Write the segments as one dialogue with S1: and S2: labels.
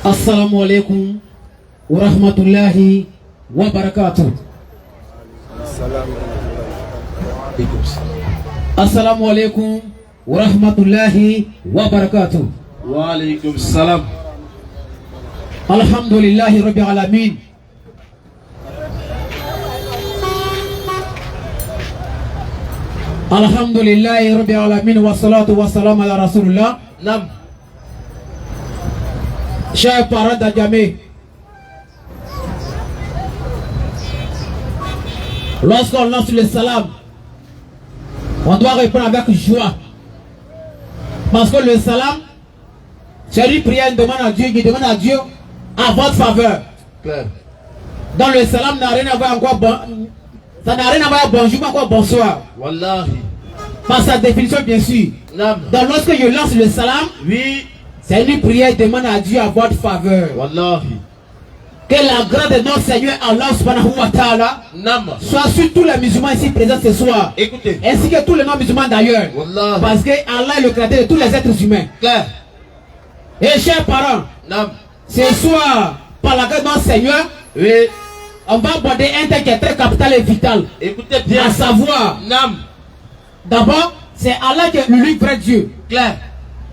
S1: Assalamu alaikum wa rahmatullahi wa barakatuh. Assalamu alaikum wa rahmatullahi wa barakatuh.
S2: Wa alaikum salam.
S1: Alhamdulillahi rabbil alamin. Alhamdulillahi rabbil alamin wa salatu wa salam ala rasulullah.
S2: Nam.
S1: Chers parents d'Adjamé, lorsqu'on lance le salam, on doit répondre avec joie. Parce que le salam, c'est une prière, une demande à Dieu, qui demande à Dieu à votre faveur.
S2: Claire.
S1: Dans le salam, n'a rien à voir encore ça n'a rien à voir bonjour, encore bonsoir.
S2: Wallahi.
S1: Par sa définition, bien sûr.
S2: Nam.
S1: Donc lorsque je lance le salam,
S2: Oui.
S1: c'est une prière, demande à Dieu à votre faveur.
S2: Wallahi.
S1: Que la grâce de notre Seigneur Allah subhanahu wa ta'ala
S2: Nam.
S1: soit sur tous les musulmans ici présents ce soir.
S2: Écoutez.
S1: Ainsi que tous les non-musulmans d'ailleurs.
S2: Wallahi.
S1: Parce que Allah est le créateur de tous les êtres humains.
S2: Claire.
S1: Et chers parents,
S2: Nam.
S1: ce soir, par la grâce de notre Seigneur,
S2: Oui.
S1: on va aborder un thème qui est très capital et vital.
S2: Écoutez bien.
S1: À savoir,
S2: Nam.
S1: d'abord, c'est Allah qui est l'unique vrai Dieu.
S2: Claire.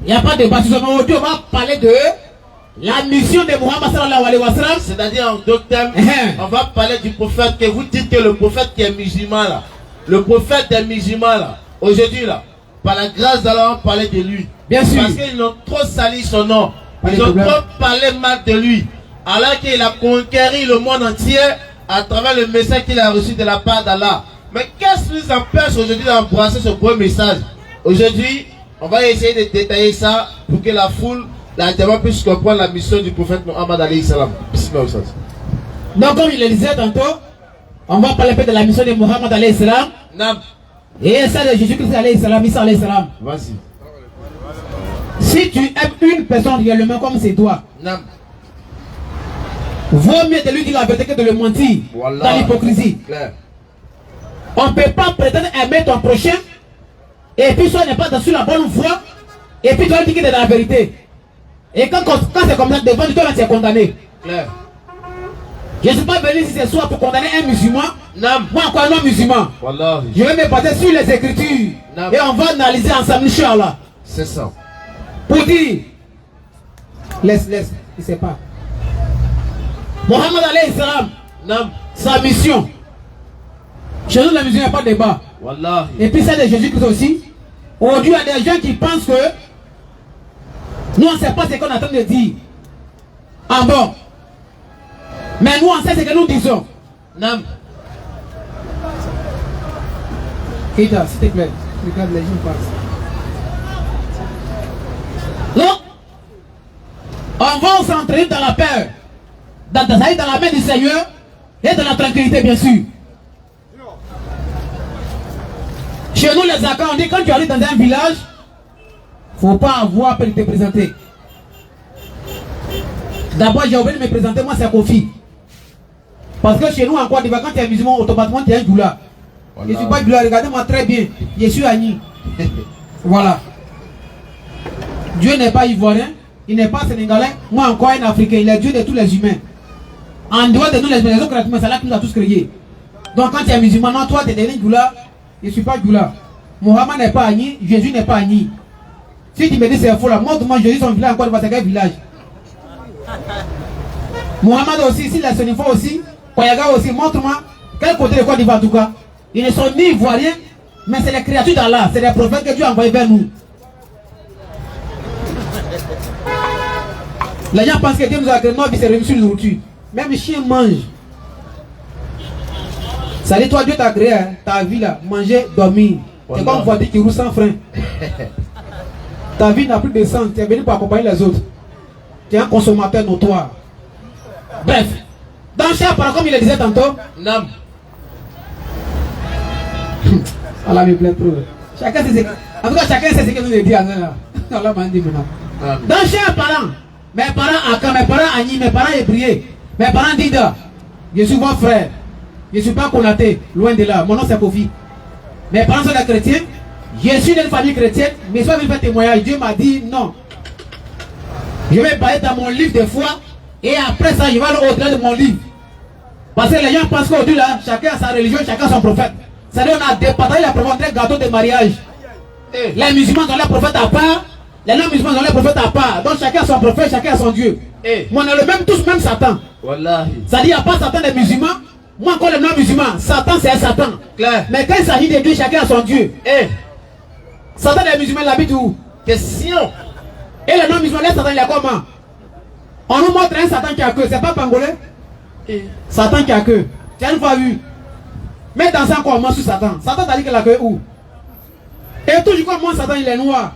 S1: Il n'y a pas de débat sur ça. Aujourd'hui, on va parler de la mission de Muhammad sallallahu alayhi wa sallam.
S2: C'est-à-dire en d'autres termes, on va parler du prophète, que vous dites que le prophète qui est musulman là, le prophète des musulmans là, aujourd'hui là, par la grâce d'Allah, on va parler de lui.
S1: Bien sûr.
S2: Parce qu'ils ont trop sali son nom.
S1: Pas
S2: Ils
S1: de
S2: ont
S1: problème.
S2: trop parlé mal de lui. Alors qu'il a conquéri le monde entier à travers le message qu'il a reçu de la part d'Allah. Mais qu'est-ce qui nous empêche aujourd'hui d'embrasser ce beau message? Aujourd'hui, on va essayer de détailler ça pour que la foule, la diamant puisse comprendre la mission du prophète Muhammad alayhi salam.
S1: Donc, comme je le disais tantôt, on va parler un peu de la mission de Muhammad alayhi salam.
S2: Nam.
S1: Et ça de Jésus-Christ alayhi salam, Isa alayhi salam.
S2: Vas-y.
S1: Si tu aimes une personne réellement comme c'est toi,
S2: Nam.
S1: vaut mieux de lui dire la vérité que de le mentir.
S2: Voilà.
S1: Dans l'hypocrisie.
S2: Claire.
S1: On ne peut pas prétendre aimer ton prochain et puis soit n'est pas sur la bonne voie et puis tu vas dire qu'il est dans la vérité. Et quand c'est comme ça, devant toi, là, tu es condamné.
S2: Claire.
S1: Je ne suis pas venu ici ce soir pour condamner un musulman.
S2: Nam.
S1: Moi, encore un non-musulman.
S2: Wallah.
S1: Je vais me baser sur les Écritures.
S2: Non.
S1: Et on va analyser ensemble, Inch'Allah.
S2: C'est ça.
S1: Pour dire, laisse, il ne sait pas. Mohammed alayhi salam,
S2: Nam.
S1: sa mission. Chez nous, la mission, il n'y a pas de débat.
S2: Wallah.
S1: Et puis celle de Jésus-Christ aussi. Aujourd'hui, il y a des gens qui pensent que nous, on ne sait pas ce qu'on est en train de dire. Ah bon. Mais nous, on sait ce que nous disons.
S2: Nam.
S1: Keita, s'il te plaît. Regarde, les gens passent. Donc, on va s'entraîner dans la peur. Dans la main du Seigneur et dans la tranquillité, bien sûr. Chez nous, les accords, on dit quand tu arrives dans un village, il ne faut pas avoir peur de te présenter. D'abord, j'ai oublié de me présenter, moi c'est Kofi. Parce que chez nous, en Côte d'Ivoire, quand tu es musulman, automatiquement tu es un doula. Je ne suis pas doula, regardez-moi très bien. Je suis Agni. Voilà. Dieu n'est pas ivoirien, il n'est pas sénégalais, moi encore un africain, il est Dieu de tous les humains. En dehors de nous, les autres créatures, c'est là qu'il nous a tous créés. Donc quand tu es musulman, non, toi tu es devenu doula, je ne suis pas doula. Mohamed n'est pas Agni, Jésus n'est pas Agni. Si tu me dis c'est faux là, montre-moi Jésus son village en Côte d'Ivoire, c'est quel village? Mohamed aussi, si la Sénégal aussi, Koyaga aussi, montre-moi quel côté de Côte d'Ivoire en tout cas. Ils ne sont ni ivoiriens, mais c'est les créatures d'Allah, c'est les prophètes que Dieu a envoyés vers nous. Les gens pensent que Dieu nous a créé, notre vie c'est remis sur nous tue. Même les chiens mangent. Ça dit toi Dieu t'a créé, hein, ta vie là, manger, dormir. C'est comme une voiture qui roule sans frein. Ta vie n'a plus de sens, tu es venu pour accompagner les autres. Tu es un consommateur notoire. Bref, dans chaque parole, comme il le disait tantôt,
S2: Nam.
S1: Allah me plaît trop. Chacun sait ce que... En tout cas, chacun sait ce que nous dit. Allah m'a dit maintenant. Dans chaque parent, mes parents Aka, mes parents Agni, mes parents Hébrier, mes parents Dida, je suis votre frère. Je ne suis pas Konaté, loin de là. Mon nom c'est Kofi. Mes parents sont des chrétiens. Je suis d'une famille chrétienne, mais je vais faire témoignage. Dieu m'a dit non. Je vais parler dans mon livre des fois. Et après ça, je vais aller au-delà de mon livre. Parce que les gens pensent qu'aujourd'hui là, chacun a sa religion, chacun son prophète. C'est-à-dire on a départagé la prophète des gâteaux de mariage. Les musulmans ont leur prophète à part. Les non-musulmans ont leur prophète à part. Donc chacun a son prophète, chacun a son Dieu. Mais on a le même, tous même Satan.
S2: Wallahi.
S1: C'est-à-dire il n'y a pas Satan des musulmans. Moi encore les non-musulmans. Satan c'est un Satan.
S2: Claire.
S1: Mais quand il s'agit de Dieu, chacun a son Dieu. Satan des musulmans il habite où?
S2: Question.
S1: Et les non-musulmans, les Satan il est comment? On nous montre un Satan qui a queue. C'est pas pangolais? Satan qui a queue. Tu as une fois vu? Mais dans un comment sur Satan? Satan t'a dit qu'il a queue où? Et toujours comme moi, Satan il est noir.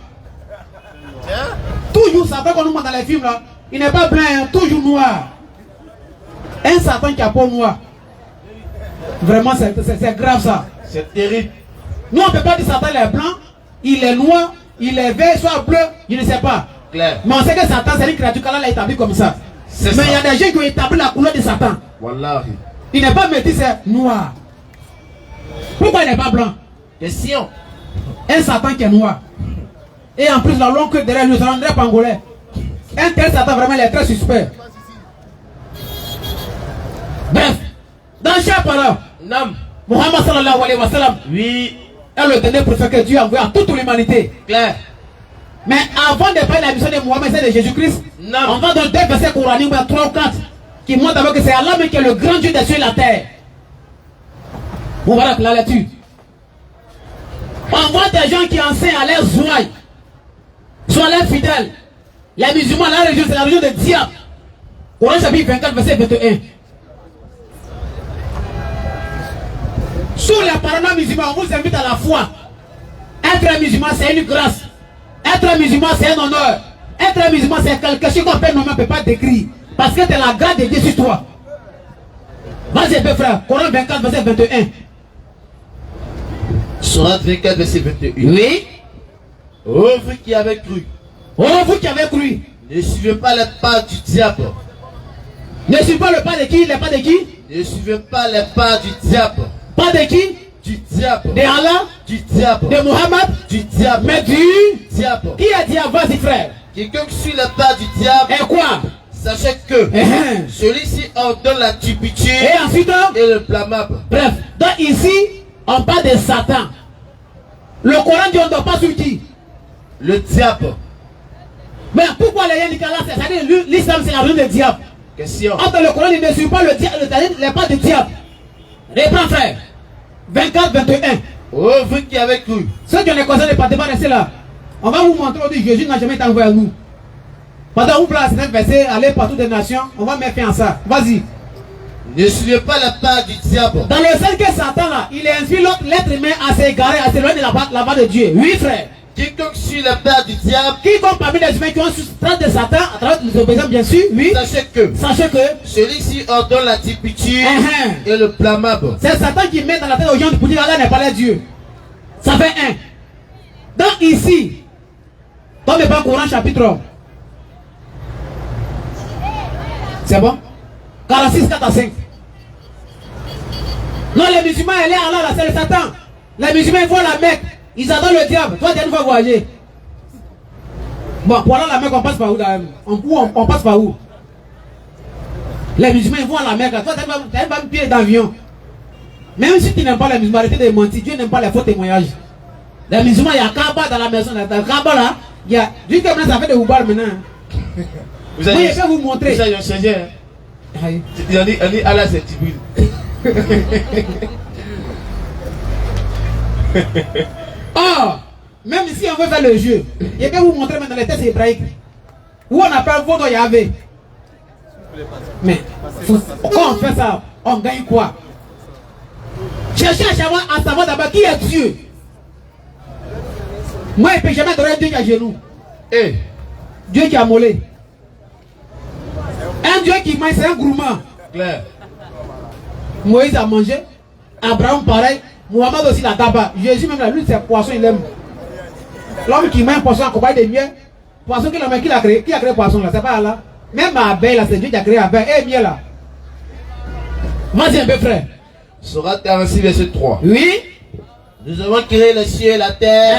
S1: Toujours Satan qu'on nous montre dans les films là, il n'est pas blanc, hein, toujours noir. Un Satan qui a peau noire. Vraiment c'est grave ça.
S2: C'est terrible.
S1: Nous on ne peut pas dire Satan il est blanc, il est noir, il est vert, soit bleu, je ne sais pas.
S2: Claire.
S1: Mais on sait que Satan c'est une créature qu'Allah l'a établi comme ça. Mais il y a des gens qui ont établi la couleur de Satan.
S2: Wallahi.
S1: Il n'est pas métis, c'est noir. Pourquoi il n'est pas blanc?
S2: Question.
S1: Un Satan qui est noir. Et en plus la longue queue derrière lui, c'est André Pangolais. Un tel Satan vraiment il est très suspect. Bref, dans chaque parole, Muhammad sallallahu alayhi wa sallam,
S2: oui,
S1: est le dernier prophète que Dieu a envoyé à toute l'humanité.
S2: Claire.
S1: Mais avant de parler de la mission de Muhammad et de Jésus-Christ, on va dans deux versets coraniques, 3 ou 4, qui montrent d'abord que c'est Allah qui est le grand Dieu des cieux et de la terre. On va la lecture. On voit des gens qui enseignent à leurs ouailles, soit leurs fidèles. Les musulmans, la religion, c'est la religion de diable. Coran chapitre 24, verset 21. Sur les paroles musulmans, on vous invite à la foi. Être musulman, c'est une grâce. Être musulman, c'est un honneur. Être musulman, c'est quelque chose qu'on peut nommer, on ne peut pas décrire. Parce que c'est la grâce de Dieu sur toi. Vas-y, peu frère. Coran 24, verset 21.
S2: Surat 24, verset 21.
S1: Oui.
S2: Oh, vous qui avez cru.
S1: Oh, vous qui avez cru.
S2: Ne suivez pas les pas du diable.
S1: Ne suivez pas le pas de qui? Les pas de qui?
S2: Ne suivez pas les pas du diable.
S1: Pas de qui?
S2: Du diable.
S1: De Allah?
S2: Du diable.
S1: De Muhammad?
S2: Du diable.
S1: Mais du
S2: diable.
S1: Qui a dit vas-y frère?
S2: Quelqu'un qui suit les pas du diable.
S1: Et quoi?
S2: Sachez que celui-ci ordonne la turpitude
S1: et ensuite
S2: et le blâmable.
S1: Bref, donc ici, on parle de Satan. Le Coran dit on ne doit pas suivre qui?
S2: Le diable.
S1: Mais pourquoi les gens disent que c'est-à-dire l'islam c'est la religion du diable?
S2: Question.
S1: Entre le Coran, il ne suit pas le diable, les pas du diable. Reprends frère. 24, 21.
S2: Oh, vous qui avez cru.
S1: Ceux qui ont les conseils ne partez pas rester là. On va vous montrer aujourd'hui Jésus n'a jamais été envoyé à nous. Pendant vous place un verset, allez partout des nations, on va mettre fin à ça. Vas-y.
S2: Ne suivez pas la part du diable.
S1: Dans le sens que Satan là, il inspire l'être humain à s'égarer, à s'éloigner de la voie de Dieu. Oui frère.
S2: Quiconque suit la part du diable.
S1: Quiconque parmi les humains qui ont soustraint de Satan, à travers les obéissants bien sûr, oui. Sachez que
S2: celui-ci ordonne la turpitude et le blâmable.
S1: C'est Satan qui met dans la tête aux gens pour dire Allah n'est pas leur Dieu. Ça fait 1. Donc ici, dans le bas Coran chapitre 1. C'est bon? 46, 4 à 5. Non, les musulmans, elle est Allah, là, c'est le Satan. Les musulmans, ils voient la Mecque. Ils adorent le diable. Toi, tu vas voyager. Bon, pour aller à la Mecque, on passe par où là? On passe par où? Les musulmans, ils vont à la Mecque. Toi, tu n'as pas un pied d'avion. Même si tu n'aimes pas les musulmans, arrêtez de mentir. Dieu n'aime pas les faux témoignages. Les musulmans, il y a Kaaba dans la maison. Dans le Kaaba là, il y a. Juste que maintenant, ça fait des houbars maintenant.
S2: Vous allez,
S1: je vais vous montrer.
S2: Vous allez enseigner. Il a dit Allah c'est Tibil.
S1: Oh, même si on veut faire le jeu, je vais vous montrer maintenant les textes hébraïques. Où on appelle Vodo Yahvé. Mais quand on fait ça, on gagne quoi? Cherchez à savoir d'abord qui est Dieu. Moi, je ne peux jamais adorer Dieu qui a genoux. Dieu qui a molé. Un Dieu qui mange, c'est un gourmand.
S2: Claire.
S1: Moïse a mangé. Abraham pareil. Mohamed aussi la tabac. Jésus même la lutte, c'est poisson, il aime. L'homme qui mange poisson en compagnie de miel. Poisson qui a créé. Qui a créé poisson là? C'est pas Allah. Même abeille là, c'est Dieu qui a créé abeille. Et miel là. Vas-y un peu frère.
S2: Surat 46 verset 3.
S1: Oui.
S2: Nous avons créé les cieux et la terre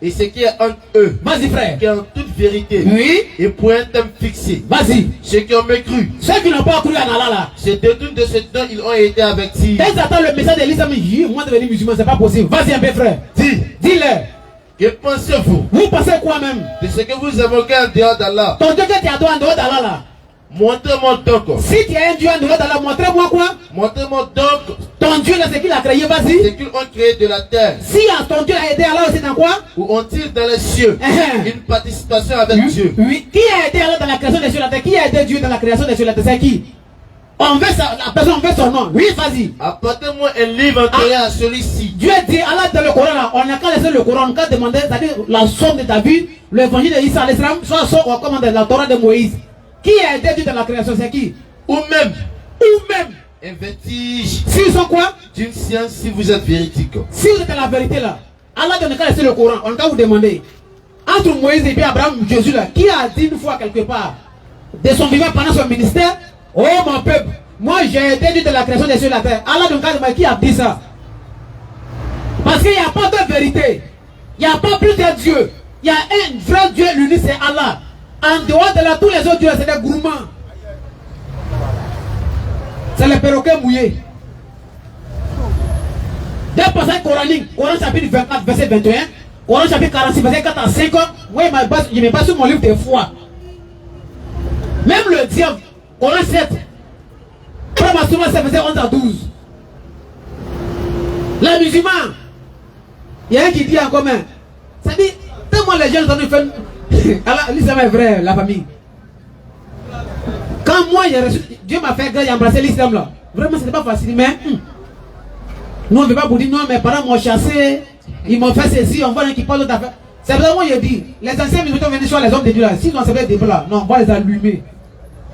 S2: et ce qui est entre eux.
S1: Vas-y frère.
S2: Qui est en toute vérité.
S1: Oui.
S2: Et pour un thème fixé.
S1: Vas-y.
S2: Ceux qui ont mécru.
S1: Ceux qui n'ont pas cru à Allah là.
S2: Se détournent de ce dont ils ont été avertis.
S1: Ils attendent le message de l'islam. Moi devenir musulman, c'est pas possible. Vas-y un peu frère. Dis-le.
S2: Que pensez-vous?
S1: Vous pensez quoi même?
S2: De ce que vous évoquez en dehors d'Allah.
S1: Ton Dieu que tu adores en dehors d'Allah là.
S2: Montrez-moi donc.
S1: Si tu as un Dieu en dehors d'Allah, montrez-moi quoi?
S2: Montrez-moi donc.
S1: Ton Dieu là, c'est qu'il a créé, vas-y.
S2: C'est qu'ils ont créé de la terre.
S1: Si ton Dieu a aidé Allah aussi dans quoi?
S2: Ou ont-ils dans les cieux une participation avec Dieu?
S1: Oui. Qui a aidé Allah dans la création des cieux et de la terre? Qui a aidé Dieu dans la création des cieux et de la terre? C'est qui? On veut ça, la personne, on veut son nom. Oui, vas-y.
S2: Apportez-moi un livre enterré à celui-ci.
S1: Dieu dit, Allah dans le Coran là, on n'a qu'à laisser le Coran, on n'a qu'à demander, c'est-à-dire la somme de David, l'évangile d'Issa, l'Islam, soit comme la Torah de Moïse. Qui a aidé Dieu dans la création? C'est qui?
S2: Ou même un vertige.
S1: S'ils sont quoi?
S2: D'une science si vous êtes véridique.
S1: Si vous êtes dans la vérité là, Allah n'a qu'à laisser le Coran, on n'a qu'à vous demander. Entre Moïse et puis Abraham, Jésus là, qui a dit une fois quelque part, de son vivant pendant son ministère, oh mon peuple, moi j'ai aidé Dieu de la création des cieux et de la terre. Allah donc qui a dit ça? Parce qu'il n'y a pas de vérité. Il n'y a pas plus de Dieu. Il y a un vrai Dieu, l'unique c'est Allah. En dehors de là, tous les autres dieux, c'est des gourmands. C'est les perroquets mouillés. Des passages coraniques, Coran chapitre 24, verset 21, Coran chapitre 46, verset 4 à 5, moi je me base sur mon livre de foi. Même le diable, Coran 7, Promassement 7, verset 11 à 12. Les musulmans, il y a un qui dit en commun, ça dit, tellement les gens ont fait. L'islam est vrai, la famille. Quand moi j'ai reçu, Dieu m'a fait grâce, j'ai embrassé l'islam là. Vraiment, c'était pas facile, mais nous on ne veut pas vous dire non, mes parents m'ont chassé, ils m'ont fait ceci, on voit un qui parle d'autres affaires. C'est vraiment moi je dis, les anciens musulmans venus sur les hommes de Dieu là, s'ils ont servi des débats là, non, on va les allumer.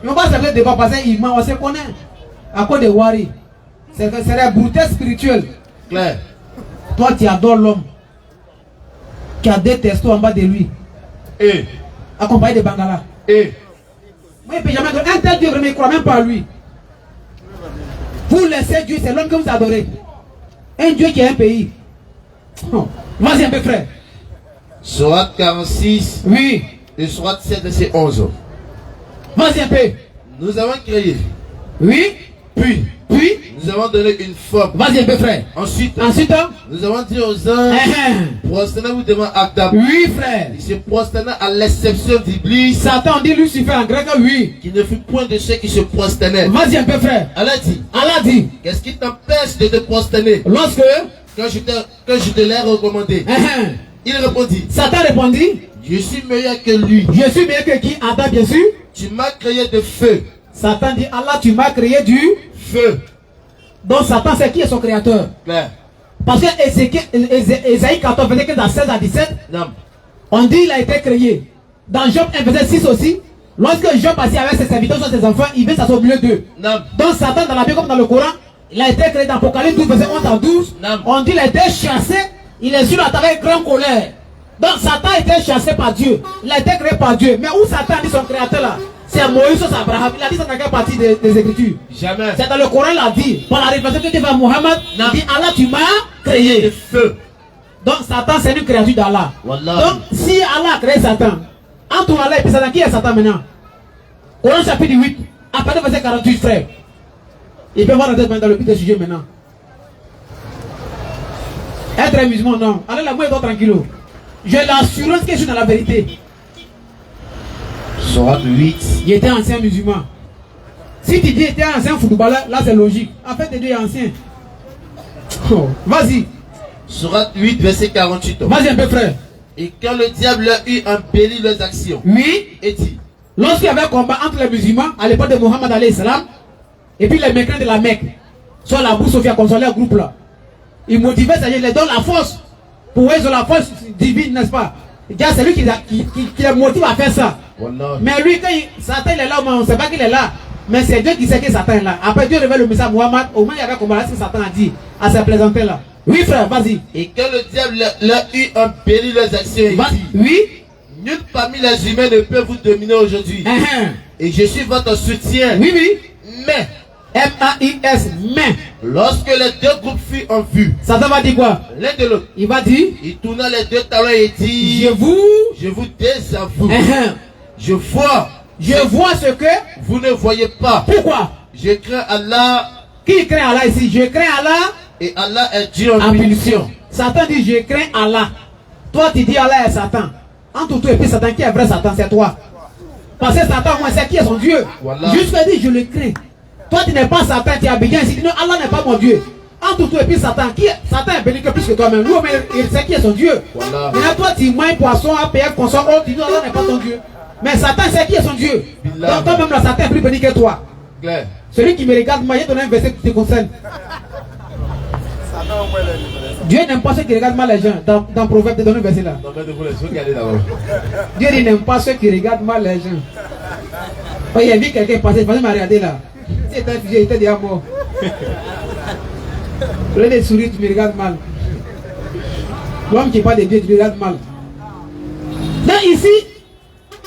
S1: Ils ne vont pas servir des débats parce qu'ils on se connaît. À cause de Wari. C'est la beauté spirituelle.
S2: Claire.
S1: Toi tu adores l'homme qui a des testos en bas de lui.
S2: Et
S1: accompagné de Bangala.
S2: Et
S1: moi, il peut jamais un tel Dieu, vraiment, il ne croit même pas à lui. Vous laissez Dieu, c'est l'homme que vous adorez. Un Dieu qui a un pays. Oh. Vas-y un peu, frère.
S2: Sourate 46.
S1: Oui.
S2: Et Sourate 7, verset 11.
S1: Vas-y un peu.
S2: Nous avons créé.
S1: Oui.
S2: Puis nous avons donné une forme.
S1: Vas-y un peu, frère.
S2: Ensuite,
S1: nous
S2: avons dit aux anges, prosternez-vous devant Adam.
S1: Oui, frère.
S2: Il se prosterna à l'exception d'Iblis.
S1: Satan dit Lucifer en grec, oui.
S2: Qui ne fut point de ceux qui se prosternaient.
S1: Vas-y un peu, frère.
S2: Allah dit. Qu'est-ce qui t'empêche de te prosterner?
S1: Lorsque
S2: quand je te l'ai recommandé. Il répondit.
S1: Satan répondit.
S2: Je suis meilleur que lui.
S1: Je suis meilleur que qui? Adam, bien sûr.
S2: Tu m'as créé de feu.
S1: Satan dit, Allah, tu m'as créé du
S2: feu.
S1: Donc Satan, c'est qui est son créateur?
S2: Claire.
S1: Parce que Ésaïe 14, verset 15 à 16 à 17,
S2: non.
S1: On dit il a été créé. Dans Job 1, verset 6 aussi, lorsque Job passait avec ses serviteurs sur ses enfants, il veut s'asseoir au milieu d'eux. Donc Satan, dans la Bible comme dans le Coran, il a été créé dans Apocalypse 12, verset 11 à 12.
S2: Non.
S1: On dit il a été chassé, il est sur la terre avec grande colère. Donc Satan a été chassé par Dieu. Il a été créé par Dieu. Mais où Satan dit son créateur là? C'est Moïse, c'est Abraham. Il a dit ça dans quelle partie des Écritures?
S2: Jamais.
S1: C'est dans le Coran, il a dit. Par la révélation que Dieu fait à Mohammed, il dit Allah, tu m'as créé.
S2: De feu.
S1: Donc Satan, c'est une créature d'Allah. Donc si Allah a créé Satan, entre Allah et puis Satan, qui est Satan maintenant? Coran chapitre 8, à partir du verset 48, frère. Il peut voir dans le but des sujets maintenant. Être un musulman, non. Allez là, moi, tranquille. J'ai l'assurance que je suis dans la vérité.
S2: Sourate 8.
S1: Il était ancien musulman. Si tu dis qu'il était ancien footballeur, là c'est logique. En fait, il est ancien. Oh, vas-y.
S2: Sourate 8, verset 48.
S1: Vas-y un peu, frère.
S2: Et quand le diable a eu embelli leurs actions,
S1: oui,
S2: et dit,
S1: lorsqu'il y avait un combat entre les musulmans à l'époque de Mohammed alayhi salam et puis les mécréants de la Mecque, soit la Bou Sophia comme le groupe là, ils motivaient, c'est-à-dire ils leur donnent la force. Pour eux, ils ont la force divine, n'est-ce pas? C'est lui qui les motive à faire ça.
S2: Wallah.
S1: Mais lui, quand Satan il est là, on ne sait pas qu'il est là. Mais c'est Dieu qui sait que Satan est là. Après Dieu révèle le message à Mohammed. Au moins il y avait combat, ce que Satan a dit à se présenter là. Oui frère, vas-y.
S2: Et quand le diable a eu embelli leurs actions, il dit,
S1: oui,
S2: nul parmi les humains ne peut vous dominer aujourd'hui. Et je suis votre soutien.
S1: Oui, oui.
S2: Mais
S1: M-A-I-S, mais.
S2: Lorsque les deux groupes furent en vue,
S1: Satan va dire quoi?
S2: l'un de l'autre,
S1: Il va dire,
S2: il tourna les deux talons et dit,
S1: je vous
S2: désavoue. Je vois
S1: ce que
S2: vous ne voyez pas.
S1: Pourquoi?
S2: Je crains Allah.
S1: Qui craint Allah ici? Je crains Allah
S2: Et Allah est Dieu en
S1: en
S2: punition.
S1: punition. Satan dit je crains Allah. Toi tu dis Allah est Satan. Entre toi et puis Satan, qui est vrai Satan? C'est toi. Parce que Satan, moi, c'est qui est son Dieu.
S2: Voilà.
S1: Jusqu'à dire je le crains. Toi tu n'es pas Satan, tu es Abidjan ici. Non, Allah n'est pas mon Dieu. Entre toi et puis Satan, Satan est béni que plus que toi-même. Lui, il sait qui est son Dieu.
S2: Voilà.
S1: Maintenant, toi tu manges poisson, APF, consort, tu dis Allah n'est pas ton Dieu. Mais Satan sait qui est son Dieu.
S2: Billah.
S1: Donc toi-même, là, Satan est plus béni que toi.
S2: Claire.
S1: Celui qui me regarde, moi, j'ai donné un verset qui te concerne. Dieu n'aime pas ceux qui regardent mal les gens. Dans Proverbe, donne un verset là.
S2: Non, mais vous les regardez d'abord.
S1: Dieu dit n'aime pas ceux qui regardent mal les gens. Oh, il a vu quelqu'un passer, il m'a regardé là. Si était figé, il était déjà mort. Au lieu de sourire, tu me regardes mal. L'homme qui parle de Dieu, tu me regardes mal. Donc ici,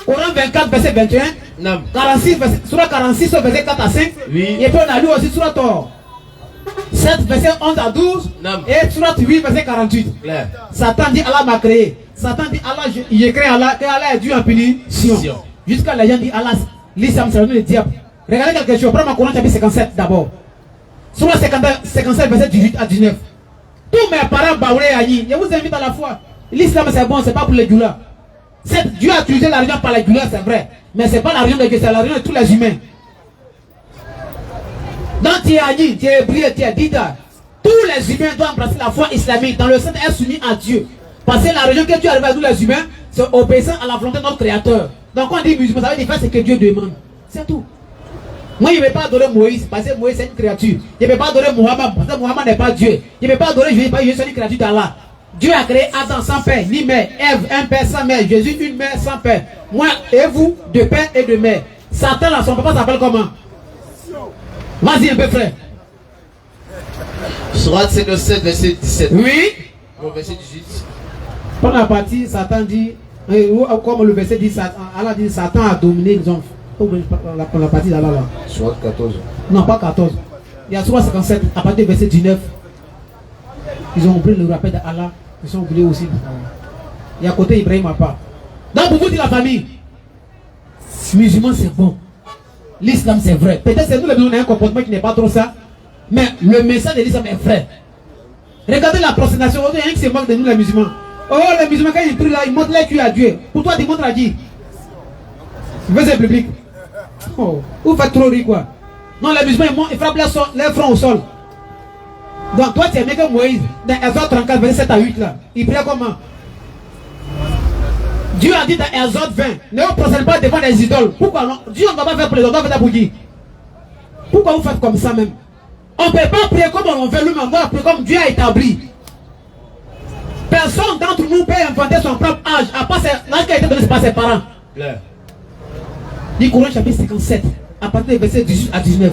S1: Coran 24, verset 21,
S2: Non.
S1: 46, Surah 46, verset 4 à 5.
S2: Oui.
S1: Et puis on a lu aussi Surah 7, verset 11 à 12.
S2: Non.
S1: Et Surah 8, verset 48.
S2: Claire.
S1: Satan dit Allah m'a créé. Satan dit Allah, j'ai créé Allah, que Allah est Dieu en punition. Jusqu'à la gens dit Allah, l'islam c'est le diable. Regardez quelque chose, prends ma Coran chapitre 57 d'abord. Surah 57, verset 18 à 19. Tous mes parents baoulé Aïe, je vous invite à la foi. L'islam c'est bon, c'est pas pour les doulas. Dieu a utilisé l'argent par les doulas, c'est vrai. Mais c'est pas l'argent de Dieu, c'est l'argent de tous les humains. Donc tu es Aïe, tu es hébreu, tu es Dida. Tous les humains doivent embrasser la foi islamique. Dans le sens est soumis à Dieu. Parce que la religion que Dieu arrive à tous les humains, c'est obéissant à la volonté de notre créateur. Donc quand on dit musulman, ça veut dire faire ce que Dieu demande. C'est tout. Moi, je ne vais pas adorer Moïse parce que Moïse c'est une créature. Je ne vais pas adorer Mohammed parce que Mohammed n'est pas Dieu. Je ne vais pas adorer Jésus parce que Jésus est une créature d'Allah. Dieu a créé Adam sans père, ni mère. Ève, un père sans mère. Jésus, une mère sans père. Moi et vous, de père et de mère. Satan, là, son papa s'appelle comment? Vas-y un peu, frère.
S2: Surah 57, verset 17.
S1: Oui.
S2: Bon, verset 18.
S1: Pendant la partie, Satan dit, comme le verset dit, Allah dit, Satan a dominé les hommes. La partie d'Allah là.
S2: Surah 14.
S1: Non, pas 14. Il y a Surah 57, à partir du verset 19. Ils ont oublié le rappel d'Allah. Ils ont oublié aussi. Il y a côté Ibrahim à part. Donc pour vous dire la famille, musulman c'est bon. L'islam c'est vrai. Peut-être c'est nous les musulmans, on a un comportement qui n'est pas trop ça. Mais le message de l'islam est vrai. Regardez la prosternation. Il y a rien qui se moque de nous les musulmans. Oh, les musulmans quand ils prient là, ils montrent les culs à Dieu. Pour toi, tu montres à qui? Verset public. Oh, vous faites trop rire quoi. Non, les musulmans ils frappent les fronts au sol. Donc toi tu es mieux que Moïse. Dans Exode 34, verset 7 à 8 là. Il prie comment? Dieu a dit dans Exode 20, ne vous prosternez pas devant les idoles. Pourquoi non? Dieu ne va pas faire pour les idoles, on va faire pour qui? Pourquoi vous faites comme ça même? On ne peut pas prier comme on veut lui-même, on doit prier comme Dieu a établi. Personne d'entre nous peut inventer son propre âge, à part l'âge qui a été donné par ses parents.
S2: Claire.
S1: Dit Coran chapitre 57, à partir des versets 18 à 19.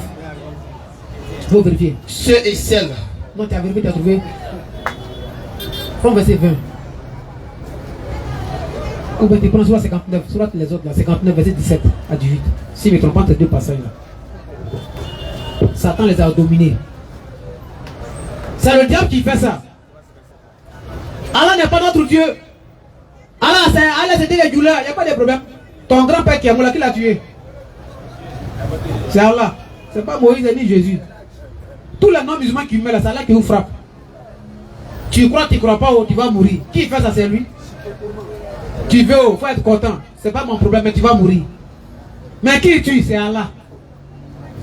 S1: Il faut vérifier.
S2: Ceux et celles.
S1: Non, tu as vérifié, tu as trouvé. Prends verset 20. Ou bien tu prends sur 59, sur les autres là, 59, verset 17 à 18. Si je ne me trompe pas, entre deux passages là. Satan les a dominés. C'est le diable qui fait ça. Allah n'est pas notre Dieu. Allah c'était les douleurs, il n'y a pas de problème. Ton grand-père qui est mort, qui l'a tué? C'est Allah. C'est pas Moïse ni Jésus. Tous les non-musulmans qui meurent là, c'est Allah qui vous frappe. Tu crois, tu crois pas, tu vas mourir. Qui fait ça, c'est lui. Tu veux, il faut être content. C'est pas mon problème, mais tu vas mourir. Mais qui tue? C'est Allah.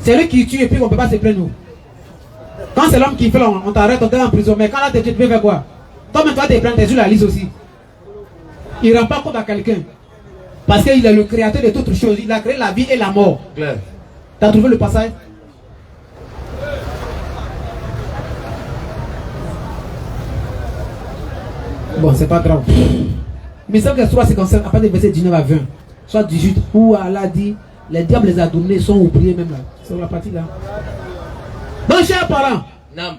S1: C'est lui qui tue et puis on ne peut pas se plaindre. Quand c'est l'homme qui fait, on t'arrête, on t'est en prison. Mais quand là, tu peux faire quoi? Toi, même toi, tu es prendre, tu es sur la liste aussi. Il ne rend pas compte à quelqu'un. Parce qu'il est le créateur de toutes choses. Il a créé la vie et la mort.
S2: Claire.
S1: Tu as trouvé le passage? Bon, c'est pas grave. Mais ça que soit 57, à partir des versets 19 à 20, soit 18, où Allah dit, les diables les a dominés, sont oubliés même là. C'est la partie là. Donc, chers parents,
S2: Non.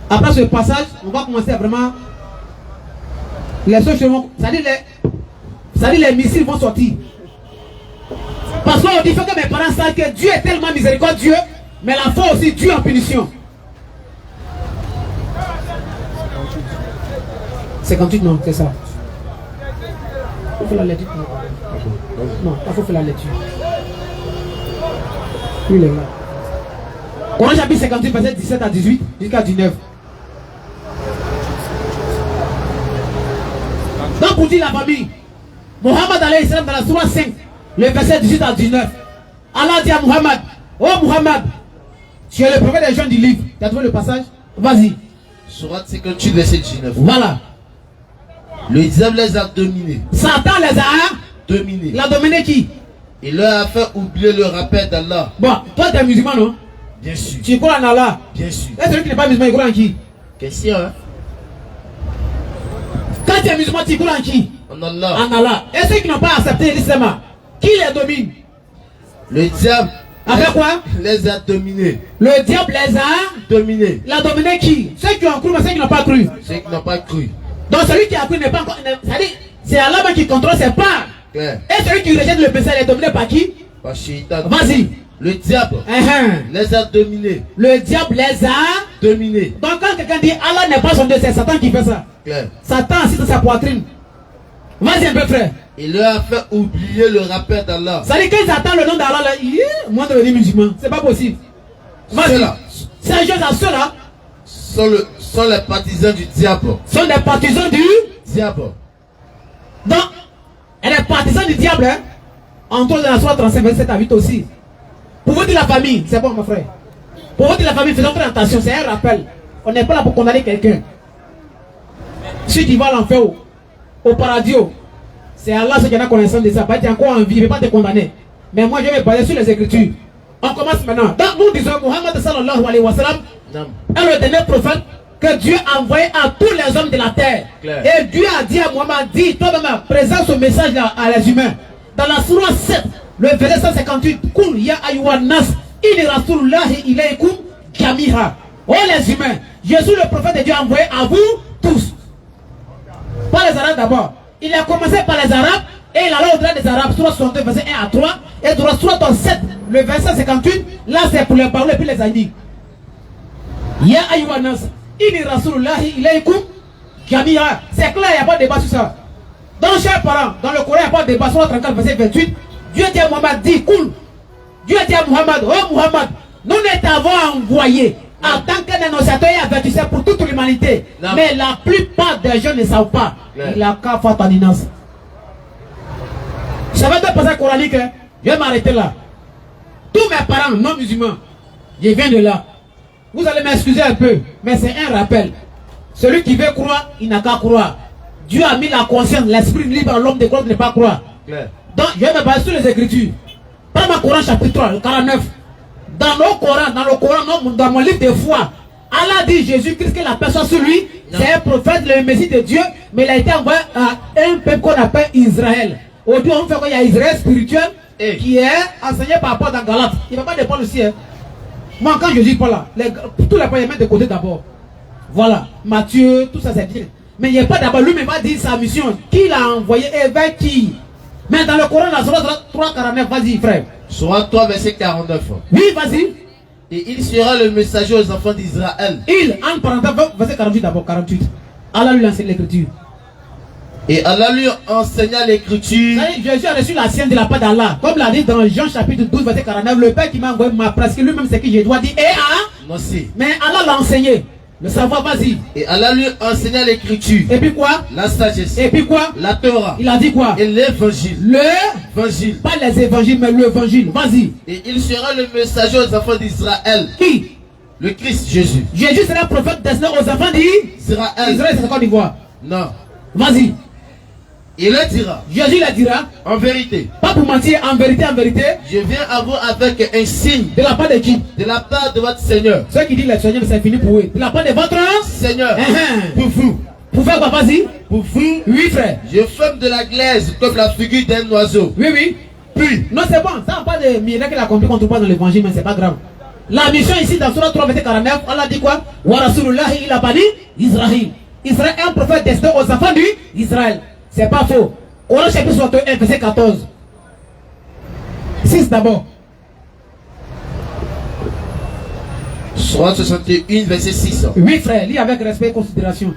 S1: après ce passage, on va commencer à vraiment. Les choses vont. C'est-à-dire les missiles vont sortir. Parce qu'on dit, il faut que mes parents sachent que Dieu est tellement miséricordieux Mais la foi aussi tue en punition. 58, non, c'est ça. Il faut faire la lecture. Non, il faut faire la lecture. Oui, il est là. Coran chapitre 58, verset 17 à 18 jusqu'à 19. Donc pour dire la famille, Mohammed alayhi salam dans la sourate 5, le verset 18 à 19. Allah dit à Mohammed, oh Mohammed, tu es le prophète des gens du livre. Tu as trouvé le passage? Vas-y.
S2: Sourate 58, verset 19.
S1: Voilà.
S2: Le diable les a dominés.
S1: Satan les a
S2: dominés.
S1: Il a dominé qui?
S2: Il leur a fait oublier le rappel d'Allah.
S1: Bon, toi tu es musulman, non?
S2: Bien sûr.
S1: Tu crois en Allah?
S2: Bien sûr.
S1: Et celui qui n'est pas musulman, il croit en qui?
S2: Question, hein?
S1: Quand tu es musulman, tu crois en qui?
S2: En Allah.
S1: En Allah. Et ceux qui n'ont pas accepté l'islam, qui les domine?
S2: Le diable
S1: Avec quoi?
S2: les a dominés.
S1: Le diable les a
S2: dominés.
S1: Il a dominé qui? Ceux qui ont cru, mais ceux qui n'ont pas cru.
S2: Ceux qui n'ont pas cru.
S1: Donc celui qui a cru n'est pas encore. C'est-à-dire, c'est Allah qui contrôle ses parts.
S2: Claire.
S1: Et celui qui rejette le péché, il est dominé par qui?
S2: Par Shaitan.
S1: Vas-y.
S2: Le diable les a dominés.
S1: Le diable les a
S2: dominés.
S1: Donc quand quelqu'un dit Allah n'est pas son Dieu, c'est Satan qui fait ça.
S2: Claire.
S1: Satan assis dans sa poitrine. Vas-y un peu frère.
S2: Il leur a fait oublier le rappel d'Allah.
S1: Ça dit qu'ils attendent le nom d'Allah là, moi de devenir musulman, c'est pas possible.
S2: Ceux-là,
S1: ces gens à ceux-là
S2: sont les partisans du diable.
S1: Sont des partisans du
S2: diable.
S1: Donc, et les partisans du diable, hein, entre autres dans la soirée 35, 27 à 8 aussi. Pour vous dire la famille, c'est bon mon frère. Pour vous dire la famille, faisons très attention, c'est un rappel. On n'est pas là pour condamner quelqu'un. Si tu vas à l'enfer au paradis, c'est Allah qui en a connaissance de ça. Pas dire encore en vie, il ne va pas te condamner. Mais moi je vais parler sur les Écritures. On commence maintenant. Donc nous disons Muhammad sallallahu alayhi wa sallam est le dernier prophète que Dieu a envoyé à tous les hommes de la terre.
S2: Claire.
S1: Et Dieu a dit à Muhammad, dis toi-même, présente ce message là à les humains. Dans la sourate 7, le verset 158, Kul ya ayyuhan nas, inni rasulullahi ilaykum jami'a. Oh les humains, je suis le prophète de Dieu envoyé à vous tous. Pas les Arabes d'abord. Il a commencé par les Arabes et il allait au-delà des Arabes, sourate 62, verset 1 à 3. Et dans la sourate 7, le verset 58, là c'est pour les paroles et puis les aïdis. Ya ayyuhan nas, inni rasulullahi ilaykum jami'a. C'est clair, il n'y a pas de débat sur ça. Donc, chers parents, dans le Coran, il n'y a pas de débat sur 34, verset 28. Dieu dit à Muhammad, dit, cool. Dieu dit à Muhammad, oh Muhammad, nous ne t'avons envoyé en tant qu'un annonciateur et avertisseur pour toute l'humanité. Mais la plupart des gens ne savent pas. Il a qu'à faire ton innocence. Ça va être un passage coranique, hein? Je vais m'arrêter là. Tous mes parents non musulmans, je viens de là. Vous allez m'excuser un peu, mais c'est un rappel. Celui qui veut croire, il n'a qu'à croire. Dieu a mis la conscience, l'esprit libre à l'homme de croire, de ne pas croire. Claire. Donc, je vais me baser sur les Écritures. Prends ma Coran chapitre 3, le 49. Dans le Coran, dans mon livre de foi, Allah dit Jésus-Christ que la personne sur lui, c'est un prophète, le Messie de Dieu, mais il a été envoyé à un peuple qu'on appelle Israël. Aujourd'hui, on fait qu'il y a Israël spirituel qui est enseigné par Paul dans Galate. Il ne va pas dépendre aussi. Hein. Moi, quand je dis pas là, tous les points, ils mettent de côté d'abord. Voilà, Matthieu, tout ça c'est bien. Mais il n'y a pas d'abord, lui-même va dire sa mission. Qui l'a envoyé et vers qui? Mais dans le Coran, la Sourate 3, 49, vas-y frère.
S2: Sourate 3, verset 49.
S1: Oui, vas-y.
S2: Et il sera le messager aux enfants d'Israël.
S1: Il, en parenthèse, verset 48 d'abord, 48. Allah lui enseigne l'écriture.
S2: Et Allah lui enseigna l'écriture.
S1: Jésus a reçu la science de la part d'Allah. Comme l'a dit dans Jean chapitre 12, verset 49, le Père qui m'a envoyé m'a prescrit lui-même ce que je dois dire. Et
S2: non, si.
S1: Mais Allah l'a enseigné. Le savoir, vas-y.
S2: Et Allah lui enseigna l'écriture.
S1: Et puis quoi?
S2: La sagesse.
S1: Et puis quoi?
S2: La Torah.
S1: Il a dit quoi?
S2: Et l'évangile. L'évangile.
S1: Pas les évangiles, mais l'évangile. Vas-y.
S2: Et il sera le messager aux enfants d'Israël.
S1: Qui?
S2: Le Christ Jésus.
S1: Jésus sera prophète destiné aux enfants d'Israël. Israël, c'est Côte d'Ivoire.
S2: Non.
S1: Vas-y.
S2: Il le dira.
S1: Jésus le dira.
S2: En vérité.
S1: Pas pour mentir, en vérité, en vérité.
S2: Je viens à vous avec un signe.
S1: De la part de qui?
S2: De la part de votre Seigneur.
S1: Ceux qui disent le Seigneur, c'est fini pour eux. De la part de votre
S2: Seigneur. Pour vous.
S1: Pour faire quoi, vas-y?
S2: Pour vous.
S1: Oui, frère.
S2: Je forme de la glaise comme la figure d'un oiseau.
S1: Oui, oui.
S2: Puis.
S1: Non, c'est bon. Ça n'a pas de miracle qu'il a compris qu'on ne trouve pas dans l'évangile, mais c'est pas grave. La mission ici, dans Sourate 3, verset 49, Allah dit quoi? Wa Rasulullahi il a pas dit Israël. Israël est un prophète destiné aux enfants d'Israël. C'est pas faux. Coran chapitre 61, verset 14. 6 d'abord.
S2: Sourate 61, verset 6.
S1: Oui, frère, lis avec respect et considération.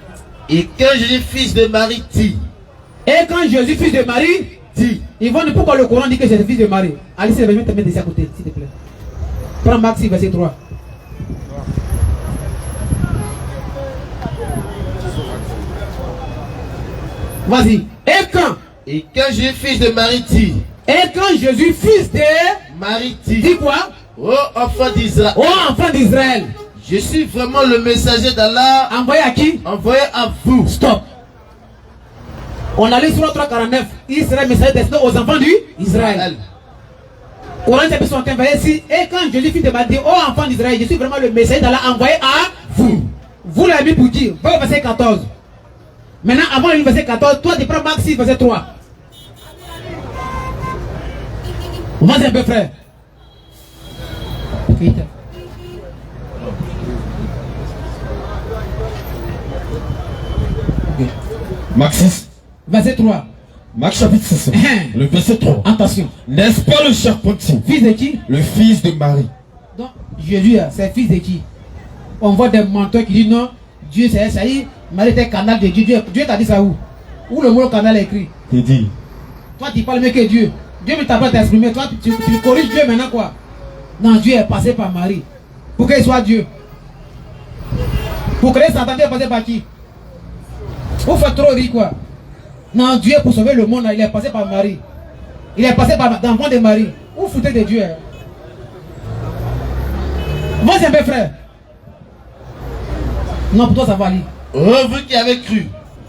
S2: Et quand Jésus, fils de Marie, dit.
S1: Et quand Jésus, fils de Marie,
S2: Dit.
S1: ils vont dire pourquoi le Coran dit que c'est le fils de Marie. Allez, c'est le même, te mettre ici à côté, s'il te plaît. Prends Marc 6, verset 3. Vas-y.
S2: Et quand Jésus, fils de Marie, dit.
S1: Et quand Jésus, fils de
S2: Marie, dit.
S1: Dis quoi?
S2: Ô enfant d'Israël.
S1: Oh, enfant d'Israël.
S2: Je suis vraiment le messager d'Allah.
S1: Envoyé à qui?
S2: Envoyé à vous.
S1: Stop. On a lu sur 349. Il serait messager destiné aux enfants d'Israël. Coran chapitre 61, verset 6. Et quand Jésus, fils de Marie, dit, oh enfant d'Israël, je suis vraiment le messager d'Allah envoyé à vous. Vous l'avez mis pour dire. Va au verset 14. Maintenant, avant le verset 14, toi tu prends Marc 6, verset 3. Vas-y un peu, frère.
S3: Marc 6.
S1: Verset 3.
S3: Marc chapitre 6. Le verset 3.
S1: Attention.
S3: N'est-ce pas le charpentier?
S1: Fils de qui?
S3: Le fils de Marie.
S1: Donc, Jésus, c'est fils de qui? On voit des menteurs qui disent non, Dieu c'est ça. Marie était canal de Dieu. Dieu t'a dit ça où? Où le mot canal est écrit?
S3: Il dit.
S1: Toi tu parles mieux que Dieu. Dieu ne t'a pas t'exprimer. Toi tu corriges Dieu maintenant quoi? Non, Dieu est passé par Marie. Pour qu'il soit Dieu. Pour créer Satan, Dieu est passé par qui? Vous faites trop rire quoi? Non, Dieu pour sauver le monde, il est passé par Marie. Il est passé par l'enfant de Marie. Vous foutez de Dieu. Hein? Vas-y un peu frère. Non, pour toi ça va aller.
S2: Oh, vous qui avez cru.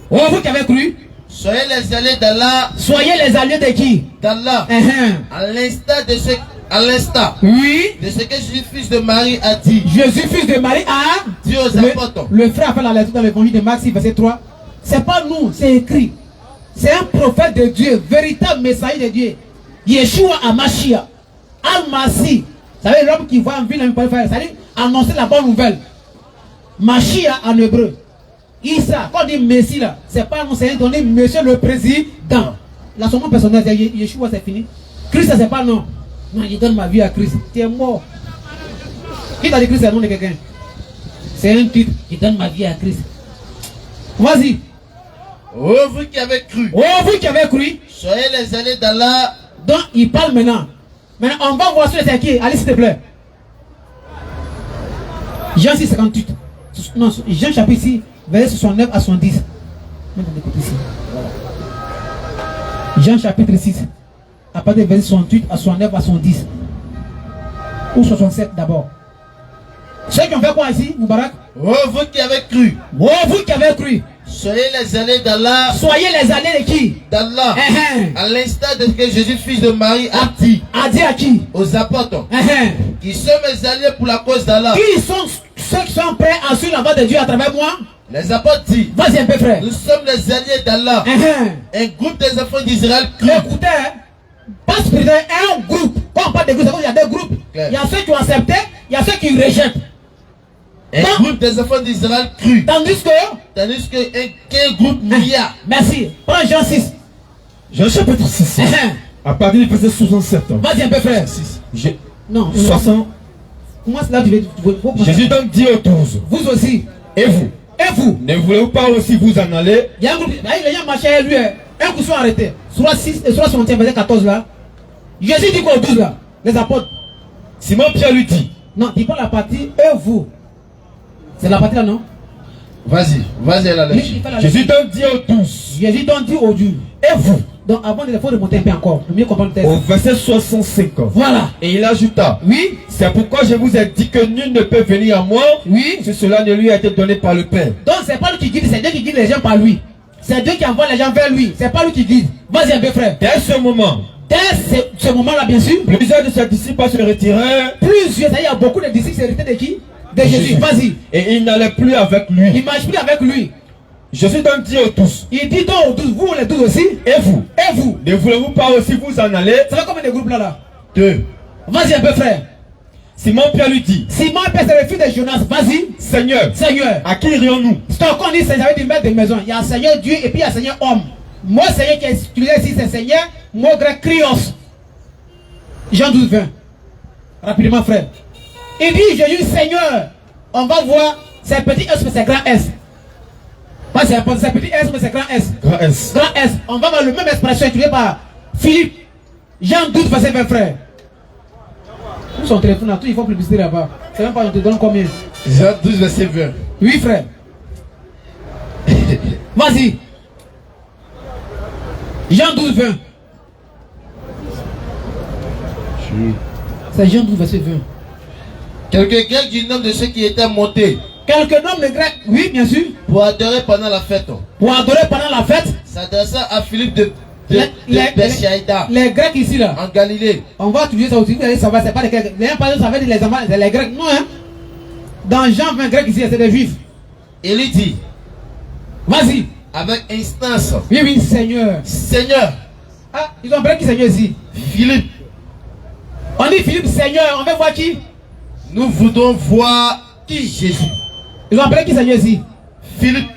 S1: Oh, vous qui avez cru.
S2: Soyez les alliés d'Allah.
S1: Soyez les alliés de qui?
S2: D'Allah. À l'instar de ce. À l'instar.
S1: Oui.
S2: De ce que Jésus, fils de Marie, a dit.
S1: Jésus, fils de Marie, a
S2: dit aux apôtres.
S1: Le frère a fait la lecture dans l'évangile de Marc 6, verset 3. C'est pas nous, c'est écrit. C'est un prophète de Dieu, véritable messager de Dieu. Yeshua Amashia. Al-Masih. Vous savez, l'homme qui voit en ville, c'est-à-dire annoncer la bonne nouvelle. Mashia en hébreu. Isa, quand on dit Messie là, c'est pas nous, c'est on dit Monsieur le Président. Là, son nom personnel, c'est Yeshua, c'est fini. Christ, c'est pas non. Non, je donne ma vie à Christ. Tu es mort. Qui t'a dit Christ, c'est le nom de quelqu'un? C'est un titre. Je donne ma vie à Christ. Vas-y.
S2: Oh, vous qui avez cru.
S1: Oh, vous qui avez cru.
S2: Soyez les alliés d'Allah.
S1: Donc, il parle maintenant. Maintenant, on va voir sur les qui. Allez, s'il te plaît. Jean 6, 58. Non, Jean chapitre 6, verset 69 à 70. Jean chapitre 6, à partir de verset 68 à 69 à 70. Ou 67 d'abord. Ceux qui ont fait quoi ici, Moubarak?
S2: Oh, vous qui avez cru.
S1: Oh, vous qui avez cru.
S2: Soyez les alliés d'Allah.
S1: Soyez les alliés de qui?
S2: D'Allah. À l'instar de ce que Jésus, fils de Marie, a dit.
S1: A dit à qui?
S2: Aux apôtres. Qui sont mes alliés pour la cause d'Allah.
S1: Qui sont ceux qui sont prêts à suivre la voie de Dieu à travers moi?
S2: Les apôtres disent.
S1: Vas-y un peu frère.
S2: Nous sommes les alliés d'Allah. Un groupe des enfants d'Israël cru.
S1: Écoutez, pas spirituel, un groupe. Quand on parle de groupe, il y a des groupes. Il y a ceux qui ont accepté, il y a ceux qui rejettent.
S2: Un groupe des enfants d'Israël cru.
S1: Tandis
S2: qu'un groupe n'y a.
S1: Merci. Prends Jean 6.
S3: Jean chapitre 6. À partir du verset 67.
S1: Vas-y un peu frère. Non.
S3: 60.
S1: Comment cela tu veux?
S3: Jésus donc dit aux 12.
S1: Vous aussi.
S3: Et vous?
S1: Et vous?
S3: Ne voulez-vous pas aussi vous en aller?
S1: Il y a un groupe. Les gens marchaient avec lui. Un coup sont arrêtés. Soit 6 et soit 61 verset 14 là. Jésus dit quoi aux 12 là? Les apôtres.
S3: Simon Pierre lui dit.
S1: Non, dis pas la partie et vous. C'est la partie là, non?
S2: Vas-y, la lecture.
S3: Jésus donc dit aux 12.
S1: Jésus donc dit aux 12. Et vous? Donc avant il faut remonter un peu encore. Pour mieux comprendre le texte.
S3: Au verset 65.
S1: Voilà.
S3: Et il ajouta.
S1: Oui.
S3: C'est pourquoi je vous ai dit que nul ne peut venir à moi.
S1: Oui.
S3: Si cela ne lui a été donné par le Père.
S1: Donc c'est pas lui qui guide, c'est Dieu qui guide les gens par lui. C'est Dieu qui envoie les gens vers lui. C'est pas lui qui guide. Vas-y un peu frère.
S3: Dès ce moment.
S1: Dès ce moment-là, bien sûr.
S3: Plusieurs de ses disciples se retirèrent.
S1: Plusieurs, il y a beaucoup de disciples qui se retiraient de qui? De Jésus. Vas-y.
S3: Et il n'allait plus avec lui.
S1: Il ne marche plus avec lui.
S3: Jésus donc dit aux tous.
S1: Il dit donc aux 12, vous les 12 aussi.
S3: Et vous?
S1: Et vous?
S3: Ne voulez-vous pas aussi vous en aller?
S1: Ça va combien de groupes là?
S3: 2.
S1: Vas-y un peu frère.
S3: Simon Pierre lui dit.
S1: Simon Pierre c'est le fils de Jonas. Vas-y.
S3: Seigneur.
S1: Seigneur.
S3: À qui irions-nous?
S1: C'est encore dit Seigneur du maître de maison. Il y a Seigneur Dieu et puis il y a Seigneur homme. Moi Seigneur qui est utilisé ici c'est Seigneur. Mot grec krios. Jean 12, 20. Rapidement frère. Il dit Jésus Seigneur. on va voir, c'est petit S mais c'est grand S. Moi c'est petit S mais c'est grand S.
S3: Grand S.
S1: Grand S. On va voir le même expression utilisée par Philippe. Jean 12, verset 20, frère. Où son téléphone là, tout il faut publicité là-bas. C'est même pas, on te donne combien?
S2: Jean 12, verset 20.
S1: Oui, frère. Vas-y. Jean 12, 20. C'est Jean 12, verset 20.
S2: Quelques Grecs du nombre de ceux qui étaient montés
S1: Quelques noms de Grecs, oui, bien sûr.
S2: pour adorer pendant la fête.
S1: Pour adorer pendant la fête.
S2: S'adressant à Philippe de Bethsaïda
S1: Les Grecs ici là.
S2: en Galilée.
S1: On va utiliser ça aussi. Vous allez savoir, c'est pas les Grecs. Les gens parlent, ça veut dire les enfants, c'est les Grecs. Non, hein. Dans Jean 20, Grecs ici, c'est des Juifs.
S2: Il lui dit,
S1: Vas-y.
S2: avec instance,
S1: Oui, oui, Seigneur.
S2: Seigneur,
S1: Ah, ils ont appelé qui Seigneur ici?
S2: Philippe,
S1: On dit Philippe, Seigneur. On veut voir qui?
S2: nous voudons voir qui Jésus.
S1: Ils ont appelé qui Seigneur ici?
S2: Philippe,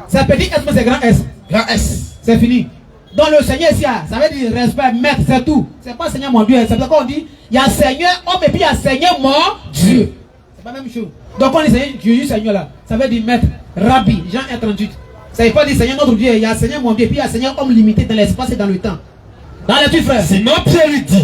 S1: C'est petit S, mais c'est grand S.
S2: grand S.
S1: C'est fini. Donc le Seigneur ici, ça veut dire respect, maître, c'est tout. C'est pas Seigneur mon Dieu. C'est pourquoi on dit, il y a Seigneur homme et puis il y a Seigneur mon Dieu. C'est pas la même chose. Donc on dit Seigneur, Jésus Seigneur là. Ça veut dire maître, rabbi, Jean 1,38. Ça veut pas dire Seigneur notre Dieu. Il y a Seigneur mon Dieu et puis il y a Seigneur homme limité dans l'espace et dans le temps. Dans les trucs frères.
S3: Sinon Pierre lui dit,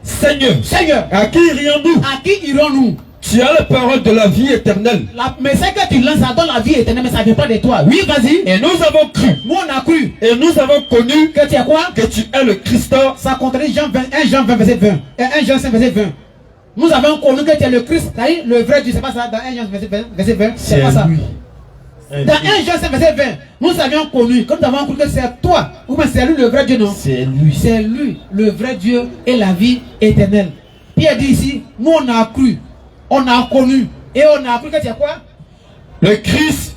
S3: Seigneur,
S1: Seigneur,
S3: à qui irions-nous?
S1: à qui irons-nous?
S3: Tu as la parole de la vie éternelle.
S1: Mais c'est que tu lances, ça donne la vie éternelle, mais ça ne vient pas de toi. Oui, vas-y.
S3: Et nous avons cru.
S1: Nous on a cru.
S3: Et nous avons connu
S1: Que tu es quoi?
S3: que tu es le Christ.
S1: Ça contredit Jean 20, 1 Jean 20 verset 20 et 1 Jean 5 verset 20. Nous avons connu que tu es le Christ, c'est-à-dire le vrai Dieu, c'est pas ça dans 1 Jean verset 20, c'est pas ça.
S3: lui.
S1: Dans 1 Jean 5 verset 20, nous avions connu, comme nous avons connu que c'est toi, ou bien c'est lui le vrai Dieu, non?
S3: C'est lui.
S1: C'est lui le vrai Dieu et la vie éternelle. Pierre dit ici, nous on a cru, on a connu et on a cru que tu es quoi?
S3: Le Christ,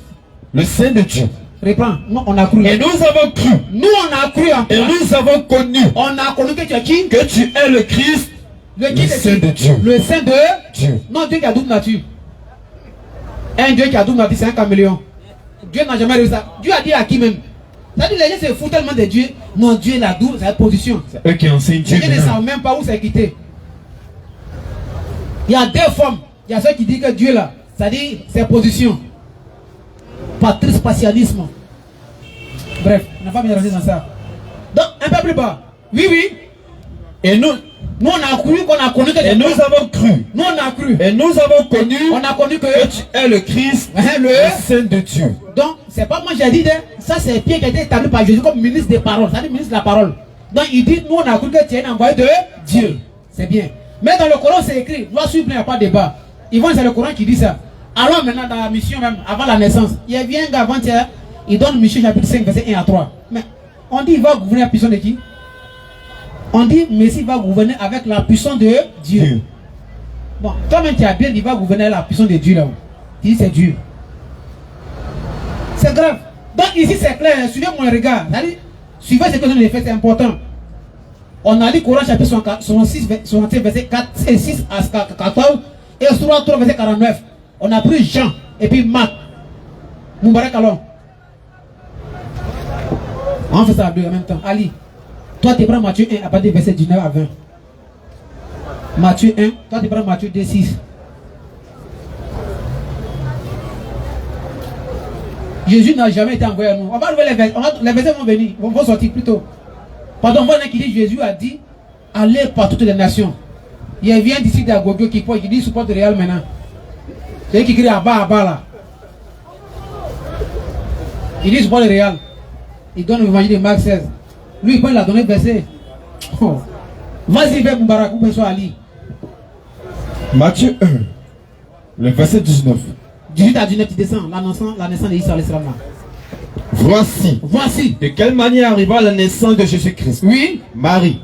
S3: le Saint de Dieu.
S1: Reprends, nous on a cru.
S3: Et nous avons cru.
S1: Nous on a cru en
S3: Et
S1: toi.
S3: nous avons connu
S1: On a connu que tu es qui?
S3: que tu es le Christ,
S1: Le
S3: le Saint de Dieu.
S1: Le Saint de
S3: Dieu.
S1: Non, Dieu qui a double nature. Un Dieu qui a double nature, c'est un caméléon. Dieu n'a jamais réussi ça. Dieu a dit à qui même? C'est-à-dire les gens se foutent tellement de Dieu. Non, Dieu l'a double, c'est la position.
S3: C'est eux qui enseignent Dieu.
S1: Les gens ne savent même pas où c'est quitté. Il y a deux formes. Il y a ceux qui disent que Dieu là, c'est-à-dire ses positions. Patrispatialisme. Bref, on n'a pas bien rentrer dans ça. Donc, un peu plus bas. Oui, oui.
S3: Et nous
S1: Nous on a cru qu'on a connu que
S3: Et nous avons cru.
S1: Nous on a cru.
S3: Et nous avons connu
S1: On a connu que
S3: que tu es le Christ,
S1: le
S3: le Saint de Dieu.
S1: Donc, c'est pas moi j'ai dit, ça c'est Pierre qui a été établi par Jésus comme ministre des paroles, c'est-à-dire ministre de la parole. Donc il dit, nous on a cru que tu es un envoyé de Dieu. C'est bien. Mais dans le Coran c'est écrit, loi suivre, il n'y a pas de débat. Ils vont, c'est le Coran qui dit ça. Alors maintenant dans la mission même, avant la naissance, il y a bien un gars avant-hier, il donne Michée chapitre 5, verset 1 à 3. Mais on dit il va gouverner la puissance de qui? On dit Messie va gouverner avec la puissance de Dieu. Bon, toi-même tu as bien dit il va gouverner avec la puissance de Dieu là. Tu dis c'est Dieu. C'est grave. Donc ici c'est clair, suivez mon regard. Suivez ce que je l'ai fait, c'est important. On a lu Coran chapitre 66, verset 4 et 6 à 14 et 3 verset 49. On a pris Jean et puis Marc. Moubarak alors. On fait ça à deux en même temps. Ali, toi tu prends Matthieu 1 à partir du verset 19 à 20. Matthieu 1, toi tu prends Matthieu 2, 6. Jésus n'a jamais été envoyé à nous. On va ouvrir les versets. Les versets vont venir, vont sortir plus tôt. Pardon, voilà qui dit Jésus a dit allez par toutes les nations. Il vient d'ici d'Agogo qui dit supporte le Real maintenant. C'est lui qui crie à bas là. Il dit supporte le Real. Il donne l'évangile de Marc 16. Lui, il a donné le verset. Oh. Vas-y, vers Moubarak, ou soit Ali.
S3: Matthieu 1, le verset 19.
S1: 18 à 19, tu descends. La naissance de Isa al-Islam.
S3: Voici de quelle manière arriva la naissance de Jésus-Christ.
S1: Oui.
S3: Marie,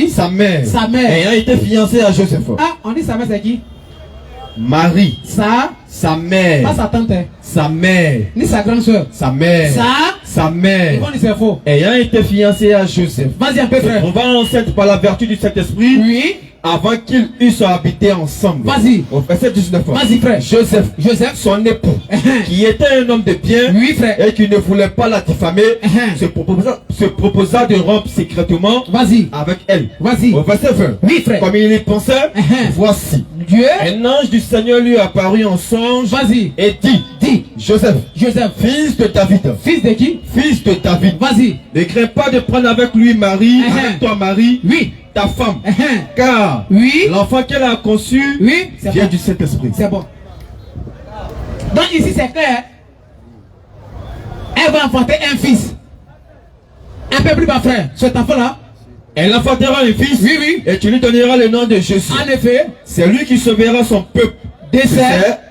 S3: sa mère, ayant été fiancée à Joseph.
S1: Ah, on dit sa mère c'est qui?
S3: Marie, sa mère,
S1: pas sa tante,
S3: sa mère,
S1: ni sa grande soeur,
S3: sa mère, sa mère,
S1: ils vont dire c'est faux.
S3: Ayant été fiancée à Joseph.
S1: Vas-y un peu frère.
S3: On va enceinte par la vertu du Saint-Esprit.
S1: Oui.
S3: avant qu'ils eussent habité ensemble.
S1: Vas-y.
S3: Au verset 19.
S1: Vas-y, frère.
S3: Joseph, son époux, qui était un homme de bien,
S1: Oui, frère.
S3: et qui ne voulait pas la diffamer, se proposa de rompre secrètement
S1: Vas-y.
S3: avec elle.
S1: Vas-y.
S3: Au verset 20.
S1: Oui, frère.
S3: Comme il y pensait, voici,
S1: Dieu.
S3: un ange du Seigneur lui apparut en songe.
S1: Vas-y.
S3: Et dit, Joseph, fils de David,
S1: fils de qui?
S3: Fils de David,
S1: vas-y,
S3: ne crains pas de prendre avec lui Marie, avec toi Marie,
S1: oui,
S3: ta femme, car
S1: oui,
S3: l'enfant qu'elle a conçu,
S1: oui,
S3: vient du Saint-Esprit.
S1: C'est bon. Donc ici c'est clair. Elle va enfanter un fils. Un peu plus bas, frère. Cet enfant-là,
S3: elle enfantera un fils,
S1: oui, oui,
S3: et tu lui donneras le nom de Jésus.
S1: En effet,
S3: c'est lui qui sauvera son peuple
S1: de ses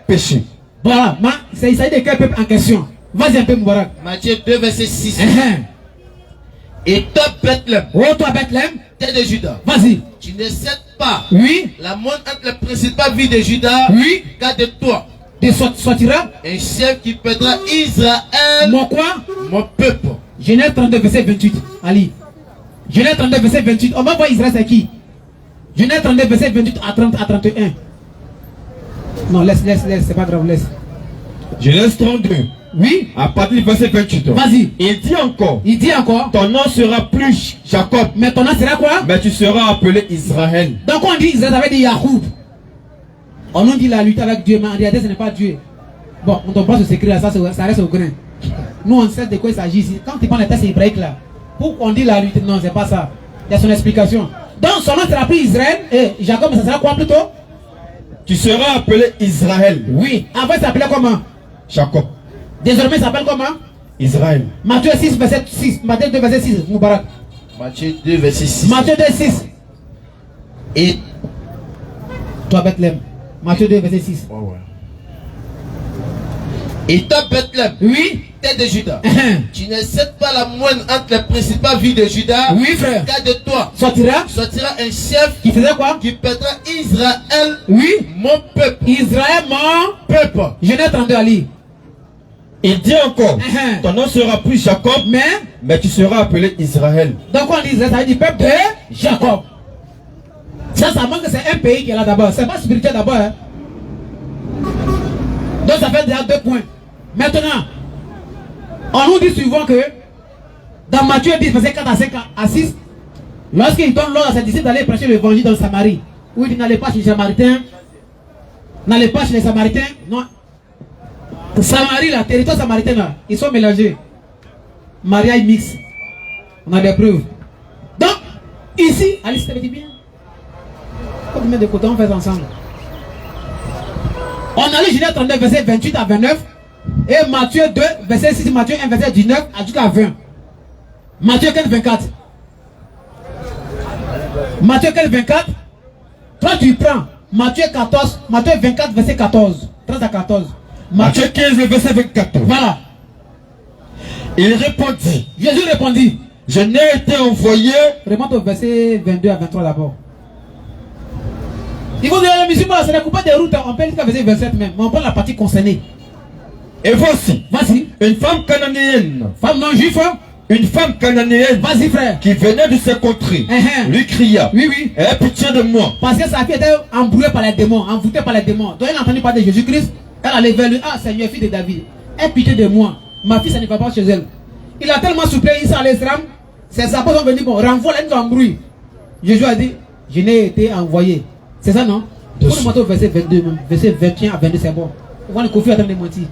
S3: péchés.
S1: Voilà, il s'agit de quel peuple en question? Vas-y un peu, Moubarak.
S2: Matthieu 2, verset 6. Et toi, Bethléem,
S1: toi, Bethléem,
S2: t'es de Juda.
S1: Vas-y.
S2: Tu ne cèdes pas,
S1: oui,
S2: la montre entre les principales villes de Juda,
S1: oui,
S2: car de toi
S1: sortira
S2: un chef qui pètera Israël,
S1: mon quoi?
S2: Mon peuple.
S1: Genèse 32, verset 28. Ali. Genèse 32, verset 28. On va voir Israël, c'est qui? Genèse 32, verset 28 à 30 à 31. Non, laisse, c'est pas grave, laisse.
S3: Genèse 32.
S1: Oui.
S3: À partir du verset 28.
S1: Vas-y.
S3: Il dit encore. Ton nom sera plus Jacob.
S1: Mais ton nom sera quoi?
S3: Mais tu seras appelé Israël.
S1: Donc on dit Israël, ça veut dire Yacoub. On nous dit la lutte avec Dieu, mais en réalité ce n'est pas Dieu. Bon, on ne doit pas se s'écrire là, ça reste au grain. Nous on sait de quoi il s'agit ici. Quand tu prends les textes hébraïques là, pour qu'on dise la lutte, non, c'est pas ça. Il y a son explication. Donc son nom sera appelé Israël et Jacob, ça sera quoi plutôt?
S3: Tu seras appelé Israël.
S1: Oui. Avant il s'appelait comment?
S3: Jacob.
S1: Désormais il s'appelle comment?
S3: Israël.
S1: Matthieu 6, verset 6. Matthieu 2, verset 6. Moubarak.
S2: Matthieu 2, verset 6.
S1: Matthieu 2, 6.
S2: Et
S1: toi, Bethléem. Matthieu 2, verset 6.
S2: Oh, ouais. Et toi, Bethléem,
S1: oui,
S2: t'es de Juda. Tu ne cèdes pas la moindre entre les principales villes de Juda.
S1: Oui, frère.
S2: Car de toi
S1: sortira
S2: un chef
S1: qui faisait quoi?
S2: Qui pètera Israël,
S1: oui,
S2: mon peuple.
S1: Israël, mon
S2: peuple.
S1: Genèse 32, Ali.
S3: Il dit encore, ton nom sera plus Jacob, mais tu seras appelé Israël.
S1: Donc on dit Israël, ça veut dire peuple de Jacob. Ça montre que c'est un pays qui est là d'abord. C'est pas spirituel d'abord. Hein? Donc ça fait déjà 2 points. Maintenant, on nous dit souvent que dans Matthieu 10, verset 4 à 5 à 6, lorsqu'il donne l'ordre à ses disciples d'aller prêcher l'évangile dans Samarie, où il dit n'allez pas chez les Samaritains, n'allez pas chez les Samaritains, non. Samarie, là, territoire samaritain, là, ils sont mélangés. Mariage mix. On a des preuves. Donc, ici, Alice, ça veut dire bien. Quand tu mets de côté, on fait ensemble. On a lu Genèse 32, verset 28 à 29. Et Matthieu 2, verset 6, Matthieu 1, verset 19 jusqu'à 20. Matthieu 15, 24. Matthieu 15, 24. Toi, tu prends Matthieu 14, Matthieu 24, verset 14. 13 à 14.
S3: Matthieu 15, verset 24.
S1: Voilà.
S3: Il répondit.
S1: Jésus répondit.
S3: Je n'ai été envoyé.
S1: Remonte au verset 22 à 23 d'abord. Il faut dire les musulmans, c'est la coupe des routes. On peut jusqu'à verset 27 même. Mais on prend la partie concernée.
S3: Et voici.
S1: Vas-y.
S3: Une femme cananéenne.
S1: Femme non juive.
S3: Une femme cananéenne.
S1: Vas-y, frère.
S3: Qui venait de ses contrées. Lui cria.
S1: Oui, oui.
S3: Aie pitié de moi.
S1: Parce que sa fille était embrouillée par les démons. Envoûtée par les démons. Donc elle a entendu parler de Jésus-Christ. Elle allait vers lui. Ah, Seigneur, fille de David. Aie pitié de moi. Ma fille, ça ne va pas chez elle. Il a tellement soufflé, il s'est allé l'Islam. Ses apôtres sont venus, bon, renvoie-la, ils nous embrouillent. Jésus a dit, je n'ai été envoyé. C'est ça, non? Pour le moto, verset 22, verset 21 à 22, c'est bon. On va le confier à temps de mentir.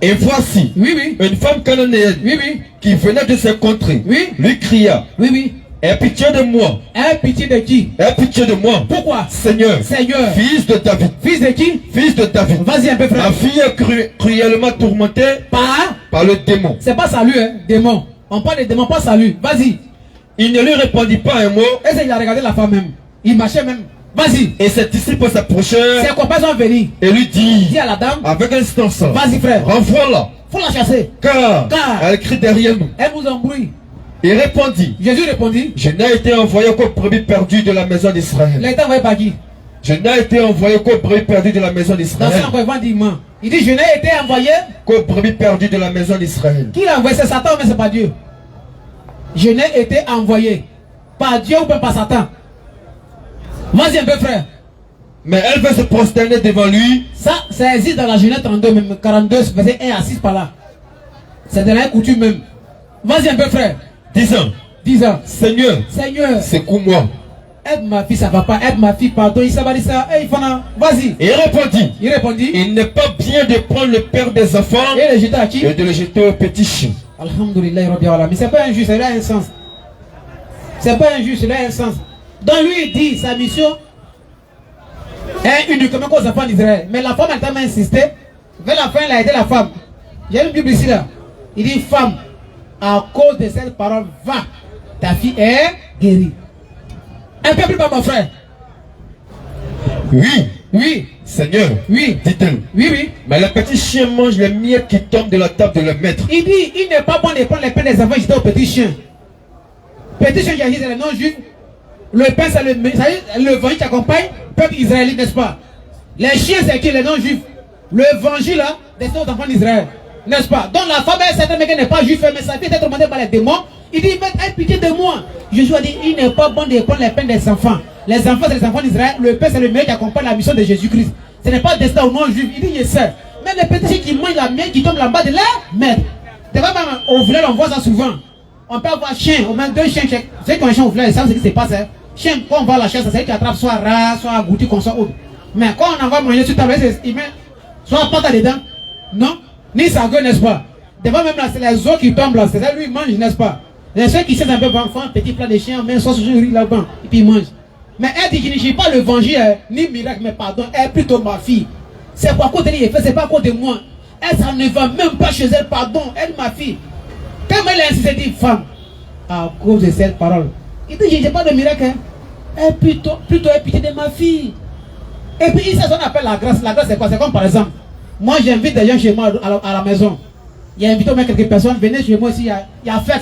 S3: Et voici,
S1: oui, oui,
S3: une femme cananéenne,
S1: oui, oui,
S3: qui venait de ses contrées,
S1: oui,
S3: lui cria,
S1: oui, oui,
S3: aie pitié de moi.
S1: Aie pitié de qui?
S3: Aie pitié de moi.
S1: Pourquoi?
S3: Seigneur,
S1: Seigneur,
S3: fils de David.
S1: Fils de qui?
S3: Fils de David.
S1: Vas-y un peu, frère.
S3: Ma fille est cruellement tourmentée par le démon.
S1: C'est pas salut, hein, démon. On parle de démon, pas salut. Vas-y.
S3: Il ne lui répondit pas un mot.
S1: Et il a regardé la femme même. Il marchait même. Vas-y.
S3: Et ses disciples s'approchèrent.
S1: Ses copains sont venus.
S3: Et lui dit.
S1: Dis à la dame.
S3: Avec insistance.
S1: Vas-y, frère.
S3: Renvoie-la.
S1: Faut la chasser.
S3: Car elle crie derrière nous.
S1: Elle nous embrouille.
S3: Il répondit.
S1: Jésus répondit.
S3: Je n'ai été envoyé qu'aux brebis perdues de la maison d'Israël.
S1: Il a été envoyé par qui?
S3: Je n'ai été envoyé qu'aux brebis perdues de la maison d'Israël.
S1: Dans ce qu'on dit, il dit, je n'ai été envoyé
S3: qu'aux brebis perdues de la maison d'Israël.
S1: Qui l'a envoyé? C'est Satan, mais c'est pas Dieu. Je n'ai été envoyé par Dieu ou pas par Satan. Vas-y un peu, frère.
S3: Mais elle veut se prosterner devant lui.
S1: Ça existe dans la Genèse 32, même 42, verset 1 à 6 par là. C'est de la coutume même. Vas-y un peu, frère.
S3: 10 ans.
S1: 10 ans.
S3: Seigneur. Secoue-moi.
S1: Aide ma fille, ça va pas. Aide ma fille, pardon. Il s'est dit ça. Hey, vas-y.
S3: Et il répondit. Il n'est pas bien de prendre le père des enfants
S1: et le jeter à qui?
S3: Et de le jeter au petit chien.
S1: Alhamdulillah, Rabbi Allah. Mais c'est pas injuste, c'est là un sens. C'est pas injuste, c'est là un sens. Donc lui, il dit sa mission est uniquement aux enfants d'Israël. Mais la femme a tellement insisté. Vers la fin, il a aidé la femme. J'ai une Bible ici là. Il dit, femme, à cause de cette parole, va. Ta fille est guérie. Un peu plus bas, mon frère.
S3: Oui, Seigneur.
S1: Oui,
S3: dit-elle.
S1: Oui.
S3: Mais le petit chien mange les miettes qui tombent de la table de leur maître.
S1: Il dit, il n'est pas bon de prendre les pains des enfants et jeter au petit chien. Petit chien, j'ai dit, c'est le non-juif. Le pain, c'est l'évangile qui accompagne le peuple israélite, n'est-ce pas? Les chiens, c'est qui? Les non-juifs. L'évangile, là, destiné aux enfants d'Israël. N'est-ce pas? Donc la femme, certainement qu'elle n'est pas juive, mais sa fille est demandée par les démons. Il dit, aie pitié de moi. Jésus a dit, il n'est pas bon de prendre les pains des enfants. Les enfants, c'est les enfants d'Israël. Le pain, c'est le meilleur qui accompagne la mission de Jésus-Christ. Ce n'est pas destiné aux non-juifs. Il dit, je sais. Mais les petits chiens qui mangent la mienne qui tombe là-bas de leur maître. Des fois, même au village, on voit ça souvent. On peut avoir chien, au moins 2 chiens. Ceux qui ont un chien au village, ils savent ce qui se passe. Hein. Chien, quand on va à la chasse, c'est celui qui attrape soit rat, soit agouti, comme ça, autre. Mais quand on en va manger sur table, il met soit pâte dedans, non, ni sa gueule, n'est-ce pas? Des fois, même là, c'est les os qui tombent là, c'est ça, lui, il mange, n'est-ce pas? Les ceux qui savent un peu, font un petit plat de chien, mais sauce sur riz là-bas, et puis ils mangent. Mais elle dit qu'il ne gère pas l'évangile, ni miracle, mais pardon, elle est plutôt ma fille. C'est pas à cause de lui, c'est pas à cause de moi. Elle, ça ne va même pas chez elle, pardon, elle, ma fille. Quand elle a insisté, dit, femme, à cause de cette parole, il dit, je n'ai pas de miracle, hein. Elle plutôt est pitié de ma fille. Et puis, il sait ce qu'on appelle la grâce. La grâce, c'est quoi? C'est comme par exemple, moi, j'invite des gens chez moi à la maison. Il y a invité au moins quelques personnes, venez chez moi ici, il y a fête.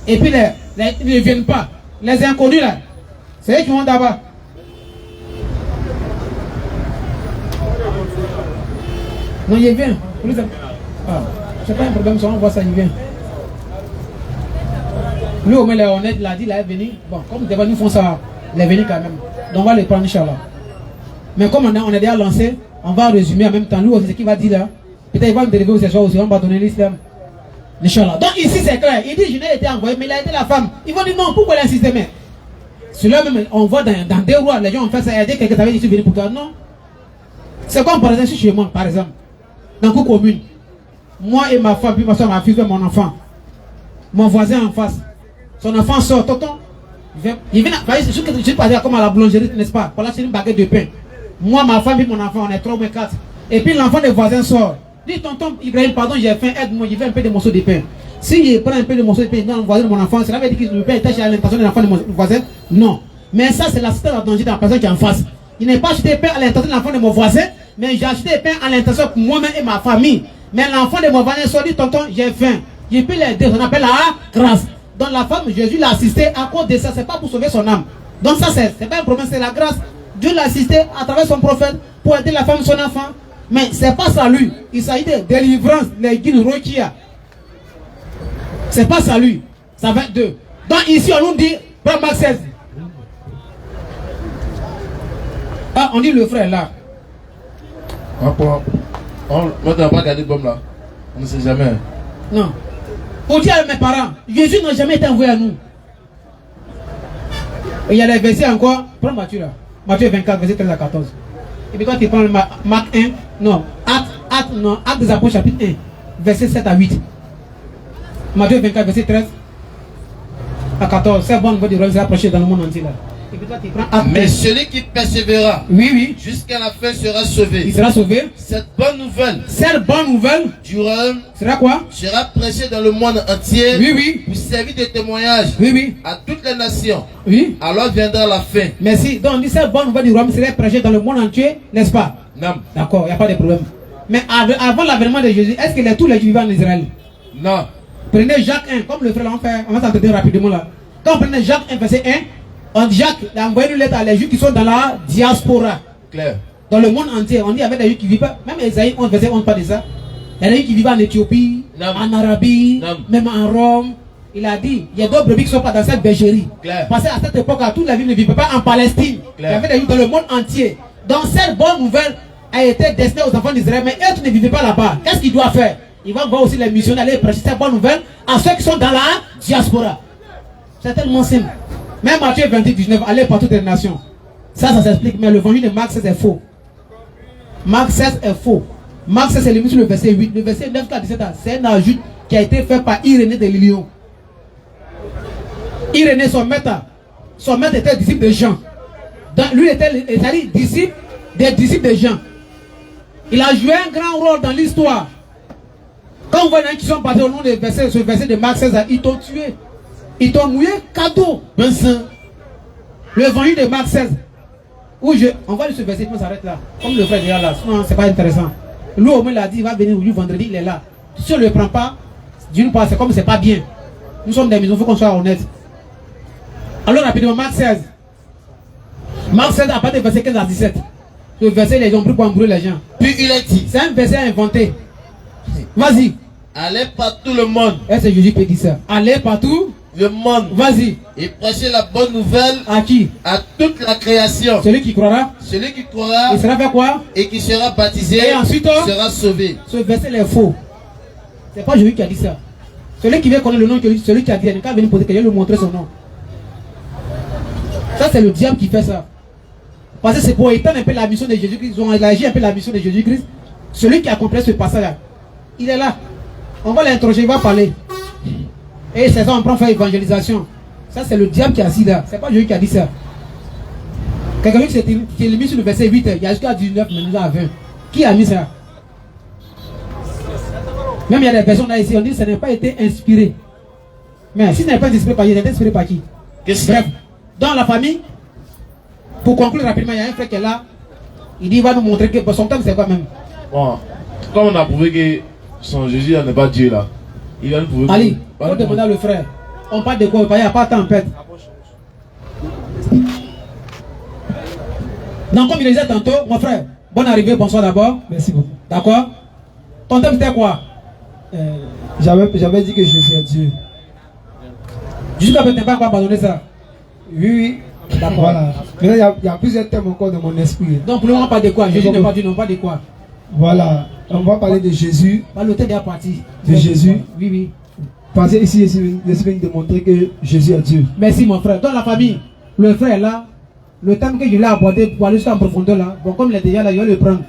S1: Et puis, ils ne viennent pas. Les inconnus, là, c'est eux qui vont d'abord. Non, il vient. Ah, c'est pas un problème, on voit ça, il vient. Lui, au moins, il est honnête, il a dit, il est venu. Bon, comme devant nous font ça, il est venu quand même. Donc, on va le prendre, Inch'Allah. Mais comme on est déjà lancé, on va résumer en même temps. Lui aussi, ce qu'il va dire là, peut-être il va nous dériver ce soir aussi, on va donner l'islam. Inch'Allah. Donc ici c'est clair, il dit je n'ai été envoyé, mais il a aidé la femme. Ils vont dire non, pourquoi il insiste? Mais cela même, on voit dans des rois, les gens ont fait ça, aider quelqu'un, t'avais dit tu venais pour toi. Non. C'est comme par exemple chez moi, par exemple, dans une commune. Moi et ma femme, puis ma soeur, ma fille, mon enfant. Mon voisin en face. Son enfant sort, tonton. Il vient, je suis passé comme à la boulangerie, n'est-ce pas? Voilà, c'est une baguette de pain. Moi, ma femme et mon enfant, on est 3 ou 4. Et puis l'enfant des voisins sort. Dit, tonton Ibrahim, pardon, j'ai faim, aide-moi, je veux un peu de morceaux de pain. Si je prends un peu de morceaux de pain dans le voisin de mon enfant, cela veut dire que le pain est acheté à l'intention de l'enfant de mon voisin? Non. Mais ça, c'est l'assistance à danger de la personne qui est en face. Il n'est pas acheté pain à l'intention de l'enfant de mon voisin, mais j'ai acheté pain à l'intention pour moi-même et ma famille. Mais l'enfant de mon voisin sort, dit, tonton, j'ai faim. Je peux l'aider, on appelle la grâce. Donc la femme, Jésus l'a assisté à cause de ça, c'est pas pour sauver son âme. Donc ça, c'est pas un problème, c'est la grâce. Dieu l'a assisté à travers son prophète pour aider la femme, son enfant. Mais c'est pas ça lui. Il s'agit de délivrance, les guines rokia. C'est pas ça lui. Ça va être 2. Donc ici, on nous dit, prends Marc 16. Ah, on dit le frère là.
S2: On n'a pas gardé bombe là. On ne sait jamais.
S1: Non. Pour dire à mes parents, Jésus n'a jamais été envoyé à nous. Et il y a les versets encore. Prends Matthieu là. Matthieu 24, verset 13 à 14. Et puis quand tu prends Marc 1, non, Actes des Apôtres chapitre 1, verset 7 à 8. Matthieu 24, verset 13 à 14. C'est bon, on va dire, il sera prêché dans le monde entier là. Et puis toi tu prends Actes 1.
S2: Mais celui qui persévérera,
S1: oui,
S2: jusqu'à la fin sera sauvé.
S1: Il sera sauvé.
S2: Cette bonne nouvelle
S1: du règne sera quoi?
S2: Sera prêchée dans le monde entier.
S1: Oui.
S2: Pour servir de témoignage.
S1: Oui.
S2: À toutes les nations.
S1: Oui.
S2: Alors viendra la fin.
S1: Merci. Donc on dit cette bonne nouvelle du royaume serait prêchée dans le monde entier, n'est-ce pas?
S2: Non.
S1: D'accord, il n'y a pas de problème. Mais avant l'avènement de Jésus, est-ce que tous les Juifs vivaient en Israël?
S2: Non.
S1: Prenez Jacques 1, comme le frère l'a fait, on va s'entendre rapidement là. Quand on prenait Jacques 1, verset 1, Jacques a envoyé une lettre à les Juifs qui sont dans la diaspora.
S2: Claire.
S1: Dans le monde entier, on dit avec des Juifs qui vivent pas, même Esaïe 11, verset 11, pas de ça. Il y a des Juifs qui vivent en Éthiopie, en Arabie, même en Rome, Il a dit, il y a d'autres brebis qui ne sont pas dans cette bergerie.
S2: Claire.
S1: Parce qu'à cette époque-là, toute la vie ne vivait pas en Palestine.
S2: Claire.
S1: Il y avait des gens dans le monde entier. Donc cette bonne nouvelle a été destinée aux enfants d'Israël, mais eux qui ne vivaient pas là-bas. Qu'est-ce qu'ils doivent faire? Ils vont voir aussi les missionnaires aller prêcher cette bonne nouvelle à ceux qui sont dans la diaspora. C'est tellement simple. Même Matthieu 28, 19, allez par toutes les nations. Ça s'explique, mais l'évangile de Marc 16 est faux. Marc 16 est faux. Marc 16 est limité sur le verset 8. Le verset 9 à 17, c'est un ajout qui a été fait par Irénée de Lyon. Irénée, son maître était disciple de Jean. Donc, lui était disciple des disciples de Jean. Il a joué un grand rôle dans l'histoire. Quand on voit les gens qui sont passés au nom de ce verset de Marc 16, ils t'ont tué. Ils t'ont mouillé cadeau. L'évangile de Marc 16. On va lire ce verset, on s'arrête là. Comme le frère est là, sinon c'est pas intéressant. Lui au moins l'a dit, il va venir aujourd'hui vendredi, il est là. Si on ne le prend pas, d'une part, c'est comme c'est pas bien. Nous sommes des maisons, il faut qu'on soit honnête. Alors rapidement, Marc 16. Marc 16 à partir du verset 15 à 17. Ce verset, les gens ont pris pour embrouiller les gens.
S2: Puis il a dit,
S1: c'est un verset inventé. Vas-y.
S2: Allez par tout le monde.
S1: Est-ce que Jésus peut dire ça? Allez partout
S2: le monde.
S1: Vas-y.
S2: Et prêchez la bonne nouvelle.
S1: À qui?
S2: À toute la création.
S1: Celui qui croira.
S2: Celui qui croira.
S1: Il sera fait quoi?
S2: Et qui sera baptisé.
S1: Et ensuite
S2: sera sauvé.
S1: Ce verset est faux. C'est pas Jésus qui a dit ça. Celui qui veut connaître le nom de celui qui a dit, il n'a qu'à venir poser quelqu'un, lui montrer son nom. Ça c'est le diable qui fait ça. Parce que c'est pour éteindre un peu la mission de Jésus-Christ. Ils ont élargi un peu la mission de Jésus-Christ. Celui qui a compris ce passage-là, il est là. On va l'interroger, il va parler. Et c'est ça, on prend faire évangélisation. Ça c'est le diable qui a assis là. C'est pas Jésus qui a dit ça. Quelqu'un qui est mis sur le verset 8, il y a jusqu'à 19, mais nous à 20. Qui a mis ça? Même il y a des personnes là ici, on dit que ça n'a pas été inspiré. Mais si ça n'a pas été inspiré par qui, ça a été inspiré par qui? Bref, dans la famille, pour conclure rapidement, il y a un frère qui est là. Il dit il va nous montrer que son thème c'est quoi même.
S4: Bon, comme on a prouvé que son Jésus n'est pas Dieu là, il va nous prouver.
S1: Ali, il faut demander à le frère. On parle de quoi? Il n'y a pas de tempête. Donc comme il disait tantôt, mon frère, bonne arrivée, bonsoir d'abord.
S5: Merci beaucoup.
S1: D'accord? Ton thème c'était quoi?
S5: J'avais dit que Jésus est Dieu.
S1: Jusqu'à maintenant, tu n'as pas abandonné ça?
S5: Oui. D'accord. Voilà. Maintenant, il y a plusieurs thèmes encore dans mon esprit.
S1: Donc, pour le moment, on parle de quoi? Jésus n'est pas Dieu, non, pas de quoi?
S5: Voilà. On va parler de Jésus.
S1: Le thème est parti.
S5: De Jésus.
S1: Oui, oui.
S5: Parce que ici, je suis venu démontrer que Jésus est Dieu.
S1: Merci, mon frère. Dans la famille, le frère est là. Le thème que je l'ai abordé pour aller jusqu'en profondeur là. Bon, comme il est déjà là, je vais le prendre.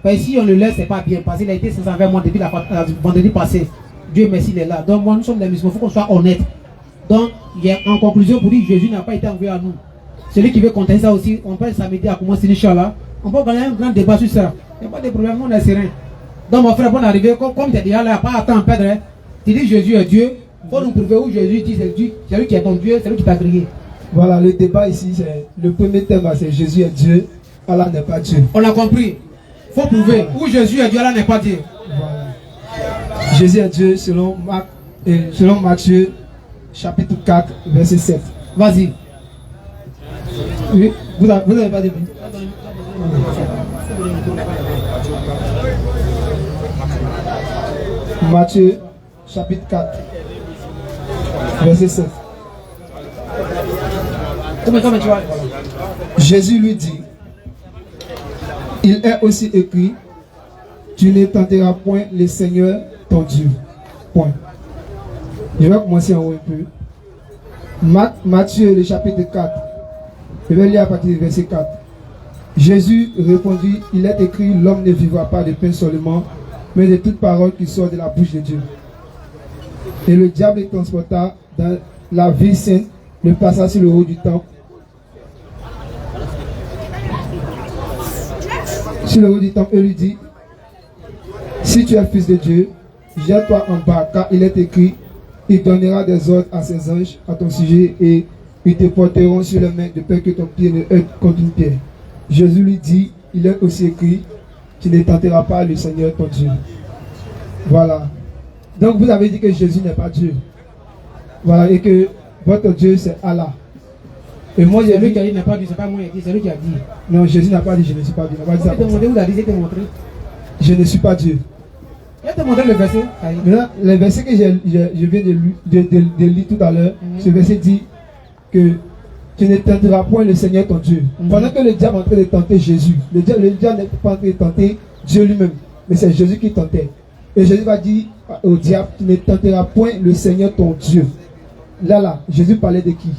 S1: Mais si on le laisse, c'est pas bien. Parce qu'il a été 520 mois depuis la vendredi passé. Dieu merci, il est là. Donc, moi, nous sommes des musulmans. Il faut qu'on soit honnête. Donc, il y a en conclusion pour dire que Jésus n'a pas été envoyé à nous. Celui qui veut contester ça aussi, on peut samedi à commencer Inch'Allah. On peut gagner un grand débat sur ça. Il n'y a pas de problème, on est serein. Donc, mon frère, bonne arrivée. Comme tu es déjà là, pas à temps perdre. Hein. Tu dis Jésus est Dieu. Il faut nous prouver où Jésus dit c'est Dieu. C'est lui qui est ton Dieu, c'est lui qui t'a créé.
S5: Voilà, le débat ici, c'est le premier thème, c'est Jésus est Dieu, Allah n'est pas Dieu.
S1: On a compris. Il faut prouver où Jésus est Dieu, Allah n'est pas Dieu.
S5: Voilà. Jésus est Dieu selon Matthieu, chapitre 4, verset 7.
S1: Vas-y.
S5: Oui, vous n'avez pas dit. Matthieu, chapitre 4, verset 7. Jésus lui dit, il est aussi écrit, tu ne tenteras point le Seigneur ton Dieu. Point. Je vais commencer en haut un peu. Matthieu, le chapitre 4. Je vais lire à partir du verset 4. Jésus répondit, il est écrit, l'homme ne vivra pas de pain seulement, mais de toute parole qui sort de la bouche de Dieu. Et le diable le transporta dans la ville sainte, le passa sur le haut du temple. Sur le haut du temple, et lui dit, si tu es fils de Dieu, jette-toi en bas, car il est écrit, il donnera des ordres à ses anges à ton sujet, et ils te porteront sur les mains de peur que ton pied ne heurte contre une pierre. Jésus lui dit, il est aussi écrit, tu ne tenteras pas le Seigneur ton Dieu. Voilà. Donc vous avez dit que Jésus n'est pas Dieu. Voilà, et que votre Dieu c'est Allah. Et moi j'ai
S1: lui qui a dit n'est pas Dieu, c'est pas moi qui a dit, c'est lui qui a dit.
S5: Non, Jésus n'a pas dit je ne suis pas Dieu. Il n'a pas dit ça.
S1: Vous avez dit, montré.
S5: Je ne suis pas Dieu.
S1: Je vais te montrer le verset.
S5: Maintenant, le verset que je viens de lire tout à l'heure, ce verset dit que tu ne tenteras point le Seigneur ton Dieu. Pendant que le diable est en train de tenter Jésus, le diable n'est pas en train de tenter Dieu lui-même, mais c'est Jésus qui tentait. Et Jésus va dire au diable, tu ne tenteras point le Seigneur ton Dieu. Là, Jésus parlait de qui?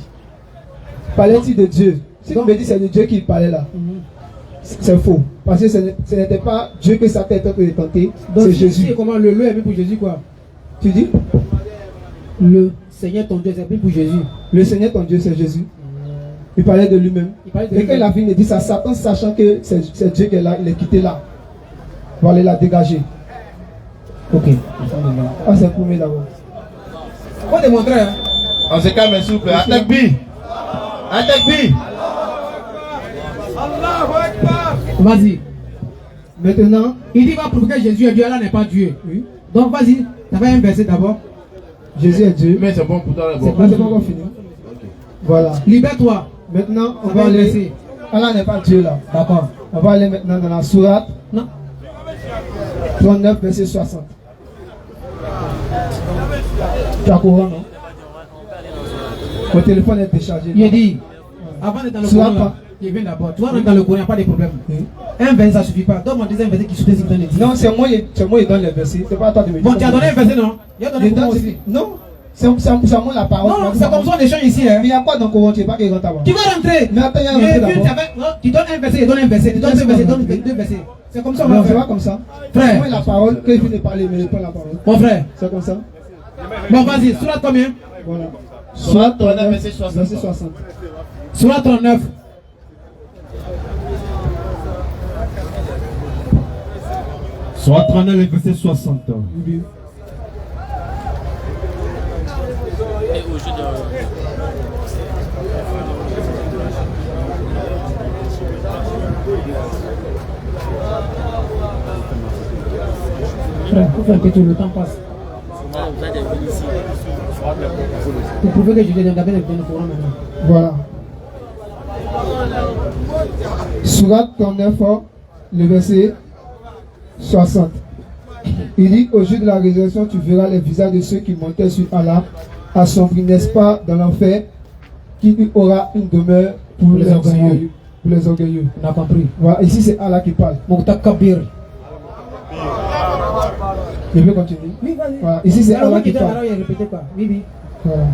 S5: Parlait-il de Dieu? Si on me dit c'est de Dieu qui parlait là, c'est faux. Parce que ce n'était pas Dieu que Satan était en train de tenter, c'est Jésus.
S1: Comment le est mis pour Jésus quoi?
S5: Tu dis?
S1: Le Seigneur ton Dieu, c'est mis pour Jésus.
S5: Le Seigneur ton Dieu, c'est Jésus. Il parlait de lui-même. Et quand il a fini de dire ça, Satan, sachant que c'est Dieu qui est là, il est quitté là. Pour aller la dégager. Ok. Ah, c'est pour moi d'abord.
S1: Faut démontrer. Hein?
S2: On se calme, s'il vous plaît. Attaque B. Attaque B.
S1: Vas-y.
S5: Maintenant,
S1: il dit va prouver que Jésus est Dieu, Allah n'est pas Dieu. Oui. Donc vas-y, tu vas un verset d'abord.
S5: Jésus est Dieu.
S4: Mais c'est bon pour toi d'abord.
S5: C'est pas encore fini. Voilà.
S1: Libère-toi.
S5: Maintenant, on va aller. Allah n'est pas Dieu là.
S1: D'accord.
S5: On va aller maintenant dans la sourate.
S1: Non.
S5: 39, verset 60. Tu as courant, non? Mon téléphone est déchargé.
S1: Il dit, avant d'être dans le Coran, il vient d'abord. Tu vas rentrer dans le Coran, il n'y a pas de problème. Un verset, ça ne suffit pas. Donne-moi un deuxième verset qui soutient ce que
S5: non, c'est moi qui donne les versets. C'est pas à toi de me dire.
S1: Bon, tu as donné un verset, non? Il a donné un aussi.
S5: Non. C'est moi la parole.
S1: Non, c'est comme ça on échange ici. Hein.
S5: Mais il y a quoi dans le Coran? Tu ne sais pas qu'il rentre avant.
S1: Tu vas rentrer.
S5: Mais attends, il y a un verset d'abord.
S1: Tu donnes un verset, il donne un verset. Tu donnes deux versets, il donne deux versets. C'est comme ça on va
S5: faire. Non,
S1: faire.
S5: c'est pas comme ça.
S1: Frère.
S5: Moi la parole, que je viens de parler, mais je prends la parole.
S1: Mon frère.
S5: C'est comme ça.
S1: Bon, vas-y, sourate combien?
S5: Voilà.
S2: Sourate 39, verset
S5: 60.
S1: Sourate 39.
S3: Sourate 39, verset 60.
S1: Oui. Frère, faut faire que tout le temps passe. Pour prouver que je viens d'abord le Coran maintenant.
S5: Voilà. Sourate 39, le verset 60. Il dit, au jour de la résurrection, tu verras les visages de ceux qui montaient sur Allah, assombris, n'est-ce pas, dans l'enfer, qu'il y aura une demeure pour les orgueilleux. Pour les orgueilleux.
S1: On a compris.
S5: Voilà, ici c'est Allah qui parle.
S1: Mokhtar Kabir.
S5: Je peux continuer?
S1: Oui, vas-y.
S5: Voilà, ici c'est Allah qui parle.
S1: Oui, oui.
S5: Voilà.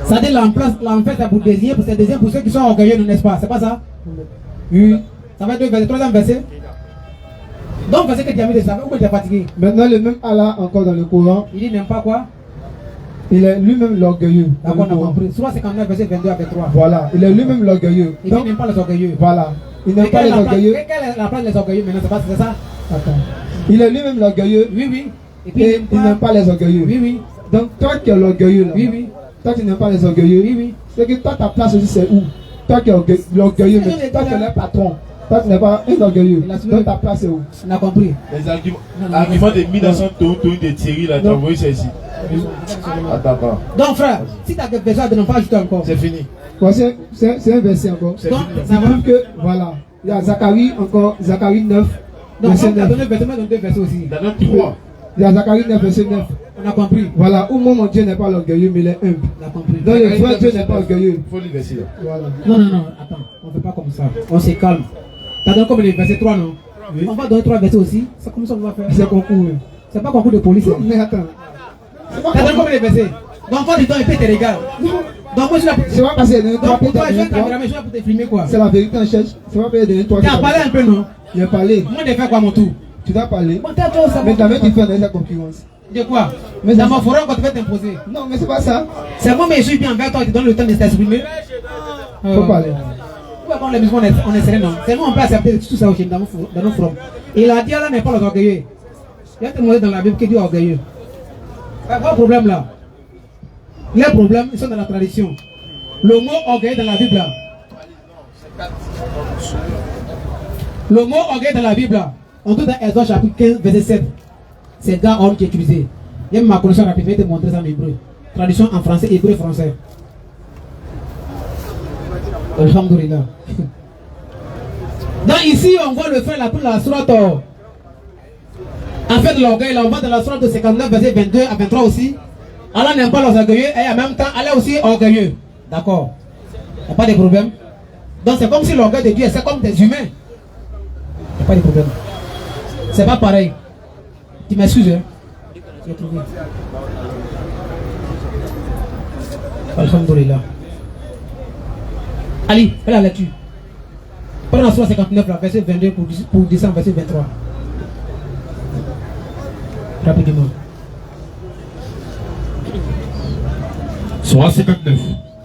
S1: Ça dit l'enfer c'est pour désigner, c'est désigner pour ceux qui sont orgueilleux, n'est-ce pas? C'est pas ça?
S5: Oui.
S1: Ça va être deux versets, troisième verset. Donc, verset que tu as mis de ça, pourquoi tu es fatigué?
S5: Maintenant, le même Allah, encore dans le Coran,
S1: il dit n'aime pas quoi?
S5: Il est lui-même l'orgueilleux.
S1: D'accord, on a compris. Soit 59, verset 22 à 23.
S5: Voilà, il est lui-même l'orgueilleux.
S1: Il n'aime pas les orgueilleux.
S5: Voilà, il n'aime pas les orgueilleux.
S1: Quelle est la place des orgueilleux maintenant? C'est ça?
S5: Attends. Il est lui-même l'orgueilleux.
S1: Oui, oui.
S5: Et puis il n'aime pas les orgueilleux.
S1: Oui, oui.
S5: Donc, toi qui es l'orgueilleux là.
S1: Oui, oui.
S5: Toi qui n'aimes pas les orgueilleux.
S1: Oui, oui.
S5: C'est que toi, ta place aussi, c'est où? Toi qui es l'orgueilleux, mais toi qui es le patron. Toi qui n'es pas un orgueilleux. Donc, ta place, c'est où?
S1: On a compris.
S2: Les arguments de 1900 de Thierry, là, tu as envoyé ça ici. Attends.
S1: Donc, frère, si tu as des besoins de ne pas ajouter encore.
S2: C'est fini.
S5: Bon, c'est un verset encore.
S2: C'est
S1: donc,
S2: fini.
S1: ça veut
S5: que, voilà. Il y a Zacharie encore, Zacharie 9.
S1: Donc, on a donné deux versets aussi.
S2: Dans notre 3.
S5: Il y a Zacharie 9, verset 9.
S1: On a compris.
S5: Voilà, où moi, mon Dieu n'est pas l'orgueilleux, mais il est humble.
S1: On a compris.
S5: Donc, le vrai Dieu n'est pas orgueilleux.
S2: Il faut le verser là.
S5: Voilà.
S1: Non, attends, on ne fait pas comme ça. On se calme. Tu as donné comme les versets 3, non? Oui. On va donner 3 versets aussi. C'est comme ça qu'on va faire.
S5: C'est concours.
S1: C'est pas concours de police.
S5: Non, mais attends.
S1: Tu as donné comme les versets. Donc, quand tu donnes, il peut te regarder. Donc, moi, je suis là pour.
S5: C'est pas parce qu'il y a 3
S1: Donc, pour toi, je vais caméraman, je suis là pour te filmer quoi.
S5: C'est la vérité en cherche. C'est pas parce qu'il y a 3
S1: Tu as parlé un peu, non?
S5: Il a parlé.
S1: Moi, je vais faire quoi, mon tour?
S5: Tu dois parler.
S1: Bon, t'as toi, ça.
S5: Mais t'avais dit faire la concurrence.
S1: De quoi?
S5: Mais
S1: dans mon forum, quand tu vas t'imposer.
S5: Non, mais c'est pas ça.
S1: C'est moi, mais je suis bien envers toi, tu donnes le temps de t'exprimer.
S5: Faut parler.
S1: Quand les musulmans, on est serein, non? C'est nous, on peut accepter tout ça aussi dans nos forums. Et la dia là n'est pas les orgueilleux. Il y a des mots dans la Bible qui dit orgueilleux. Pas de problème là. Les problèmes, ils sont dans la tradition. Le mot orgueilleux dans la Bible là. Le mot orgueilleux dans la Bible là. On trouve dans Exode chapitre 15, verset 7. C'est gars homme qui est utilisé. Il y a ma connaissance rapide, je vais te montrer ça en hébreu. Traduction en français, hébreu et français. Alhamdulillah. Donc ici, on voit le frère là pour la sourate En fait, l'orgueil, là, on va dans la sourate de 59, verset 22 à 23 aussi. Allah n'aime pas les orgueilleux et en même temps, Allah est aussi orgueilleux. D'accord. Il n'y a pas de problème. Donc c'est comme si l'orgueil de Dieu, c'est comme des humains. Il n'y a pas de problème. C'est pas pareil. Tu m'excuses, hein? J'ai trouvé. Alhamdulillah. Ali, fais la lecture. Prends la sourate 59, là, verset 22 pour descendre verset 23. Rapidement.
S3: Surah 59.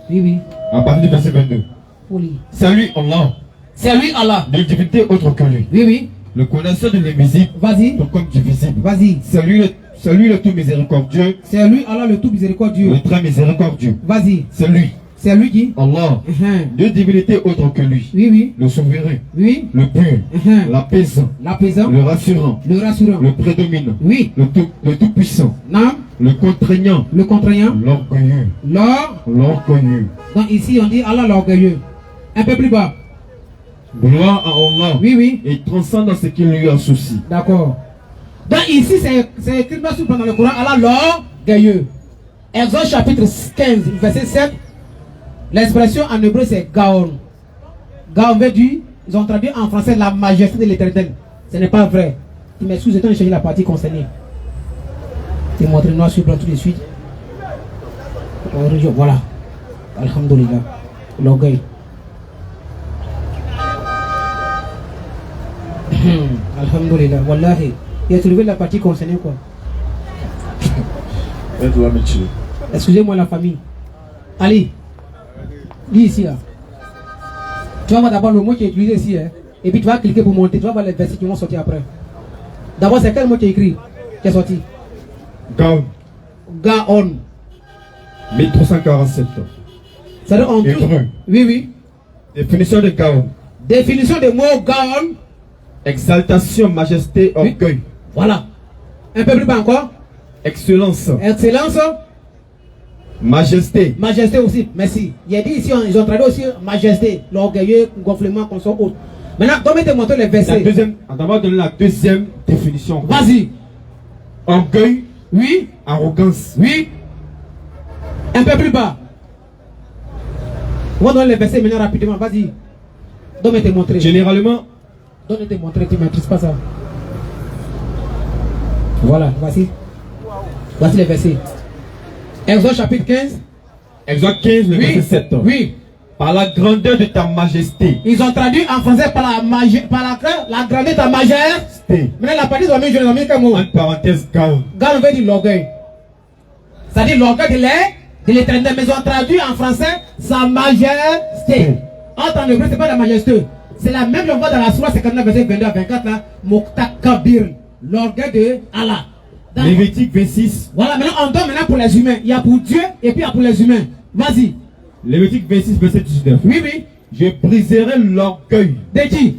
S1: Oui, oui.
S3: À partir du verset 22.
S1: Oui.
S3: C'est lui Allah.
S1: C'est lui Allah.
S3: De divinité autre que lui.
S1: Oui, oui.
S3: Le connaisseur de l'invisible.
S1: Vas-y.
S3: Tout comme du visible.
S1: Vas-y.
S3: C'est lui le tout miséricordieux.
S1: C'est lui Allah le tout miséricordieux.
S3: Le très miséricordieux.
S1: Vas-y.
S3: C'est lui.
S1: C'est lui qui?
S3: Allah. De divinité autre que lui.
S1: Oui, oui.
S3: Le souverain.
S1: Oui.
S3: Le pur. L'apaisant.
S1: L'apaisant.
S3: Le rassurant.
S1: Le rassurant.
S3: Le prédominant.
S1: Oui.
S3: Le tout puissant.
S1: Non.
S3: Le contraignant.
S1: Le contraignant.
S3: L'orgueilleux. L'orgueilleux.
S1: Donc ici on dit Allah l'orgueilleux. Un peu plus bas.
S3: Gloire à Allah.
S1: Oui, oui.
S3: Et transcende dans ce qui lui associe. D'accord.
S1: Donc ici c'est écrit dans le Coran, Allah l'orgueilleux. Exode chapitre 15, verset 7. L'expression en hébreu c'est Gaon. Gaon veut dire, ils ont traduit en français la majesté de l'Éternel. Ce n'est pas vrai. Tu m'excuses, j'ai changé la partie concernée. Je vais montrer noir sur blanc tout de suite. Voilà. Alhamdulillah. L'orgueil. Alhamdulillah. Wallahi. Il a trouvé la partie concernée quoi. Excusez-moi la famille. Ali. Lis ici là. Tu vas voir d'abord le mot qui est utilisé ici. Hein? Et puis tu vas cliquer pour monter. Tu vas voir les versets qui vont sortir après. D'abord c'est quel mot qui est écrit? Qui est sorti?
S3: Gaon.
S1: Gaon.
S3: 1347.
S1: C'est-à-dire en tout. Oui, oui.
S3: Définition de Gaon.
S1: Définition de mot Gaon.
S3: Exaltation, majesté, orgueil. Oui.
S1: Voilà. Un peu plus bas encore.
S3: Excellence.
S1: Excellence.
S3: Majesté.
S1: Majesté aussi. Merci. Il a dit ici, ils ont traduit aussi majesté, l'orgueilleux, gonflement, qu'on soit autre. Maintenant, comment te montrer les versets?
S3: On va donner la deuxième définition.
S1: Vas-y.
S3: Orgueil.
S1: Oui.
S3: Arrogance.
S1: Oui. Un peu plus bas. On va donner les versets maintenant rapidement. Vas-y. Donne-moi te montrer.
S3: Généralement.
S1: Donne-moi te montrer. Tu ne maîtrises pas ça. Voilà. Voici. Voici les versets. Exode chapitre 15.
S3: Exode 15, le verset 7.
S1: Oui.
S3: Par la grandeur de ta majesté.
S1: Ils ont traduit en français par la grandeur de ta majesté. Maintenant la partie, ils ont mis quel mot?
S3: En parenthèse, Gaon.
S1: Gaon veut dire l'orgueil. C'est-à-dire l'orgueil de l'Éternel. Mais ils ont traduit en français sa majesté. En hébreu, ce n'est pas la majesté. C'est la même, on voit dans la sourate 59, verset 22 à 24 là. Moktakabir. L'orgueil de Allah.
S3: Lévitique 26.
S1: Voilà, maintenant on donne maintenant pour les humains. Il y a pour Dieu et puis il y a pour les humains. Vas-y.
S3: Lévitique 26, verset 19.
S1: Oui, oui.
S3: Je briserai l'orgueil.
S1: De qui?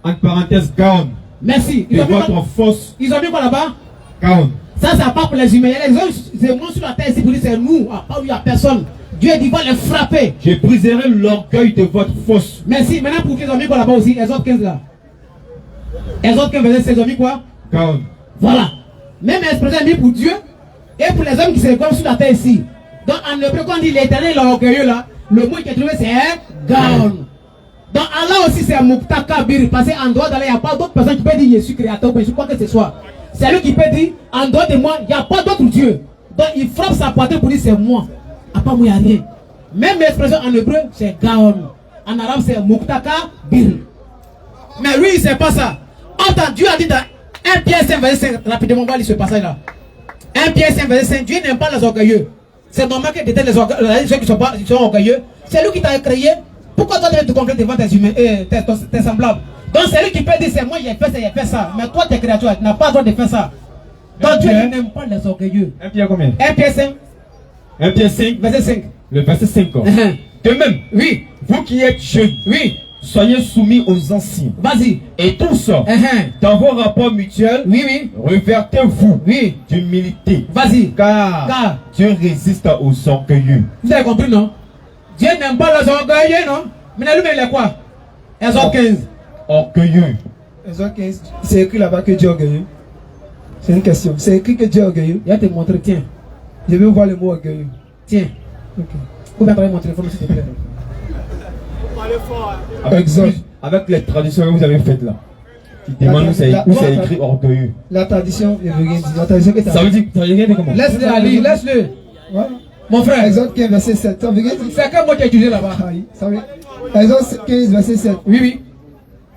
S3: En parenthèse, Gaon.
S1: Merci.
S3: Ils ont mis force.
S1: Ils ont mis quoi là-bas?
S3: Gaon.
S1: Ça, c'est pas pour les humains. Il y a les hommes sur la terre ici pour dire c'est nous. Pas où il n'y a personne. Dieu dit va les frapper.
S3: Je briserai l'orgueil de votre force.
S1: Merci. Maintenant pour qu'ils ont mis quoi là-bas aussi? Exode 15 là. Exode 15, verset 16, ils ont mis quoi?
S3: Gaon.
S1: Voilà. Même expression mis pour Dieu et pour les hommes qui se reconnaissent sur la terre ici. Donc en hébreu, quand on dit l'Éternel l'orgueilleux là, le mot qui est trouvé c'est Gaon. Donc Allah aussi c'est Muktakabir. Parce qu'en dehors d'Allah, il n'y a pas d'autre personne qui peut dire je suis créateur, je crois que ce soit. C'est lui qui peut dire en dehors de moi, il n'y a pas d'autre Dieu. Donc il frappe sa poitrine pour dire c'est moi. À part moi, il n'y a rien. Même l'expression en hébreu c'est Gaon. En arabe c'est Muktakabir. Mais lui il ne sait pas ça. Entends, Dieu a dit dans 1 Pierre 5, verset 5, rapidement, on va lire ce passage là. 1 Pierre 5, verset 5, Dieu n'aime pas les orgueilleux. C'est normal qu'il déteste ceux qui sont orgueilleux. C'est lui qui t'a créé. Pourquoi toi tu te complètes devant tes humains, tes semblables? Donc c'est lui qui peut dire c'est moi, j'ai fait ça. Mais toi, tes créatures, tu n'as pas le droit de faire ça. Donc Dieu n'aime pas les orgueilleux.
S3: 1 Pierre combien?
S1: 1 Pierre 5.
S3: 1 Pierre 5,
S1: verset 5.
S3: Le verset 5. De même,
S1: oui.
S3: Vous qui êtes jeunes,
S1: oui.
S3: Soyez soumis aux anciens.
S1: Vas-y.
S3: Et tous, dans vos rapports mutuels,
S1: oui, oui.
S3: Revertez-vous d'humilité.
S1: Vas-y.
S3: Car Dieu résiste aux orgueilleux.
S1: Vous avez compris, non? Dieu n'aime pas les orgueilleux, non? Mais lui-même, il est quoi? Exode 15.
S3: Orgueilleux.
S5: Exode 15. C'est écrit là-bas que Dieu est orgueilleux. C'est une question. C'est écrit que Dieu est orgueilleux.
S1: Il va te montrer, tiens.
S5: Je vais voir le mot orgueilleux.
S1: Tiens.
S5: Ok.
S1: Où va mon téléphone, s'il te plaît?
S3: Avec les traditions que vous avez faites là. Tu demandes où c'est écrit orgueilleux.
S5: La tradition ne veut rien dire. La tradition que
S3: ça veut dire comment?
S1: Laisse-le aller, laisse-le.
S5: Voilà.
S1: Mon frère.
S5: Exode 15, verset 7. Ça veut rien dire.
S1: C'est quel mot qui est utilisé là-bas?
S5: Exode 15, verset 7.
S1: Oui, oui.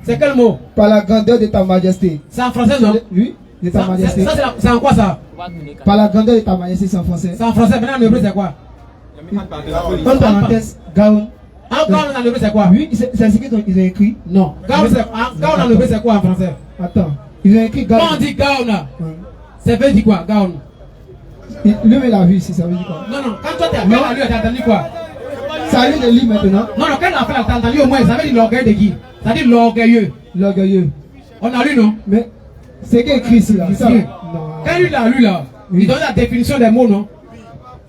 S1: C'est quel mot?
S5: Par la grandeur de ta majesté.
S1: C'est en français, non?
S5: Oui, de ta majesté.
S1: C'est en quoi ça?
S5: Par la grandeur de ta majesté, c'est en français.
S1: C'est en français. Maintenant, en hébreu, c'est quoi?
S5: En parenthèse, Gaon.
S1: Gaon en hébreu, c'est quoi?
S5: Oui, c'est ce qu'ils ont écrit.
S1: Non. Gaon en hébreu, c'est quoi en français?
S5: Attends. Ils ont écrit Gaon.
S1: Quand on dit Gaon là, ça veut dire quoi? Gaon.
S5: Lui, il a vu ici, ça veut dire quoi?
S1: Non, non. Quand toi, tu as lu, tu as entendu quoi?
S5: Ça a lu de lui maintenant.
S1: Non, non. Quand on a fait, tu as entendu au moins, ça veut dire l'orgueil de qui? Ça veut dire l'orgueilleux.
S5: L'orgueilleux.
S1: On a lu, non?
S5: Mais c'est qui écrit ici là? Ça. Non.
S1: Quand lui l'a lu là, il donne la définition des mots, non?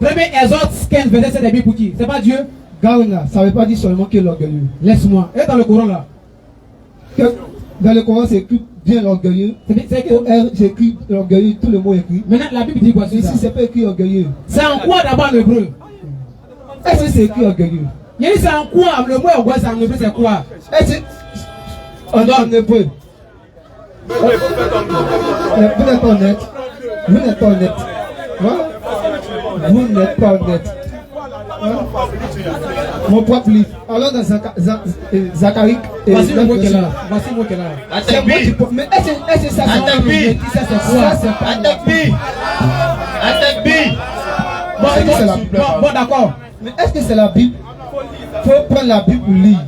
S1: Premier Exode 15, verset 7 des pour qui? C'est pas Dieu?
S5: Gaon là, ça veut pas dire seulement qu'il est l'orgueilleux.
S1: Laisse-moi. Et dans le Coran là?
S5: Dans le Coran, c'est écrit bien l'orgueilleux. C'est écrit l'orgueilleux, tout le mot écrit.
S1: Maintenant, la Bible dit quoi?
S5: Ici, c'est pas écrit orgueilleux.
S1: C'est en quoi d'abord en hébreu?
S5: Est-ce que c'est écrit orgueilleux?
S1: Il dit c'est en quoi? Le mot orgueil, c'est en hébreu, c'est quoi?
S5: Est-ce que en hébreu? Vous n'êtes pas honnête. Vous n'êtes pas honnête. Voilà. Vous n'êtes pas honnête. Voilà. Mon propre livre. Alors dans Zacharie.
S1: Voici le mot qu'elle a. Voici le mot qu'elle a.
S5: Mais est-ce que ça c'est
S1: Bon, d'accord.
S5: Mais est-ce que c'est la Bible? Il faut prendre la Bible pour lire.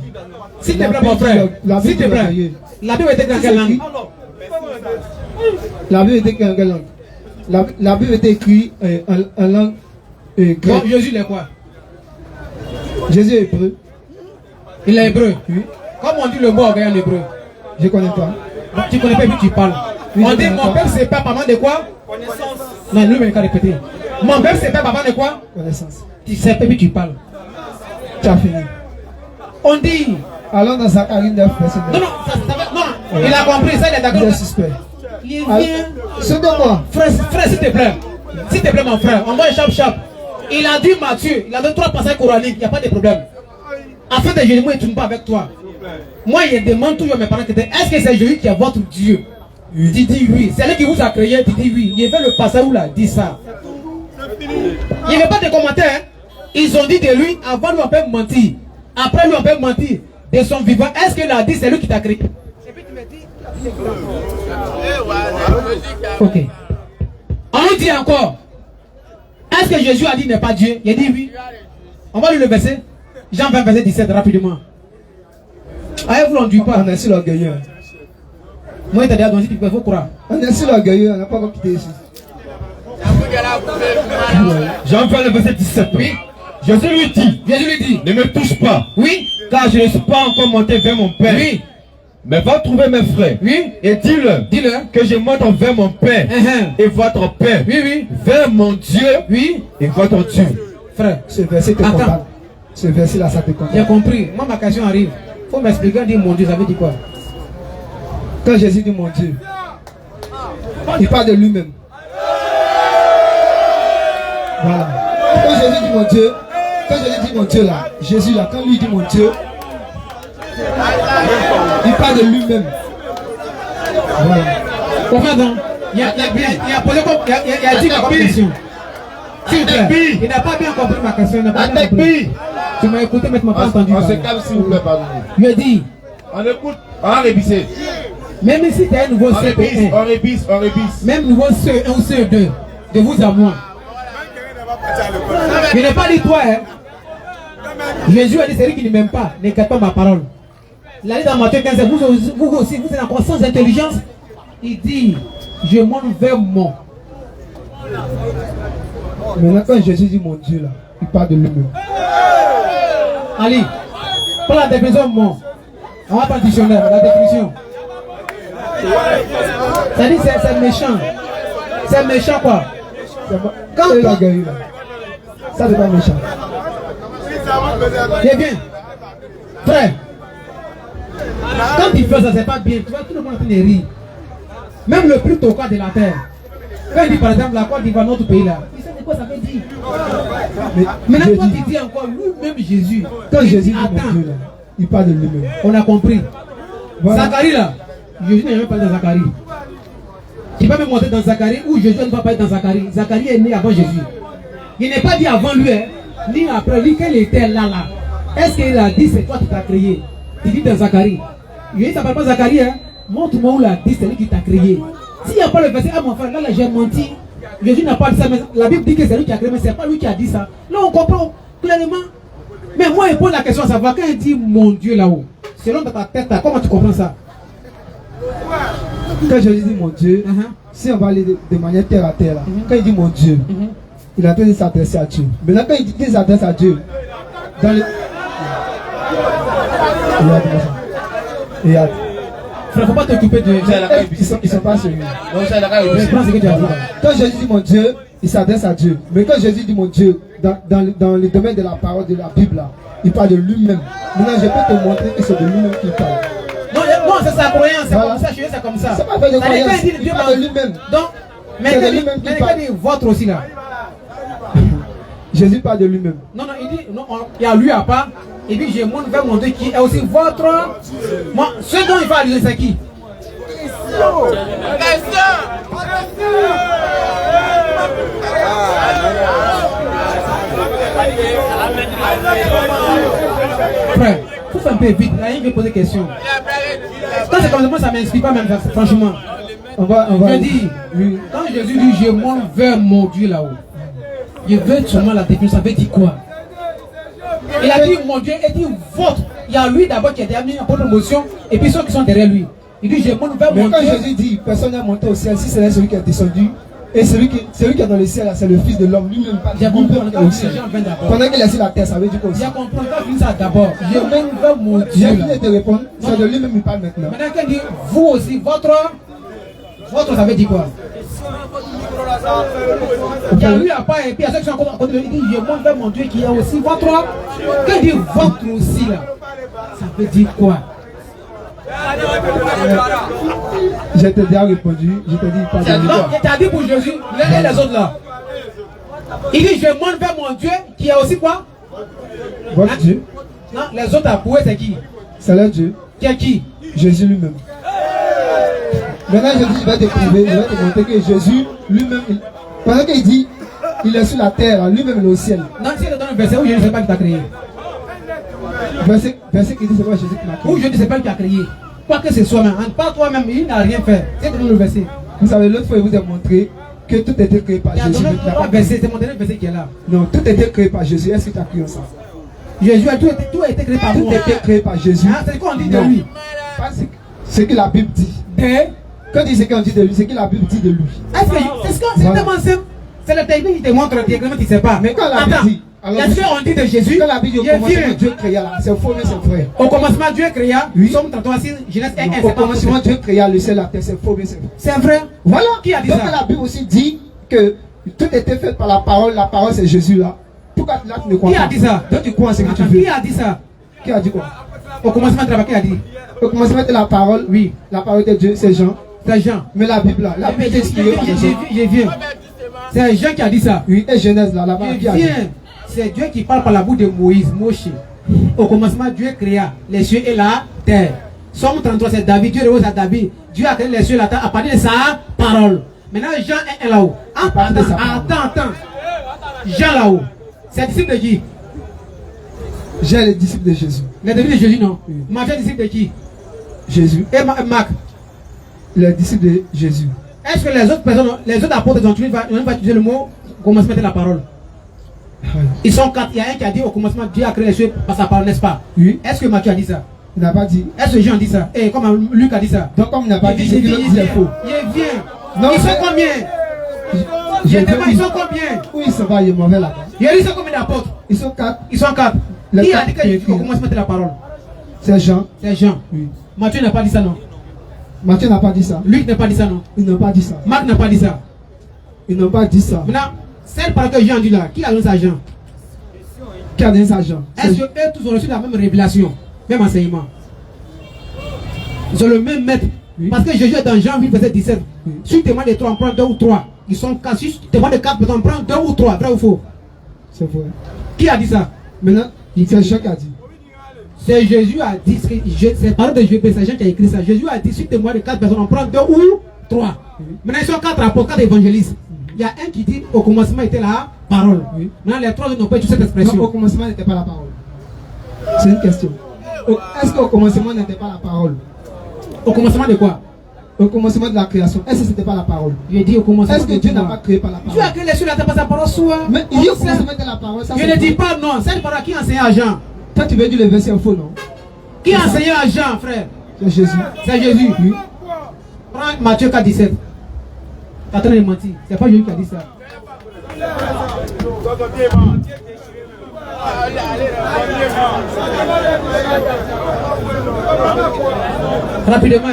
S1: S'il te plaît, mon frère. S'il te plaît. La Bible était dans quelle langue?
S5: La Bible était dans quelle langue? La Bible était écrite en langue grecque.
S1: Jésus il est quoi?
S5: Jésus est hébreu.
S1: Il est hébreu? Oui. Comment on dit le mot orgueil en hébreu?
S5: Je ne connais pas.
S1: Tu ne connais pas et puis tu parles. Oui, on dit mon père c'est pas maman de quoi? Connaissance. Non, lui il va répéter. Mon père c'est pas maman de quoi?
S5: Connaissance.
S1: Tu sais pas et puis tu parles.
S5: Tu as fini.
S1: On dit.
S5: Alors dans Zacharie 9, verset 9.
S1: Non, il a compris ça, il est d'accord.
S5: Il est suspect.
S1: Il vient.
S5: C'est de moi.
S1: Frère, s'il te plaît. S'il te plaît, mon frère. On va chap. Il a dit Matthieu, il a donné 3 passages coraniques, il n'y a pas de problème. Afin de Jésus, moi, il ne tourne pas avec toi. Moi, il demande toujours à mes parents est-ce que c'est Jésus qui est votre Dieu? Il dit oui. C'est lui qui vous a créé, il dit oui. Il fait le passage où il a dit ça. Il n'y avait pas de commentaires. Ils ont dit de lui, avant lui, on peut mentir. Après lui, on peut mentir. De son vivant, est-ce qu'il a dit c'est lui qui t'a créé? Ok. On lui dit encore, est-ce que Jésus a dit n'est pas Dieu? Il a dit oui. On va lire le verset. Jean 20, verset 17, rapidement. Allez, vous l'en dites pas.
S5: On est sur l'orgueilleux.
S3: Moi, il t'a dit à donner, il faut croire.
S5: On est sur l'orgueilleux, on n'a pas encore quitté ici.
S3: Jean 20, le verset 17. Oui. Jésus lui dit, ne me touche pas.
S1: Oui.
S3: Car je ne suis pas encore monté vers mon Père.
S1: Oui.
S3: Mais va trouver mes frères.
S1: Oui.
S3: Et dis-leur que je monte vers mon Père et votre Père.
S1: Oui, oui.
S3: Vers mon Dieu.
S1: Oui.
S3: Et votre Dieu.
S5: Frère, ce verset te condamne. Ce verset-là, ça te condamne.
S1: J'ai compris. Moi, ma question arrive. Il faut m'expliquer. Dire mon Dieu, ça veut dire quoi?
S5: Quand Jésus dit mon Dieu, il parle de lui-même. Voilà. Quand Jésus dit mon Dieu, mon Dieu là, Jésus là, quand lui dit mon Dieu, il parle de lui-même. Voilà.
S1: Il a posé comme il a dit ma question. S'il te plaît, il n'a pas bien compris ma question. Il n'a pas bien compris. Tu m'as écouté, mais tu m'as pas entendu.
S2: On se calme s'il vous plaît, pardon.
S1: Il a dit.
S2: On écoute, on rébisse.
S1: Même si tu as un nouveau CP1,
S2: on rébisse.
S1: même nouveau CE1 ou CE2, de vous à moi. Il n'est pas dit toi, hein. Jésus a dit, celui qui ne m'aime pas, ne garde pas ma parole. Il a dit dans Matthieu 15, vous aussi, vous êtes encore sans intelligence. Il dit, je monte vers mon.
S5: Maintenant, quand Jésus dit mon Dieu, là, il parle de lui-même.
S1: Ali, prends la définition mon. On va prendre le dictionnaire, la définition. Ça dit, c'est méchant. C'est méchant, quoi.
S5: Quand il a gagné, là, ça, c'est pas méchant.
S1: C'est bien. Frère, quand il fait ça, c'est pas bien. Tu vois, tout le monde est en train de rire. Même le plus tocard de la terre, Quand il dit par exemple la Côte d'Ivoire, notre pays là, il sait de quoi ça veut dire. Maintenant, toi tu dis encore lui-même Jésus.
S5: Quand Jésus dit mon Dieu, là, il parle de lui-même.
S1: On a compris.
S5: Voilà.
S1: Zacharie là, Jésus n'a jamais parlé de Zacharie. Tu peux me montrer dans Zacharie où Jésus ne va pas être dans Zacharie. Zacharie est né avant Jésus. Il n'est pas dit avant lui, hein, ni après lui, qu'il était là. Est-ce qu'il a dit c'est toi qui t'as créé? Il dit dans Zacharie. Il ne s'appelle pas Zacharie, hein. Montre-moi où il a dit c'est lui qui t'a créé. S'il n'y a pas le verset, ah mon frère, là j'ai menti. Jésus n'a pas dit ça, mais la Bible dit que c'est lui qui a créé, mais ce n'est pas lui qui a dit ça. Là on comprend clairement. Mais moi, il pose la question à savoir, quand il dit mon Dieu là-haut, selon ta tête, là, comment tu comprends ça?
S5: Quand Jésus dit mon Dieu, si on va aller de manière terre à terre, là, quand il dit mon Dieu, il est en train de s'adresser à Dieu. Maintenant, quand il dit qu'il s'adresse à Dieu, dans le. Regarde.
S1: Il ne faut pas t'occuper de.
S5: Ils sont pas sérieux.
S1: Quand
S5: Jésus dit mon Dieu, il s'adresse à Dieu. Mais quand Jésus dit mon Dieu, dans le domaine de la parole de la Bible, là, il parle de lui-même. Maintenant, je peux te montrer que c'est de lui-même qu'il parle.
S1: Non, c'est sa croyance, c'est comme ça, c'est comme ça.
S5: C'est pas fait de croyance, il parle de lui-même.
S1: Donc, mais il dit votre aussi là.
S5: Jésus parle de lui-même.
S1: Non, il dit, non, il y a lui à part. Il dit, je montre vers mon Dieu qui est aussi votre. Moi, ce dont il va allumer, c'est qui? Frère, faut faire un peu vite. Là, il veut poser des questions. Quand c'est comme ça, ça ne m'inspire pas même, franchement. Je dis, quand Jésus dit, je monte vers mon Dieu là-haut. Je veux seulement la définition, ça veut dire quoi? Il a dit mon Dieu, il dit votre. Il y a lui d'abord qui a déjà mis en promotion et puis ceux qui sont derrière lui. Il dit je monte vers mon Dieu.
S5: Mais quand Jésus dit personne n'est monté au ciel, si c'est celui qui est descendu, et celui qui est dans le ciel, c'est le Fils de l'homme lui-même.
S1: J'ai compris,
S5: pendant qu'il est sur la terre, ça veut dire quoi?
S1: J'ai compris, quand il dit ça d'abord, je monte vers mon Dieu.
S5: J'ai fini de te répondre, c'est de lui-même il parle maintenant.
S1: Maintenant quand il dit vous aussi, votre ça veut dire quoi? Il y a lui à part et puis à ceux qui sont encore il dit je monte vers mon Dieu qui est aussi votre. Quand il dit votre aussi là, ça veut dire quoi?
S5: Je t'ai déjà répondu, je t'ai dit pas de
S1: non, je t'ai dit pour Jésus, les autres là. Il dit je monte vers mon Dieu qui est aussi quoi?
S5: Votre Dieu.
S1: Non, les autres à pouvoir c'est qui?
S5: C'est leur Dieu.
S1: Qui est qui?
S5: Jésus lui-même. Maintenant je vais te prouver, je vais te montrer que Jésus lui-même, pendant qu'il dit il est sur la terre, lui-même il est au ciel.
S1: Non, si il donne un verset où je ne sais pas qui t'a créé.
S5: Verset qui dit c'est pas Jésus qui m'a créé.
S1: Où je ne sais pas qui a créé. Quoi que ce soit même, pas toi-même, il n'a rien fait. C'est donné le verset.
S5: Vous savez, l'autre fois, il vous a montré que tout était créé par Jésus.
S1: C'est mon dernier verset qui est là.
S5: Non, tout était créé par Jésus. Est-ce que tu as cru en ça?
S1: Jésus, tout a été créé par moi.
S5: Tout était créé par Jésus.
S1: C'est quoi on dit de lui?
S5: Ce que la Bible dit. Quand il dit ce qu'on dit de lui, c'est que la Bible dit de lui.
S1: C'est tellement simple. C'est le technique qui te montre directement, tu ne sais pas.
S5: Mais quand la Bible dit.
S1: Est-ce qu'on dit de Jésus?
S5: Quand la Bible dit au commencement Dieu créa là, c'est faux mais c'est vrai.
S1: Au commencement Dieu créa,
S5: oui.
S1: Somme 33, Genèse 1,
S5: au commencement Dieu créa le ciel et la terre, c'est faux mais c'est vrai.
S1: C'est vrai?
S5: Voilà.
S1: Qui a dit
S5: donc
S1: ça?
S5: la Bible aussi dit que tout était fait par la parole c'est Jésus là. Pourquoi là tu ne crois pas?
S1: Qui a dit ça?
S5: Donc tu crois en ce que tu veux.
S1: Qui a dit ça?
S5: Qui a dit quoi?
S1: Au commencement de la qui a dit?
S5: Au commencement de la parole, oui. La parole de Dieu, c'est Jean.
S1: C'est Jean.
S5: Mais la Bible là, la Bible est inspirée par Jean.
S1: Je viens. C'est Jean qui a dit ça.
S5: Oui, et Genèse là, là-bas qui a dit.
S1: C'est Dieu qui parle par la bouche de Moïse, Moshe. Au commencement, Dieu créa les cieux et la terre. Somme 33, c'est David. Dieu revose à David. Dieu a créé les cieux et la terre à partir de sa parole. Maintenant, Jean est là-haut. Attends. Jean là-haut. C'est disciple de qui?
S5: Jean est le disciple de Jésus.
S1: Les disciples de Jésus, non?
S5: Oui.
S1: Matthieu est disciple de qui?
S5: Jésus.
S1: Et Marc?
S5: Le disciple de Jésus.
S1: Est-ce que les autres personnes, les autres apôtres ont utilisé le mot commencement de la parole? Ils sont quatre. Il y a un qui a dit au commencement Dieu a créé les cieux par sa parole, n'est-ce pas?
S5: Oui.
S1: Est-ce que Matthieu a dit ça?
S5: Il n'a pas dit.
S1: Est-ce que Jean a dit ça? Et comme Luc a dit ça?
S5: Donc comme il n'a pas dit, c'est qu'il dit faux.
S1: Il vient.
S5: Non,
S1: ils sont combien? Ils sont combien?
S5: Où ils sont pas, ils sont mauvais là-bas.
S1: Ils sont combien d'apôtres?
S5: Ils sont quatre.
S1: Ils sont quatre. Qui a dit que Jésus au commencement de la parole?
S5: C'est Jean.
S1: C'est Jean.
S5: Oui.
S1: Matthieu n'a pas dit ça, non?
S5: Matthieu n'a pas dit ça.
S1: Luc n'a pas dit ça, non?
S5: Il n'a pas dit ça.
S1: Marc n'a pas dit ça.
S5: Ils n'ont pas dit ça.
S1: Maintenant, celle par que Jean dit là, qui a donné ça à Jean?
S5: Qui a donné ça à Jean?
S1: Est-ce qu'eux tous ont reçu la même révélation, même enseignement? Ils ont le même maître. Oui. Parce que Jésus est dans Jean 8, verset 17. Oui. Si tu demandes les trois, on prend deux ou trois. Ils sont 4. Si tu demandes 4 personnes, prends 2 ou 3, vrai ou faux?
S5: C'est vrai.
S1: Qui a dit ça?
S5: Maintenant, c'est Jean qui a dit.
S1: C'est Jésus a dit, c'est parole de Jésus, c'est Jean qui a écrit ça. Jésus a dit, si tu demandes 4 personnes, on prend 2 ou 3. Maintenant, ils sont 4 apôtres, 4 évangélistes. Il y a un qui dit, au commencement était la parole. Maintenant, les 3 n'ont pas utilisé cette expression.
S5: Non, au commencement n'était pas la parole. C'est une question. Est-ce qu'au commencement n'était pas la parole?
S1: Au commencement de quoi?
S5: Au commencement de la création. Est-ce que ce n'était pas la parole?
S1: Je dis au commencement.
S5: Est-ce que Dieu n'a pas créé par la parole?
S1: Dieu a créé les cieux, il n'a pas sa parole soit.
S5: Mais il dit au commencement de la parole. Ça,
S1: je ne dis pas non. Cette parole qui enseignait à Jean.
S5: Toi, tu veux dire le verset faux, non?
S1: Qui enseignait à Jean, frère?
S5: C'est Jésus.
S1: C'est Jésus. Oui. Prends Matthieu 4, 17. T'as train de mentir. C'est pas Jésus qui a dit ça. Rapidement,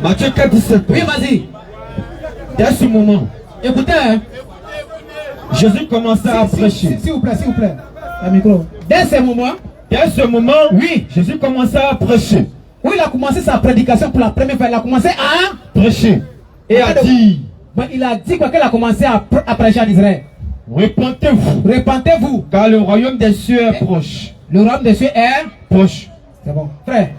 S3: Matthieu 4, 17.
S1: Oui, vas-y.
S3: Dès ce moment,
S1: Écoutez, hein.
S3: Jésus commença à prêcher.
S1: S'il vous plaît, s'il vous plaît. Le micro. Dès ce moment,
S3: oui, Jésus commença à prêcher.
S1: Oui, il a commencé sa prédication pour la première fois. Il a commencé à
S3: prêcher. Et à dire.
S1: Bon, il a dit quoi qu'il a commencé à prêcher en Israël.
S3: Repentez-vous.
S1: Repentez-vous.
S3: Car le royaume des cieux est proche.
S1: Le royaume des cieux est
S3: proche.
S1: C'est bon. Frère,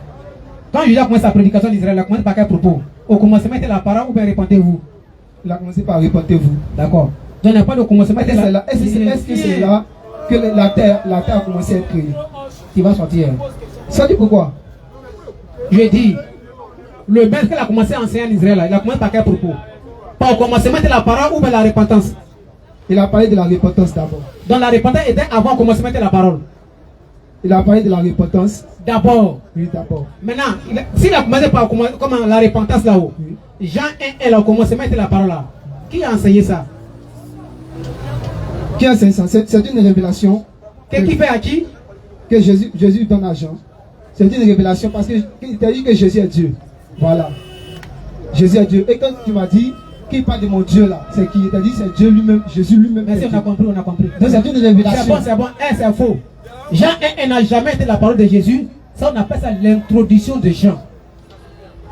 S1: quand Jésus a commencé sa prédication en Israël, il a commencé par quel propos? Au commencement était la parole ou bien repentez-vous?
S5: Il a commencé par repentez-vous.
S1: D'accord. Donc il n'y a pas de commencement.
S5: Est-ce que c'est là que la terre a commencé à être créée?
S1: Tu vas sortir.
S5: Ça dit pourquoi?
S1: Je dis, le maître qu'il a commencé à enseigner en Israël, il a commencé par quel propos? Pas au commencement de la parole ou bien la repentance?
S5: Il a parlé de la repentance d'abord.
S1: Donc la repentance était avant le commencement de la parole.
S5: Il a parlé de la repentance
S1: d'abord.
S5: Oui, d'abord.
S1: Maintenant, s'il a commencé par comment la repentance là-haut, oui. Jean 1, elle a commencé à mettre la parole là. Qui a enseigné ça?
S5: Qui a enseigné ça? C'est une révélation.
S1: Qui fait à qui?
S5: Que Jésus donne à Jean. C'est une révélation parce qu'il t'a dit que Jésus est Dieu. Voilà. Jésus est Dieu. Et quand tu m'as dit qu'il parle de mon Dieu là, c'est qui? Il t'a dit c'est Dieu lui-même, Jésus lui-même.
S1: Merci, on a compris, on a compris.
S5: Donc c'est une révélation.
S1: C'est bon, c'est faux. Jean 1 n'a jamais été la parole de Jésus. Ça, on appelle ça l'introduction de Jean.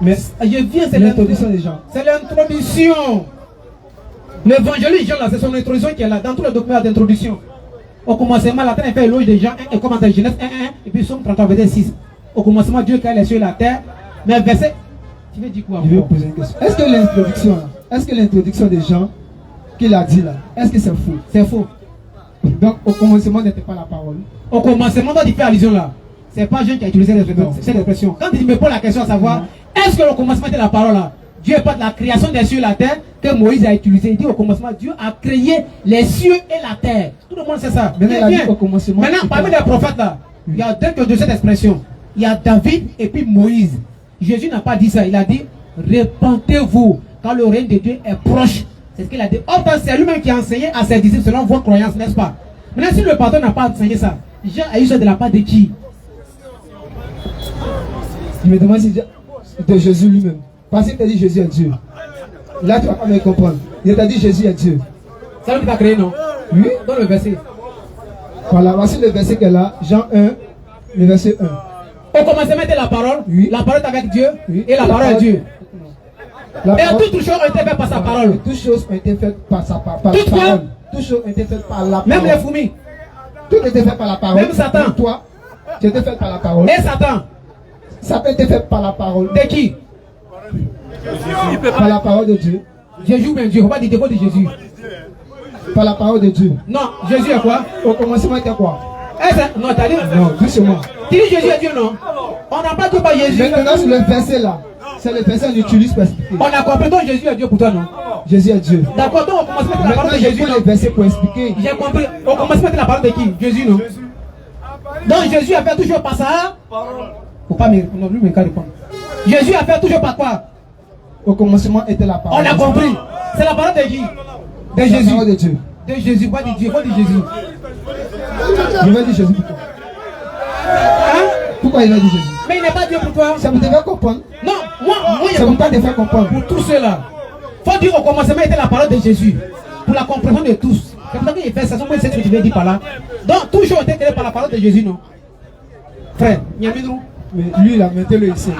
S1: Mais je viens, c'est
S5: l'introduction de Jean.
S1: C'est l'introduction. L'évangéliste Jean là, c'est son introduction qui est là, dans tous les documents d'introduction. Au commencement, la terre est fait éloge de Jean 1 et commence à Genèse 1, 1, et puis Somme 33, verset 6. Au commencement, Dieu créa les cieux et la terre. Mais verset, tu veux dire quoi?
S5: Je vais poser une question. Est-ce que l'introduction de Jean qu'il a dit là, est-ce que c'est faux?
S1: C'est faux.
S5: Donc au commencement n'était pas la parole.
S1: Au commencement, dont il fait allusion là, c'est pas Jean qui a utilisé cette expression. Quand il me pose la question à savoir, est-ce que le commencement était la parole là? Dieu parle de la création des cieux et la terre que Moïse a utilisé. Il dit au commencement, Dieu a créé les cieux et la terre. Tout le monde sait ça. Maintenant, parmi les prophètes là, il y a deux qui ont de cette expression. Il y a David et puis Moïse. Jésus n'a pas dit ça. Il a dit, repentez-vous car le règne de Dieu est proche. C'est ce qu'il a dit. Or, c'est lui-même qui a enseigné à ses disciples selon vos croyances, n'est-ce pas? Maintenant, si le pasteur n'a pas enseigné ça, Jean a eu ça de la part de qui?
S5: Je me demande si de Jésus lui-même. Parce qu'il t'a dit Jésus est Dieu. Là, tu vas pas me comprendre. Il t'a dit Jésus est Dieu.
S1: C'est lui qui t'a créé, non?
S5: Oui.
S1: Dans le verset.
S5: Voilà, voici le verset qu'elle a. Jean 1, le verset 1.
S1: Au commencement était la parole.
S5: Oui.
S1: La parole est avec Dieu. Oui. Et la parole est Dieu. Et toutes choses ont été faites par sa parole.
S5: Toutes choses ont été faites par sa parole. Toutes choses ont été faites par la parole.
S1: Même les fourmis.
S5: Tout était fait par la parole.
S1: Même Satan.
S5: Même toi, tu étais fait par la parole.
S1: Et Satan.
S5: Satan était fait par la parole.
S1: De qui?
S5: Par la parole de Dieu.
S1: Jésus ou bien Dieu. On va dire de Jésus.
S5: Par la parole de Dieu.
S1: Non, Jésus est quoi?
S5: Au commencement était quoi?
S1: Non, t'as dit?
S5: Non, doucement.
S1: Tu dis Jésus est Dieu, non? On n'a pas dit pas Jésus.
S5: Maintenant, sur le verset là, c'est le verset qu'on utilise pour expliquer.
S1: On a compris, donc Jésus est Dieu pour toi, non?
S5: Jésus est Dieu.
S1: D'accord, donc au commencement de la parole de Jésus.
S5: Le verset pour expliquer.
S1: J'ai compris. Au commencement de la parole de qui? Jésus, non? Donc Jésus a fait toujours par ça. Faut pas me répondre. Jésus a fait toujours par quoi?
S5: Au commencement était la parole.
S1: On a compris. C'est la parole de qui? De Jésus.
S5: La parole de Dieu.
S1: De Jésus, pas de Dieu, pas de Jésus.
S5: Je vais dire Jésus pour toi.
S1: Hein?
S5: Pourquoi il va dire Jésus?
S1: Mais il n'est pas Dieu pour toi.
S5: Ça vous devait comprendre.
S1: Non, moi
S5: ça vous pas te faire comprendre.
S1: Pour tous ceux-là. Faut dire au commencement était la parole de Jésus. Pour la compréhension de tous. C'est pour ça qu'il fait ça. C'est ce que tu veux dire par là. Donc, toujours été créé par la parole de Jésus, non? Frère, Nyamidrou.
S5: Mais lui, là, mettez-le ici.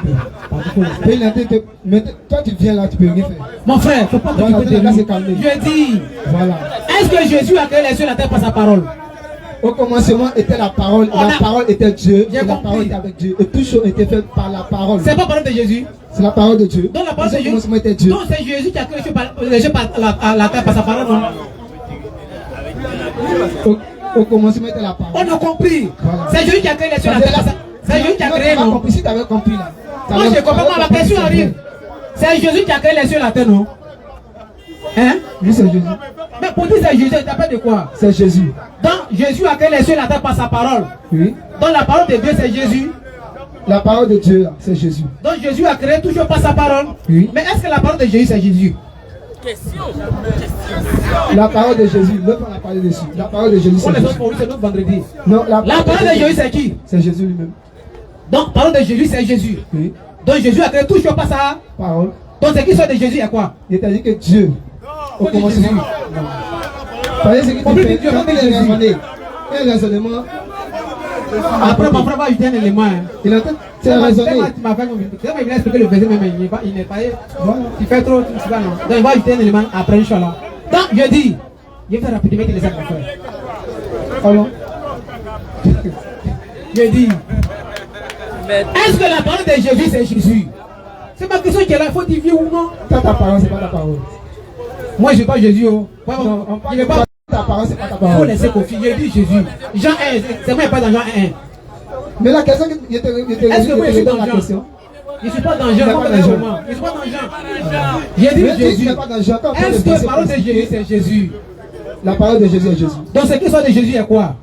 S5: Toi, tu viens là, tu peux rien faire.
S1: Mon frère, faut pas que
S5: Voilà,
S1: tu peux te
S5: là, c'est calmé.
S1: Je dis,
S5: Voilà.
S1: est-ce que Jésus a créé les cieux et la terre par sa parole?
S5: Au commencement était la parole, la parole était Dieu, et la parole était avec Dieu, et tout chose était fait par la parole.
S1: C'est pas la parole de Jésus.
S5: C'est la parole de Dieu.
S1: Donc la parole de
S5: Au
S1: Jésus.
S5: commencement était Dieu.
S1: Donc c'est Jésus qui a créé les cieux par la terre par sa parole, non?
S5: Au commencement était la parole.
S1: On a compris.
S5: Voilà.
S1: C'est Jésus qui a créé les cieux et la terre par sa... C'est Jésus qui a créé, non?
S5: Compris, si tu avais compris là.
S1: Moi j'ai compris, moi la question arrive. C'est Jésus qui a créé les cieux et la terre, non? Hein?
S5: Oui, c'est Jésus.
S1: Mais pour dire c'est Jésus, t'appelles de quoi?
S5: C'est Jésus.
S1: Donc Jésus a créé les cieux et la terre par sa parole.
S5: Oui.
S1: Donc la parole de Dieu c'est Jésus.
S5: La parole de Dieu, là, c'est Jésus.
S1: Donc Jésus a créé toujours par sa parole.
S5: Oui.
S1: Mais est-ce que la parole de Jésus c'est Jésus?
S5: La parole de Jésus, ne pas la parler dessus. La parole de Jésus,
S1: Pour
S5: c'est
S1: les autres,
S5: Jésus.
S1: pour lui, c'est notre vendredi.
S5: Non,
S1: La parole de Jésus c'est qui?
S5: C'est Jésus lui-même.
S1: Donc parole de Jésus c'est Jésus.
S5: Oui.
S1: Donc Jésus a créé toujours par sa
S5: Parole.
S1: Donc ce qui sort de Jésus est quoi?
S5: Il t'a dit que Dieu, au
S1: Faut dire
S5: commencement.
S1: Jésus.
S5: Voyez ce que
S1: Faut plus
S5: tu
S1: dire
S5: fais.
S1: Dieu,
S5: Quand
S1: faut dire
S5: il est
S1: Jésus.
S5: raisonné, un raisonnement,
S1: Après mon frère va ajouter un élément. Hein.
S5: il entend, c'est raisonné.
S1: Tu m'as fait il va expliquer le verset même, il n'est pas. Tu fais trop, tu sais pas non. Donc il va ajouter un élément après Inch'Allah. Donc je dis, je vais faire rapidement les actes mon frère.
S5: Alors,
S1: Je dis, est-ce que la parole de Jésus c'est Jésus? C'est ma question qui est là, il faut dire oui ou non.
S5: ta parole, c'est pas ta parole.
S1: Moi je ne suis pas Jésus. Oh.
S5: Non, on
S1: Il
S5: parle
S1: n'est
S5: de
S1: pas.
S5: ta parole, c'est pas ta
S1: Il faut
S5: parole.
S1: laisser confier. Je dis Jésus. Jean 1, c'est moi qui pas dans Jean 1.
S5: Mais la question, je te
S1: Est-ce que moi je suis dans
S5: la
S1: Jean?
S5: question.
S1: Je ne suis pas dans Jean.
S5: Il n'est pas dans Jean.
S1: Je ne suis pas dans Jean. J'ai dit
S5: Mais tu
S1: Jésus.
S5: n'es pas dans Jean. Quand on parle
S1: Est-ce
S5: de
S1: que la
S5: verset
S1: parole de
S5: précis,
S1: Jésus c'est Jésus?
S5: la parole de Jésus est Jésus.
S1: Donc ce qui sort de Jésus est quoi?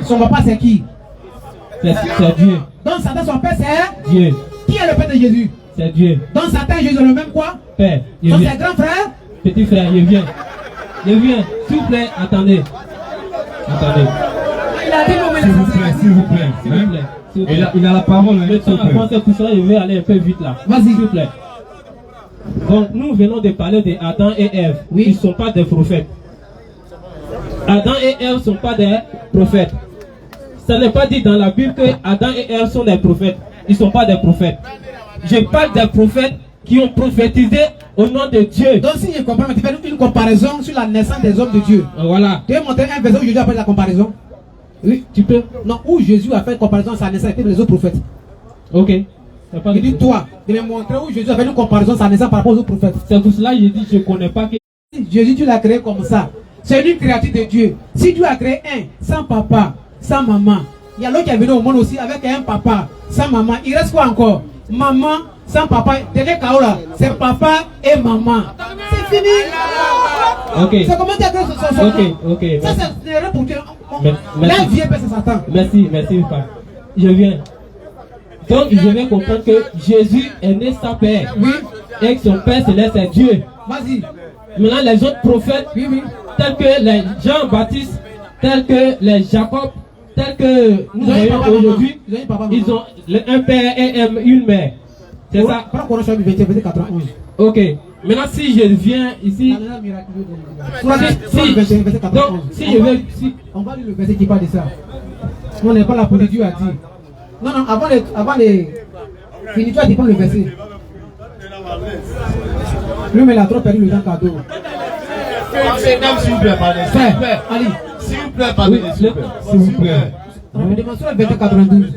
S1: Son papa c'est qui?
S6: C'est Dieu.
S1: Dans Satan, son père c'est
S6: Dieu.
S1: Qui est le père de Jésus?
S6: C'est Dieu.
S1: Dans Satan et Jésus, le même quoi?
S6: Père.
S1: Donc c'est grand frère?
S6: Petit frère, je viens. Je viens. S'il vous plaît, attendez. Attendez.
S1: Il a dit non, mais
S3: S'il vous plaît, s'il vous plaît.
S6: S'il vous plaît. S'il vous plaît.
S3: Il a la parole.
S6: Le temps avance tout ça, je vais aller un peu vite là.
S1: Vas-y.
S6: S'il vous plaît. Donc, nous venons de parler d'Adam et Ève.
S1: Oui.
S6: Ils ne sont pas des prophètes. Adam et Ève ne sont pas des prophètes. Ça n'est pas dit dans la Bible que Adam et Ève sont des prophètes. Ils ne sont pas des prophètes. Je parle des prophètes qui ont prophétisé au nom de Dieu.
S1: Donc si je comprends, tu fais une comparaison sur la naissance des hommes de Dieu.
S6: Voilà.
S1: Tu veux montrer un verset où Jésus a fait la comparaison?
S6: Oui, tu peux.
S1: Non, où Jésus a fait une comparaison à sa naissance avec les autres prophètes.
S6: Ok. C'est pas
S1: Il dit
S6: de-
S1: toi, de me montrer où Jésus a fait une comparaison à sa naissance par rapport aux autres prophètes.
S6: C'est pour cela que je dis je ne connais pas que.
S1: Jésus, tu l'as créé comme ça. C'est une créature de Dieu. Si Dieu a créé un sans papa, sans maman, il y a l'autre qui est venu au monde aussi avec un papa, sans maman. Il reste quoi encore? Maman, sans papa. Dernier chaos là, c'est papa et maman. C'est fini.
S6: Ok.
S1: C'est comment tu as créé son
S6: Ok.
S1: Ça, c'est rien pour Dieu.
S6: Merci.
S1: Là, vieux père, c'est Satan.
S6: Merci, papa. Je viens. Donc, je vais comprendre que Jésus est né sans père.
S1: Oui.
S6: Et que son père céleste est Dieu.
S1: Vas-y.
S6: Maintenant, les autres prophètes,
S1: Oui.
S6: tels que les Jean-Baptiste, tels que les Jacob, tels que nous
S1: Ils ont eu
S6: voyons
S1: papa,
S6: aujourd'hui,
S1: maman. Ils ont eu papa, maman.
S6: ils ont un père et une mère. C'est ça?
S1: Prends Corinthiens 21, verset 91.
S6: Ok. Maintenant, si je viens ici, donc, si je vais, si,
S1: On va lire le verset qui parle de ça. On n'est pas là pour le Dieu a dit. Non, avant les. Finis-toi, tu prends le verset. Lui, mais il a trop perdu le temps cadeau.
S2: S'il vous plaît, pardon. S'il vous plaît.
S1: Allez.
S2: S'il vous plaît, pardon.
S3: S'il vous plaît.
S1: On me demande sur le 2192.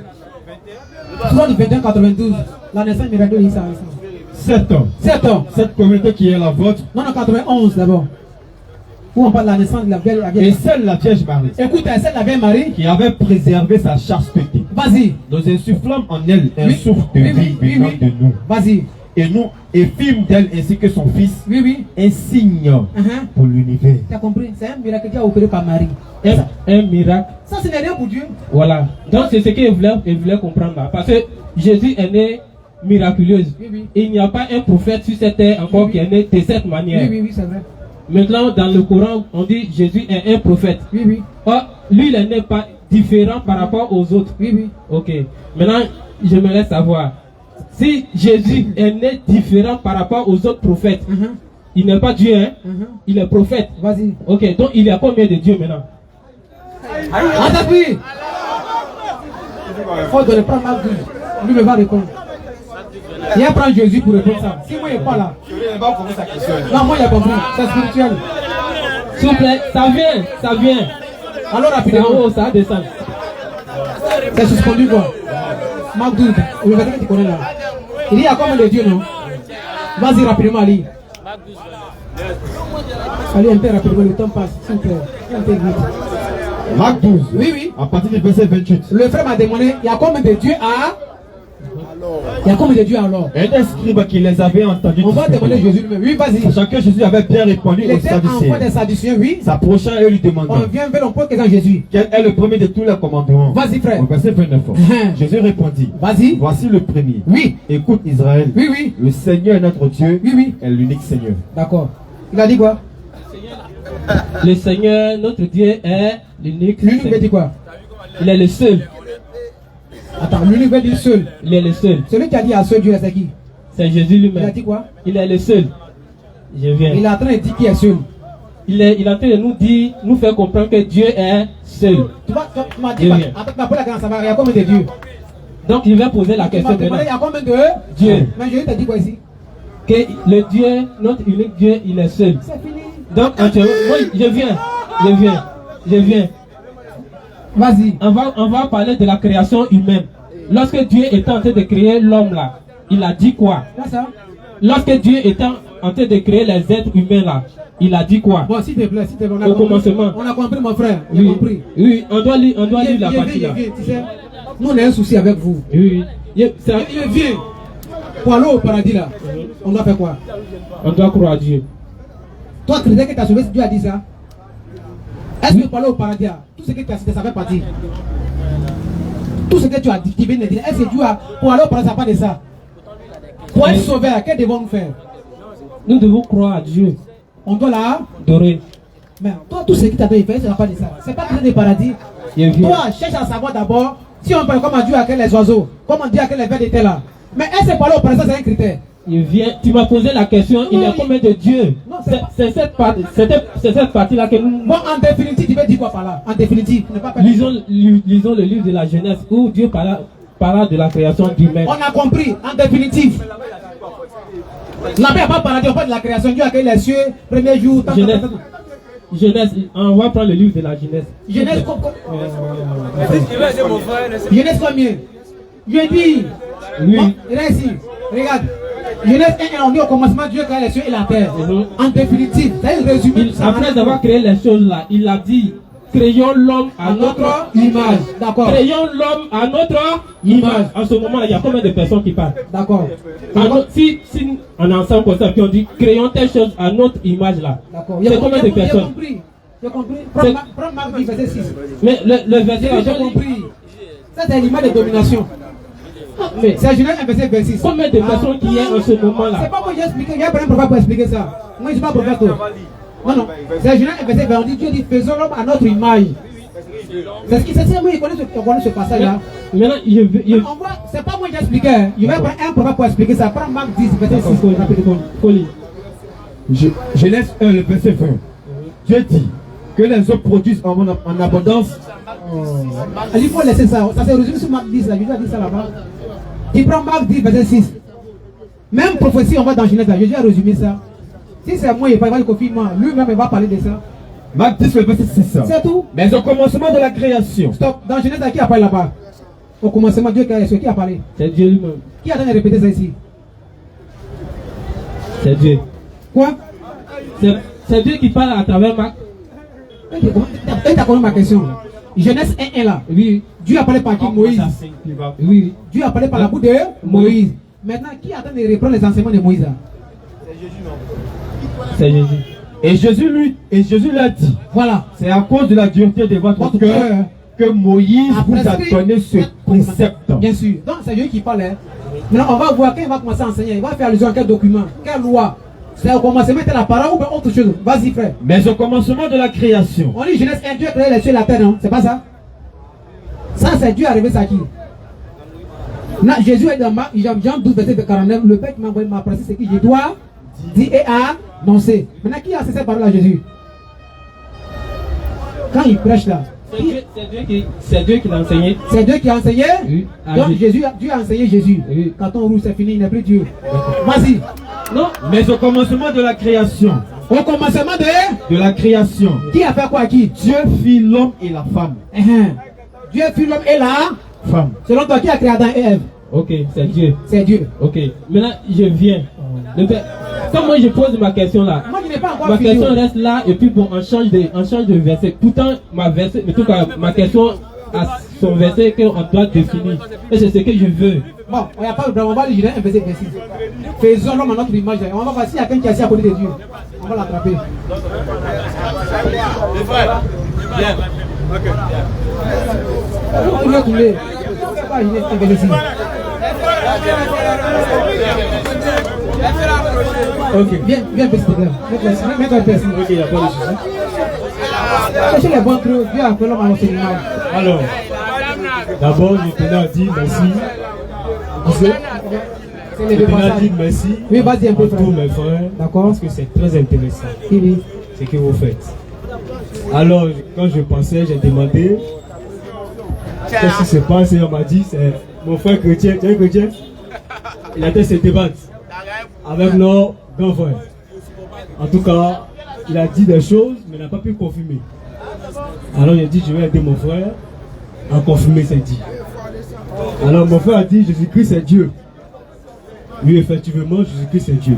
S1: Sur le 2192. La naissance miraculeuse, il s'arrête.
S3: 7 ans.
S1: 7 ans.
S3: Cette communauté qui est la vôtre.
S1: Non, 91 d'abord. Où on parle de la naissance de la
S3: Et
S1: Vierge.
S3: celle la Vierge Marie.
S1: Écoute, celle de la Vierge Marie.
S3: Qui avait préservé sa chasteté.
S1: Vas-y.
S3: Nous insufflons en elle un
S1: Oui.
S3: souffle de
S1: Oui,
S3: vie
S1: oui,
S3: venant
S1: oui.
S3: de nous.
S1: Vas-y.
S3: Et nous, et fîmes d'elle ainsi que son fils,
S1: Oui.
S3: un signe pour l'univers.
S1: Tu as compris? C'est un miracle qui a opéré par Marie.
S6: un miracle.
S1: Ça, ce n'est rien pour Dieu.
S6: Voilà. Donc, c'est ce que je voulais comprendre là. Parce que Jésus est né miraculeuse.
S1: Oui.
S6: Il n'y a pas un prophète sur cette terre encore qui est né de cette manière.
S1: Oui, c'est vrai.
S6: Maintenant, dans le Coran, on dit Jésus est un prophète.
S1: Oui.
S6: Or, lui, il n'est pas différent par rapport aux autres.
S1: Oui.
S6: Ok. Maintenant, je me laisse savoir. Si Jésus est né différent par rapport aux autres prophètes, il n'est pas Dieu, hein? Il est prophète.
S1: Vas-y.
S6: Ok, donc il y a combien de dieux maintenant?
S1: Attends, il faut donner prendre Marc 12. Lui me va répondre. Il va prendre Jésus pour répondre ça. Si moi il n'est pas là. Non, moi il a compris. C'est spirituel.
S6: S'il vous plaît, ça vient.
S1: Alors
S6: C'est en
S1: rapidement.
S6: haut, ça descend.
S1: C'est suspendu quoi. Marc 12. Le verset que tu connais là. Il dit il y a combien de dieux, non? Vas-y rapidement, Ali. Allez un peu rapidement, le temps passe. S'il vous plaît. Un peu vite.
S3: Marc 12.
S1: Oui.
S3: À partir du verset 28.
S1: Le frère m'a demandé, il y a combien de dieux à... Il y a combien de dieux alors?
S3: Un scribe qui les avait entendus.
S1: On va demander Jésus lui-même. Oui, vas-y.
S3: Sachant que Jésus avait bien répondu
S1: Il
S3: aux
S1: était en voie
S3: Sadducéens.
S1: des Sadducéens, oui.
S3: S'approchant et lui demandant
S1: On vient vers l'emploi que Jésus.
S3: quel est le premier de tous les commandements.
S1: Vas-y, frère.
S3: Au verset 29. Jésus répondit.
S1: Vas-y.
S3: Voici le premier.
S1: Oui.
S3: Écoute Israël.
S1: Oui.
S3: Le Seigneur est notre Dieu.
S1: Oui.
S3: Est l'unique Seigneur.
S1: D'accord. Il a dit quoi?
S6: Le Seigneur, notre Dieu, est l'unique.
S1: L'unique veut dire quoi?
S6: Il est le seul.
S1: Attends, l'unique veut dire seul.
S6: Il est le seul.
S1: Celui qui a dit à seul Dieu, c'est qui?
S6: C'est Jésus
S1: Il a
S6: lui-même.
S1: dit quoi?
S6: Il est le seul. Je viens.
S1: Il est en train de dire qui est seul.
S6: Il est en train de nous dire, nous faire comprendre que Dieu est seul.
S1: Tu m'as dit, attends, pour la grande, ça va, il y a combien de dieux?
S6: Donc il va poser la
S1: Tu m'as
S6: question
S1: demandé, il y
S6: maintenant.
S1: a combien de
S6: Dieu.
S1: Mais Jésus t'a dit quoi ici?
S6: Que le Dieu, notre unique Dieu, il est seul.
S1: C'est fini.
S6: Donc, moi, je viens.
S1: Vas-y.
S6: On va parler de la création humaine. Lorsque Dieu était en train de créer l'homme là, il a dit quoi?
S1: C'est ça?
S6: Lorsque Dieu était en train de créer les êtres humains là, il a dit quoi?
S1: Bon, s'il te plaît, on a
S6: Au
S1: compris.
S6: commencement.
S1: On a compris, mon frère. On a
S6: Oui,
S1: compris.
S6: oui, on doit lire la partie là.
S1: Tu sais, nous on a un souci avec vous.
S6: Oui,
S1: Il vient. Pour aller au paradis là, on doit faire quoi?
S6: on doit croire à Dieu.
S1: Toi, chrétien qui t'a sauvé, Dieu a dit ça. Est-ce que parler au paradis, tout ce que tu as cité, ça fait partie? Tout ce que tu as dit, qui vient de dire, est-ce que tu as, pour aller au paradis, ça part de ça? Pour être sauvé, qu'est-ce que devons-nous faire?
S6: Nous devons croire à Dieu.
S1: On doit là
S6: adorer.
S1: Mais toi, tout ce qui t'a donné, ça n'a pas de ça. C'est pas que des paradis. Toi, cherche à savoir d'abord, si on parle comment Dieu a créé les oiseaux, comment Dieu a créé les vers d'été là. Mais est-ce que parler au paradis, c'est un critère?
S6: Il vient, tu m'as posé la question, il y a combien de dieux? C'est cette partie-là que nous...
S1: Bon, en définitive, tu veux dire quoi par là? En définitive, ne pas
S6: lisons le livre de la Genèse où Dieu parla de la création d'humain.
S1: On a compris, en définitive. La paix n'a pas parlé, on parle de la création. Dieu a créé les cieux, premier jour.
S6: Genèse, on va prendre le livre de la Genèse.
S1: Genèse combien? Je dis. Oui. Regarde ici. Regarde. Genèse 1, on dit au commencement Dieu créé les cieux et la terre. En définitive, c'est un résumé.
S6: Après avoir créé les choses là, il a dit créons l'homme à notre image.
S1: D'accord.
S6: Créons l'homme à notre image. En ce moment, il y a combien de personnes qui parlent?
S1: D'accord.
S6: Si on est ensemble comme ça, puis on dit créons telle chose à notre image là.
S1: D'accord.
S6: C'est combien de personnes?
S1: J'ai compris. Prends Marc 10, verset 6.
S6: Mais le verset
S1: j'ai compris. Ça, c'est l'image de domination. Mais c'est Genèse 1, verset 26.
S6: Combien de personnes qui y a en ce moment là?
S1: C'est pas moi qui ai expliqué. Il y a pas un prophète pour expliquer ça. Moi, je ne suis pas prophète. Non. C'est Genèse 1, verset 20. On dit Dieu dit faisons l'homme à notre image. C'est ce qui s'est dit. Moi, on connaît ce passage là.
S6: Maintenant,
S1: on voit, c'est pas moi qui ai expliqué. Il va prendre un prophète pour expliquer ça. Prends Marc 10, verset 6.
S3: Genèse 1, le verset 20. Dieu dit que les hommes produisent en abondance.
S1: Il faut laisser ça. Ça s'est résumé sur Marc 10 là. Je dois dire ça là-bas. Tu prends Marc 10, verset 6. Même prophétie, on va dans Genèse là. Jésus a résumé ça. Si c'est moi, il va le confinement. Lui-même, il va parler de ça.
S3: Marc 10, le verset 6.
S1: C'est tout.
S3: Mais au commencement de la création.
S1: Stop. Dans Genèse, qui a parlé là-bas? Au commencement, Dieu qui a parlé?
S6: C'est Dieu lui-même.
S1: Qui a donné répéter ça ici?
S6: C'est Dieu.
S1: Quoi?
S6: C'est Dieu qui parle à travers Marc.
S1: Et t'as connu ma question. Genèse 1 là. Oui. Dieu a parlé par qui? Moïse. Oui. Dieu a parlé par la bouche de Moïse. Maintenant, qui attend de reprendre les enseignements de Moïse?
S6: C'est Jésus, non? C'est Jésus.
S3: Et Jésus lui a dit.
S1: Voilà.
S3: C'est à cause de la dureté de votre cœur que Moïse vous a donné ce précepte.
S1: Bien sûr. Donc c'est Dieu qui parle. Maintenant, on va voir quand il va commencer à enseigner. Il va faire allusion à quel document, quelle loi. C'est au commencement de la parole ou bien autre chose. Vas-y, frère.
S3: Mais au commencement de la création.
S1: On dit Genèse 1, Dieu a créé les cieux et la terre, non? C'est pas ça? Ça, c'est Dieu arrivé à qui? Là, Jésus est dans Jean 12, verset 49. Le Père qui m'a envoyé m'a précisé ce que je dois dire et annoncer. Maintenant, qui a cessé par là, Jésus? Quand il prêche là.
S6: C'est Dieu qui l'a enseigné.
S1: C'est Dieu qui a enseigné?
S6: Oui.
S1: Donc Dieu a enseigné Jésus. Oui. Quand on roule, c'est fini, il n'est plus Dieu. Vas-y.
S3: Non. Mais au commencement de la création.
S1: Au commencement
S3: de la création.
S1: Qui a fait quoi à qui?
S3: Dieu fit l'homme et la femme.
S1: Dieu fit l'homme et la
S3: femme.
S1: Selon toi, qui a créé Adam et Ève?
S6: Ok, c'est Dieu.
S1: C'est Dieu.
S6: Ok. Maintenant, je viens. Comme moi je pose ma question là,
S1: moi, je n'ai pas encore
S6: ma question reste là et puis bon, on change de verset. Pourtant, en tout cas, ma question a son verset qu'on doit définir. Et c'est ce que je veux.
S1: Bon, il n'y a pas de problème, on va lui dire un verset précis. Faisons l'homme à notre image. On va voir s'il y a quelqu'un qui est assis à côté de Dieu. On va l'attraper.
S2: Bien.
S1: On va couler. Ok, viens petit problème. Mets-toi petit. Ok, il n'y a pas de souci. Cherchez les bons trucs, viens appeler l'homme à notre image.
S7: Alors, d'abord, je tenais à dire merci. Je tenais à dire merci
S1: oui, vas-y un peu,
S7: à tous mes frères.
S1: D'accord.
S7: Parce que c'est très intéressant ce que vous faites. Alors, quand je pensais, j'ai demandé qu'est-ce qui se passe et on m'a dit, c'est mon frère chrétien, tu es chrétien? Il a été se débattre avec nos grands frères. En tout cas, il a dit des choses, mais il n'a pas pu confirmer. Alors il a dit, je vais aider mon frère à confirmer ses dits. Alors mon frère a dit, Jésus-Christ c'est Dieu. Oui, effectivement, Jésus-Christ c'est Dieu.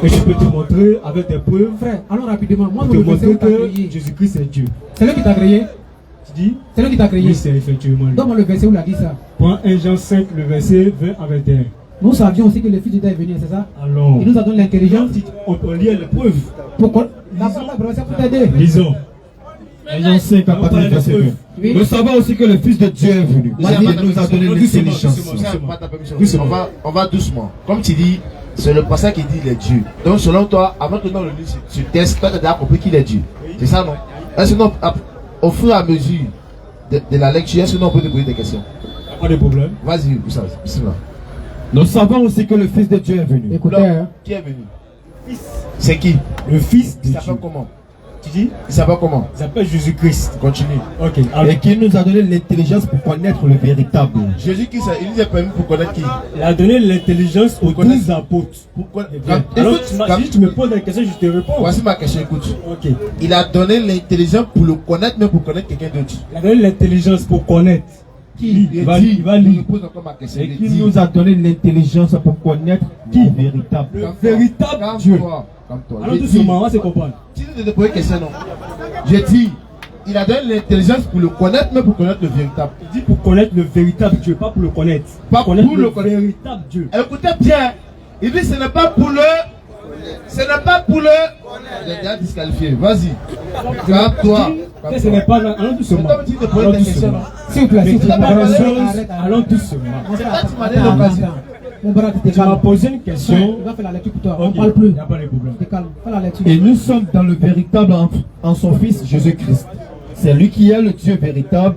S7: Et je peux te montrer avec des preuves.
S1: Frère, allons rapidement. Moi,
S7: je peux te montrer que Jésus-Christ c'est Dieu.
S1: C'est lui qui t'a créé?
S7: Tu dis?
S1: C'est lui qui t'a créé?
S7: Oui, c'est effectivement lui.
S1: Donne-moi le verset où il a dit ça.
S7: Prends 1 Jean 5, le verset 20 à 21.
S1: Nous savions aussi que le Fils de Dieu est venu, c'est ça?
S7: Alors,
S1: il nous a donné l'intelligence.
S7: On peut lire les preuves.
S1: Pourquoi? C'est pour t'aider.
S7: Lisons.
S3: Et j'en sais qu'à partir du verset 2.
S1: Oui.
S3: Nous savons aussi que le Fils de Dieu est venu.
S2: Vas-y,
S3: Il nous a donné l'intelligence.
S2: On va doucement. Comme tu dis, c'est le passage qui dit il est Dieu. Donc selon toi, avant que nous le lisions sur test, toi tu as déjà compris qu'il est Dieu. C'est ça non? Est-ce que nous, au fur et à mesure de la lecture, est-ce que nous on peut te poser des questions?
S7: Pas de problème.
S2: Vas-y, Oussama.
S3: Nous savons aussi que le Fils de Dieu est venu.
S1: Écoutez,
S2: Donc,
S1: hein.
S2: qui est venu? C'est qui?
S7: Le Fils de
S2: Il
S7: Dieu.
S2: s'appelle comment?
S7: Tu dis?
S2: Il s'appelle comment?
S7: Il s'appelle Jésus-Christ.
S2: Continue.
S7: Ok. Alors,
S3: Et qui nous a donné l'intelligence pour connaître le véritable.
S2: Jésus-Christ, il nous a permis pour connaître qui?
S7: il a donné l'intelligence aux
S2: connaître-
S7: 12 apôtres.
S2: Pour connaître.
S7: Alors,
S2: Écoute,
S7: si tu me poses la question, je te réponds.
S2: voici ma question, écoute.
S7: Ok.
S2: Il a donné l'intelligence pour le connaître, mais pour connaître quelqu'un d'autre.
S7: Il a donné l'intelligence pour connaître.
S2: Qui?
S7: Il va lire.
S2: Je pose encore ma question.
S3: Et
S2: Il
S3: qui
S2: dit,
S3: nous a donné l'intelligence pour connaître qui est véritable.
S7: Le véritable Dieu.
S2: Calme-toi.
S7: Alors,
S2: J'ai
S7: tout
S2: dit-
S7: ce moment, c'est comprendre.
S2: Si tu te poses une question, non. J'ai dit, il a donné l'intelligence pour le connaître, mais pour connaître le véritable.
S7: Il dit pour connaître le véritable Dieu, pas pour le connaître.
S2: Pas
S7: connaître
S2: pour
S7: le
S2: le connaître.
S7: véritable Dieu.
S2: Écoutez bien, il dit ce n'est pas pour le. Ce n'est pas pour le. J'ai déjà disqualifié. Vas-y. Calme-toi.
S7: Que ce n'est pas. Allons doucement.
S2: C'est comme si tu te posais
S7: Allons
S2: des questions,
S7: doucement.
S2: non.
S1: S'il vous plaît,
S7: Mais
S1: s'il vous
S7: c'est
S1: plaît.
S7: pas la
S1: Arrête,
S7: chose.
S1: arrête.
S7: Allons doucement.
S2: C'est pas tu m'as donné
S1: Attends,
S2: l'occasion.
S1: attends. Mon bras, tu te
S7: Tu m'as
S1: calmes.
S7: posé une question.
S1: Il va faire la lecture pour toi.
S7: Ok,
S1: On parle plus.
S7: il n'y a pas de problème.
S1: Tu te calmes. Fais la lecture.
S3: Et nous sommes dans le véritable en son Fils Jésus-Christ. C'est lui qui est le Dieu véritable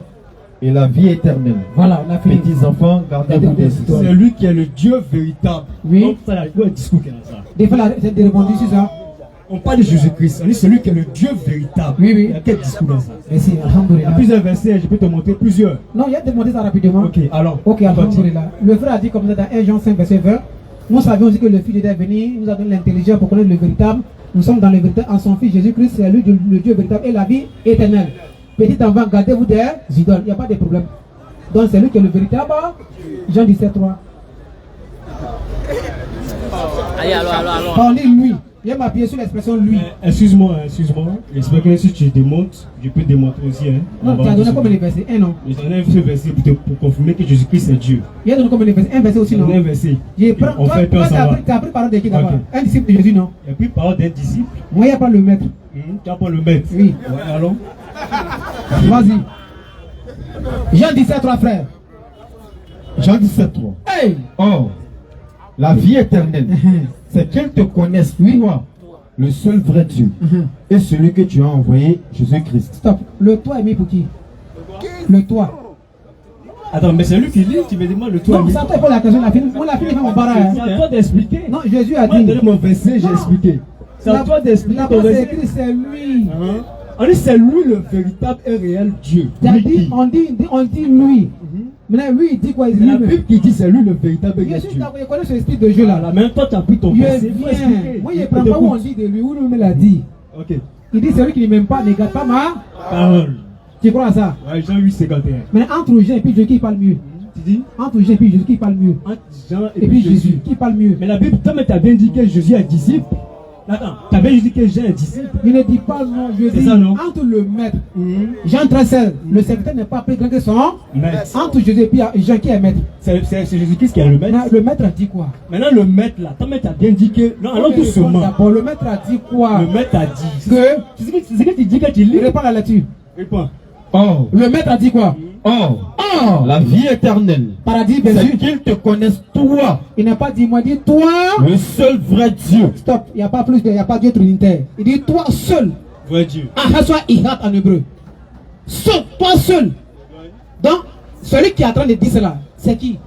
S3: et la vie éternelle.
S1: Voilà, on a fini.
S3: Petits enfants, gardez-vous des histoires.
S7: C'est lui qui est le Dieu véritable.
S1: Oui.
S7: Donc, ça, il y a un discours qui est dans ça.
S1: Des fois, de répondre sur ça.
S7: On parle de Jésus-Christ. On dit celui qui est le Dieu véritable.
S1: Oui, oui.
S7: Il y a quel discours dans ça?
S1: Merci,
S7: Il y a
S1: alhamdoulilah.
S7: plusieurs versets, je peux te montrer plusieurs.
S1: Non, il y a demandé ça rapidement.
S7: Ok, alors.
S1: Ok, alhamdoulilah. Le frère a dit comme ça dans 1 Jean 5, verset 20. Nous savions aussi que le Fils de Dieu est venu, il nous a donné l'intelligence pour connaître le véritable. Nous sommes dans le véritable en son Fils Jésus-Christ, c'est lui le Dieu véritable et la vie éternelle. Petit enfant, gardez-vous des idoles, il n'y a pas de problème. Donc c'est lui qui est le véritable. Jean 17, 3.
S8: Allez, allons.
S1: Parlez lui. Il va m'appuyer sur l'expression lui.
S7: Excuse-moi. J'espère que si tu démontres, je peux démontrer aussi. Hein.
S1: Non, tu as donné combien de versets? Un, non?
S7: Je donne un verset pour confirmer que Jésus-Christ est Dieu.
S1: Il a donné combien de versets? Un verset aussi,
S7: Je
S1: non?
S7: donne un verset.
S1: Toi, tu as pris parole de qui d'abord?
S7: Ok.
S1: Un disciple de Jésus, non?
S7: Il a pris parole d'un disciple.
S1: Moi, il n'y a pas le maître.
S7: Tu vas pas le mettre.
S1: Oui.
S7: Ouais, allons.
S1: Vas-y. Jean 17, 3 frères.
S3: Jean 17, 3.
S1: Hey!
S3: Or, la vie éternelle, c'est qu'ils te connaissent, toi, le seul vrai Dieu, et celui que tu as envoyé, Jésus-Christ.
S1: Stop. Le toit est mis pour qui? Le toit.
S7: Attends, mais c'est lui qui lit, tu me demandes le toit.
S1: Non, ça toi pas la question. On l'a fini mon barrage.
S7: C'est à toi d'expliquer.
S1: Non, Jésus a
S7: Moi,
S1: dit.
S7: donne mon verset, j'ai
S1: Non.
S7: expliqué. C'est à toi d'expliquer
S1: La
S7: ton
S1: base
S7: verset.
S1: écrit, c'est lui.
S7: On dit c'est lui le véritable et réel Dieu.
S1: Tu as
S7: Lui
S1: dit,
S7: qui-
S1: on dit lui. Maintenant, lui, il dit quoi? Il
S7: C'est
S1: dit
S7: la
S1: lui.
S7: Bible qui dit c'est lui le véritable et réel
S1: Jésus,
S7: Dieu.
S1: tu connais ce style de jeu là.
S7: Là, même toi, tu as pris ton
S1: Il est
S7: verset. Il faut
S1: bien.
S7: expliquer.
S1: Moi, je ne prends pas où on dit de lui, où lui-même l'a dit.
S7: Ok.
S1: Il dit celui qui ne m'aime pas, ne garde pas ma.
S7: Parole.
S1: Tu crois à ça?
S7: Ouais, Jean 8, 51.
S1: Maintenant, entre Jean et puis Jésus, qui parle mieux?
S7: Tu dis
S1: Entre Jean et puis Jésus, qui parle mieux?
S7: entre Jean
S1: Et puis Jésus, qui parle mieux?
S7: Mais la Bible, toi, tu as bien dit que Jésus est disciple. Attends, tu as bien dit que Jean est disciple.
S1: Il ne dit pas non, je
S7: C'est
S1: dis
S7: ça, non?
S1: entre le maître. Jean 13, le serviteur n'est pas plus grand que son.
S7: Maître.
S1: Entre Jésus et puis Jean qui est maître.
S7: C'est Jésus-Christ qui est le maître.
S1: Maintenant, le maître a dit quoi?
S7: Maintenant, le maître là, toi, tu as bien dit que. Non, allons doucement.
S1: D'abord, le maître a dit quoi?
S7: Le maître a dit.
S1: Que.
S7: C'est ce que tu dis quand tu lis.
S1: Il répond à la lecture.
S7: Réponds.
S3: Or,
S1: Le maître a dit quoi?
S3: la vie éternelle,
S1: Paradis, bien
S3: c'est
S1: sûr.
S3: qu'ils te connaissent, toi,
S1: Il n'a pas dit moi, il dit toi.
S3: le seul vrai Dieu.
S1: Stop, il n'y a pas plus de, il n'y a pas Dieu trinitaire. Il dit toi seul.
S7: Vrai Dieu.
S1: Ahaswa ihat en hébreu. Seul, toi seul. Donc, celui qui est en train de dire cela, c'est qui?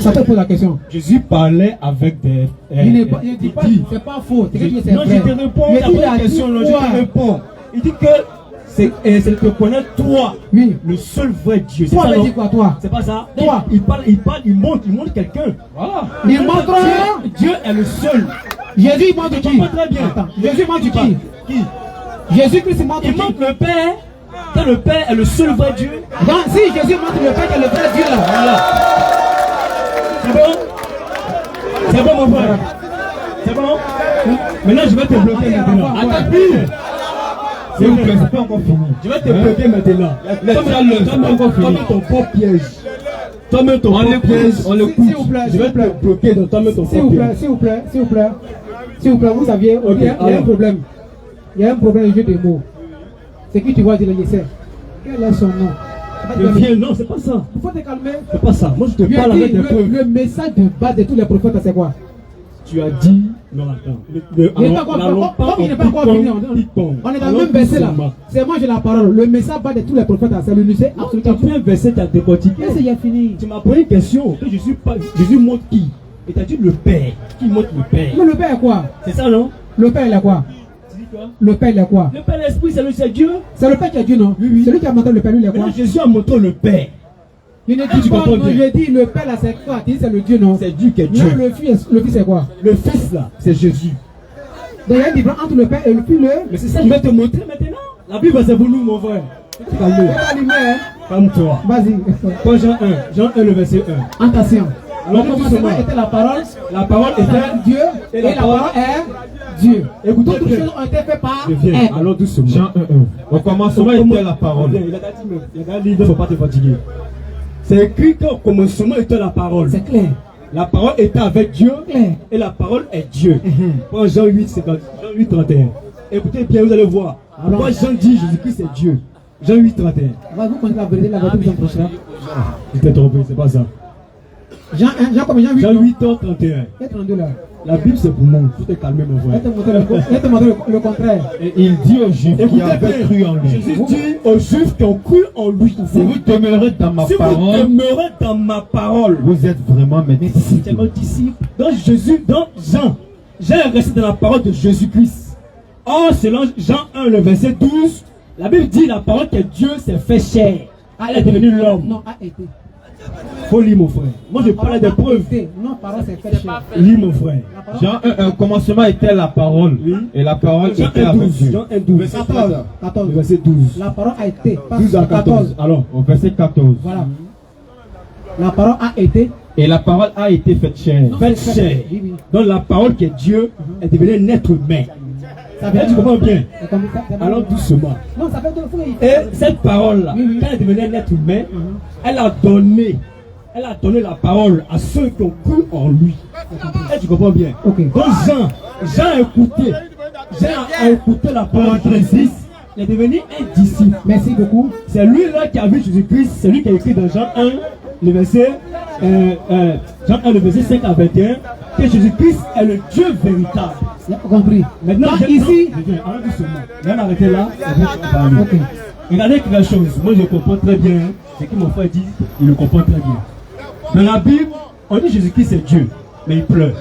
S1: Ça te pose la question.
S7: Jésus parlait avec des.
S1: Il ne dit pas, c'est pas faux. C'est que tu dis, c'est
S7: Non,
S1: vrai.
S7: je te réponds.
S1: Mais
S7: Ta
S1: il
S7: bonne
S1: a dit
S7: question, non, je
S1: quoi?
S7: te réponds. Il dit que c'est te connaître toi,
S1: Oui.
S7: le seul vrai Dieu. C'est
S1: Toi,
S7: ça,
S1: veut
S7: non?
S1: dire quoi, toi?
S7: C'est pas ça.
S1: Toi.
S7: Il montre quelqu'un. Voilà.
S1: Il montre.
S7: Dieu est le seul.
S1: Jésus, il montre qui?
S7: Pas très bien.
S1: Attends, Jésus montre qui?
S7: Qui?
S1: Jésus-Christ il montre
S7: Il
S1: qui?
S7: montre le Père. Que le Père est le seul vrai Dieu.
S1: Donc, si Jésus montre le Père qui est le vrai Dieu là,
S7: Voilà. C'est bon? C'est bon, mon frère? C'est bon? Maintenant, je vais te bloquer maintenant. Attends, pire.
S3: S'il vous plaît, c'est pas encore fini.
S7: Je vais te bloquer maintenant. Toi-même ton propre piège. Toi-même ton propre piège. On le
S1: S'il vous plaît,
S7: Je vais te bloquer dans toi-même ton
S1: s'il vous
S7: propre
S1: plaît,
S7: piège.
S1: s'il vous plaît, s'il vous plaît, s'il vous plaît, vous saviez,
S7: Ok,
S1: il y a un
S7: alors.
S1: problème. Il y a un problème de jeu de mots. C'est qui tu vois dire le Yessé? Quel est son nom?
S7: Je viens, non, c'est pas ça.
S1: Il faut te calmer.
S7: C'est pas ça. Moi, je te
S1: Lui
S7: parle
S1: a dit,
S7: avec des preuves.
S1: le message de base de tous les prophètes, c'est quoi?
S7: Tu as dit. Non, attends.
S1: Il n'est pas encore, comme il n'est pas encore fini, on est dans le même verset là. C'est moi j'ai la parole. Le message bas de tous les prophètes, c'est le lycée.
S7: Tu as pris un verset, tu as décortiqué.
S1: Qu'est-ce qu'il a fini?
S7: Tu m'as posé une question. Que Jésus montre qui? Et tu as dit le Père. Qui montre le Père?
S1: Mais le Père est quoi?
S7: C'est ça, non?
S1: Le Père il est quoi?
S7: Tu dis quoi?
S1: Le Père il est quoi?
S7: Le Père, l'Esprit, c'est Dieu.
S1: C'est le Père qui est Dieu, non?
S7: Oui.
S1: Celui qui a montré le Père, lui il est quoi?
S7: Maintenant, Jésus a montré le Père.
S1: Il ne dit pas, non, je dis le Père là c'est quoi? Il dit c'est le Dieu, non?
S7: C'est Dieu qui est Dieu.
S1: Non, le Fils c'est quoi?
S7: Le Fils là, c'est Jésus.
S1: Donc il y a une différence entre le Père et le Fils.
S7: Mais c'est ça que je vais te montrer maintenant. La Bible c'est pour nous, mon frère. Calme-toi.
S1: Vas-y.
S7: Quand Jean 1, le verset 1.
S1: Attention.
S7: Alors,
S1: le commencement était la parole.
S7: La parole était
S1: Dieu. Et la parole est Dieu.
S7: Écoutez,
S1: toutes les choses ont été faites par
S7: je viens.
S1: elle.
S7: Alors doucement.
S3: Jean 1:1. Au commencement était la parole.
S7: Il a dit, il ne faut pas te fatiguer. C'est écrit qu'au commencement était la parole.
S1: C'est clair.
S7: La parole était avec Dieu.
S1: Clair.
S7: Et la parole est Dieu. Prends Jean 8, 31. Écoutez bien, vous allez voir. Moi, Jean dit Jésus-Christ c'est Dieu. Jean 8, 31.
S1: Vous connaissez la vérité, la vérité vous approchera.
S7: Je t'ai trompé, c'est pas ça.
S1: Jean 8.
S7: Jean 8, 31.
S1: Et 32 là.
S7: La Bible c'est pour moi. Faut te calmer, mon frère.
S1: Je te montrer le contraire.
S3: Et il dit aux Juifs qui avaient cru en lui.
S7: Jésus dit aux Juifs qui ont cru en lui.
S3: Si vous demeurez dans ma
S7: si
S3: parole,
S7: vous demeurez dans ma parole,
S3: vous êtes vraiment mes disciples.
S7: C'est mon disciple. Donc Jésus, dans Jean est resté dans la parole de Jésus-Christ. Or, selon Jean 1, le verset 12, la Bible dit la parole que Dieu s'est fait chair. Elle est devenue l'homme.
S1: Non, a été.
S7: Faut lire, mon frère. Moi, je parle des preuves.
S1: Non, parole c'est fait chair.
S7: Lis, mon frère.
S3: Jean 1, commencement était la parole.
S7: Oui.
S3: Et la parole
S7: Jean
S3: était
S7: 1,
S3: avec
S7: 12.
S3: Dieu.
S7: Jean 1, 12.
S1: 14.
S7: Le verset 12.
S1: La parole a été.
S7: 12 à 14. Alors,
S3: Au verset 14.
S1: Voilà. La parole a été.
S3: Et la parole a été faite chair.
S7: faite chair. Donc, la parole qui est Dieu est devenue un être humain.
S1: Ça veut
S7: Là, tu
S1: dire
S7: comprends bien.
S1: Alors
S7: Alors, doucement.
S1: non, ça fait deux fois.
S7: Et cette parole-là,
S1: Oui, oui.
S7: quand elle est devenue un être humain, elle a donné la parole à ceux qui ont cru en lui. Et tu comprends bien.
S1: Ok.
S7: Donc Jean a écouté la parole de Jésus. Il est devenu un disciple.
S1: Merci beaucoup.
S7: C'est lui-là qui a vu Jésus-Christ. C'est lui qui a écrit dans Jean 1, le verset, Jean 1, le verset 5 à 21, que Jésus-Christ est le Dieu véritable.
S1: J'ai compris.
S7: Maintenant,
S1: Donc, ici.
S7: arrête doucement. Même arrêter là, et puis on va parler.
S1: Ok.
S7: Regardez quelque chose. Moi, je comprends très bien. Ce que mon frère dit, il le comprend très bien. Dans la Bible, on dit Jésus-Christ c'est Dieu, mais il pleure.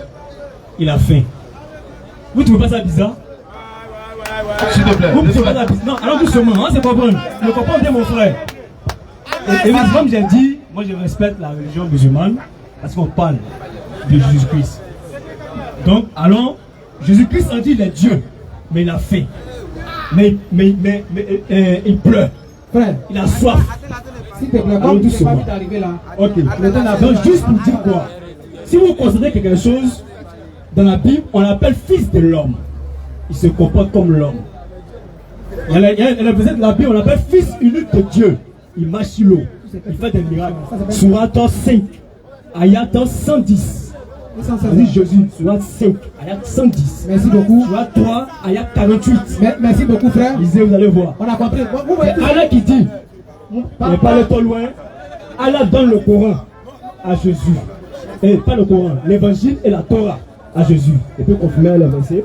S7: Il a faim. Vous ne trouvez pas ça bizarre?
S4: S'il te plaît.
S7: Vous ne trouvez pas ça bizarre? Non, alors doucement, hein, c'est pas bon. Je comprends bien mon frère. Et comme j'ai dit, moi je respecte la religion musulmane parce qu'on parle de Jésus-Christ. Donc, allons, Jésus-Christ a dit il est Dieu, mais il a faim. Mais il pleure.
S1: Frère,
S7: Il a soif.
S1: s'il te plaît,
S7: Alors,
S1: comme tu n'es pas
S7: doucement.
S1: vite arrivé là.
S7: Ok.
S1: Le temps d'attendre.
S7: Donc juste pour dire quoi? Si vous considérez quelque chose dans la Bible, on l'appelle fils de l'homme. Il se comporte comme l'homme. Il y a le verset de la Bible, on l'appelle fils unique de Dieu. Il marche sur l'eau. Il fait des miracles. Surat 5, ayat 110. Ça dit Jésus, Surat 5, ayat 110.
S1: Merci beaucoup.
S7: Surat 3, ayat 48.
S1: Merci beaucoup, frère.
S7: Lisez, vous allez voir.
S1: On a compris. Vous voyez tout.
S7: Allah qui dit, mais pas le trop loin, Allah donne le Coran à Jésus. Et pas le Coran, l'évangile et la Torah à Jésus. Et puis confirmer le verset.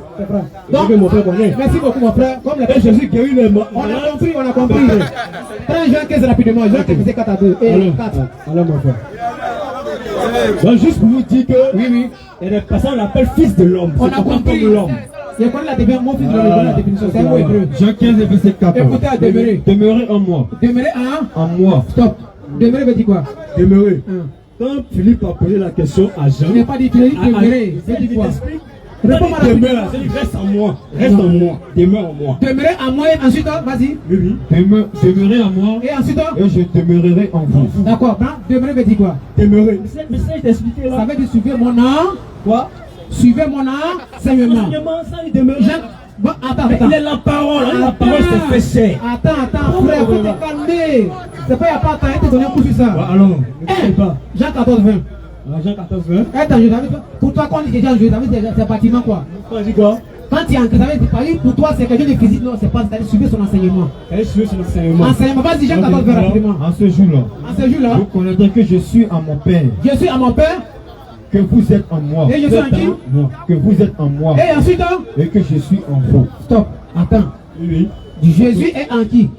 S1: Donc,
S7: mon frère connaît.
S1: merci beaucoup, mon frère. Comme
S7: Et Jésus guérit les morts.
S1: on a compris, on a compris. Prends Jean 15 rapidement. Jean 15, 4 à 2. Et 4.
S7: Alors mon frère. Donc juste pour vous dire que
S1: Oui.
S7: il y a des personnes qu'on appelle fils de l'homme.
S1: On
S7: C'est
S1: a compris.
S7: comme l'homme.
S1: Je connais la définition. Mon fils, je connais la définition. C'est un mot hébreu.
S3: Jean 15, verset 14.
S1: Écoutez à demeurer.
S3: Demeurez en moi.
S1: Demeurer
S3: En moi.
S1: Stop. Demeurer veut dire quoi?
S7: Demeurer. Quand Philippe a posé la question à Jean,
S1: Je n'ai pas dit demeurer.
S7: c'est
S1: C'est dit
S7: dit
S1: quoi?
S7: t'explique.
S1: Réponds-moi rapidement.
S7: Demeure, c'est dit reste en moi. Reste en moi. Demeure en moi.
S1: Demeurer à moi et ensuite, vas-y.
S7: Oui.
S3: Demeurez en moi.
S1: Et ensuite,
S3: Et je demeurerai en vous.
S1: d'accord. Demeurer veut dire quoi?
S7: Demeurer. Mais ça, il t'a expliqué
S1: Ça
S7: là.
S1: veut dire suivez mon nom.
S7: Quoi?
S1: Suivez mon enseignement.
S7: Enseignement, ça, il demeure.
S1: Bon, attends.
S7: Il est la parole. La parole s'est fait chair.
S1: Attends, frère, faut te calmer. C'est pas, il n'y a pas temps, il te donne un coup sur ça.
S7: Alors, ne sais pas.
S1: Jean 14, 20.
S7: Jean 14, 20.
S1: Attends, pour toi, quand on dit déjà en jeu, c'est bâtiment quoi?
S7: Quand on dit quoi?
S1: Quand tu es en Christ, pour toi c'est quelque chose de physique, non, c'est pas, c'est suivre son enseignement.
S7: Suivre son enseignement.
S1: Enseignement, vas-y, Jean 14 rapidement.
S3: En ce jour-là,
S1: En ce jour-là,
S3: vous connaîtrez que je suis en mon Père,
S1: je suis à mon Père,
S3: que vous êtes en moi.
S1: Et je suis en qui?
S3: Moi. Que vous êtes en moi.
S1: et ensuite, hein,
S3: Et que je suis en vous.
S1: stop, attends.
S7: Oui.
S1: Jésus est en qui?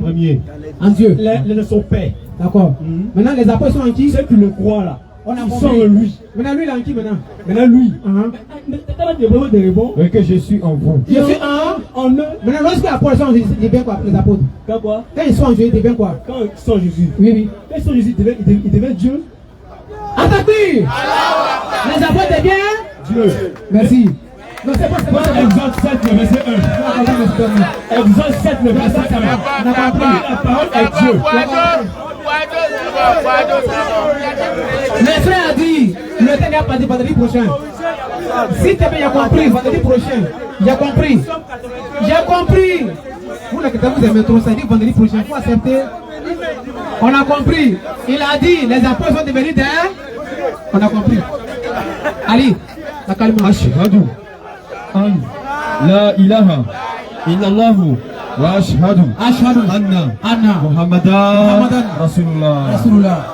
S3: Premier.
S1: En Dieu.
S7: Les de son Père.
S1: D'accord. Maintenant, les apôtres sont en qui?
S7: Ceux qui le croient là.
S1: On a
S7: Ils
S1: compris.
S7: sont en lui.
S1: Maintenant, lui, il est en qui maintenant?
S7: Maintenant lui.
S1: Uh-huh.
S7: Mais t'as des vraiment des réponses.
S3: Et que je suis en vous.
S1: Je suis en.
S7: En eux.
S1: Maintenant, lorsque les apôtres sont en Jésus, c'est bien quoi, les apôtres?
S7: Quand quoi?
S1: Quand ils sont en Jésus, c'est bien quoi?
S7: Quand ils sont en Jésus.
S1: Oui, oui.
S7: Quand ils sont en Jésus, ils deviennent Dieu.
S1: Attaquez! Les apôtres, c'est bien?
S7: Dieu.
S1: Merci. Non, c'est pas, c'est pas.
S7: Exode 7, le verset 1. Exode 7, le verset 1.
S1: On a compris.
S7: La parole est Dieu.
S1: Le frère a dit, le temps a pas dit vendredi prochain. Si tu as bien compris, vendredi prochain, j'ai compris. J'ai compris. Vous, vous aimez trop ça, il dit vendredi prochain, il faut accepter. On a compris. Il a dit, les apôtres sont devenus des. On a compris. Ali, la calme.
S3: Ashhadu an la ilaha illallahu wa ashhadu
S1: Ashhadu
S3: anna Muhammadan Rasulullah.
S1: Rasulullah.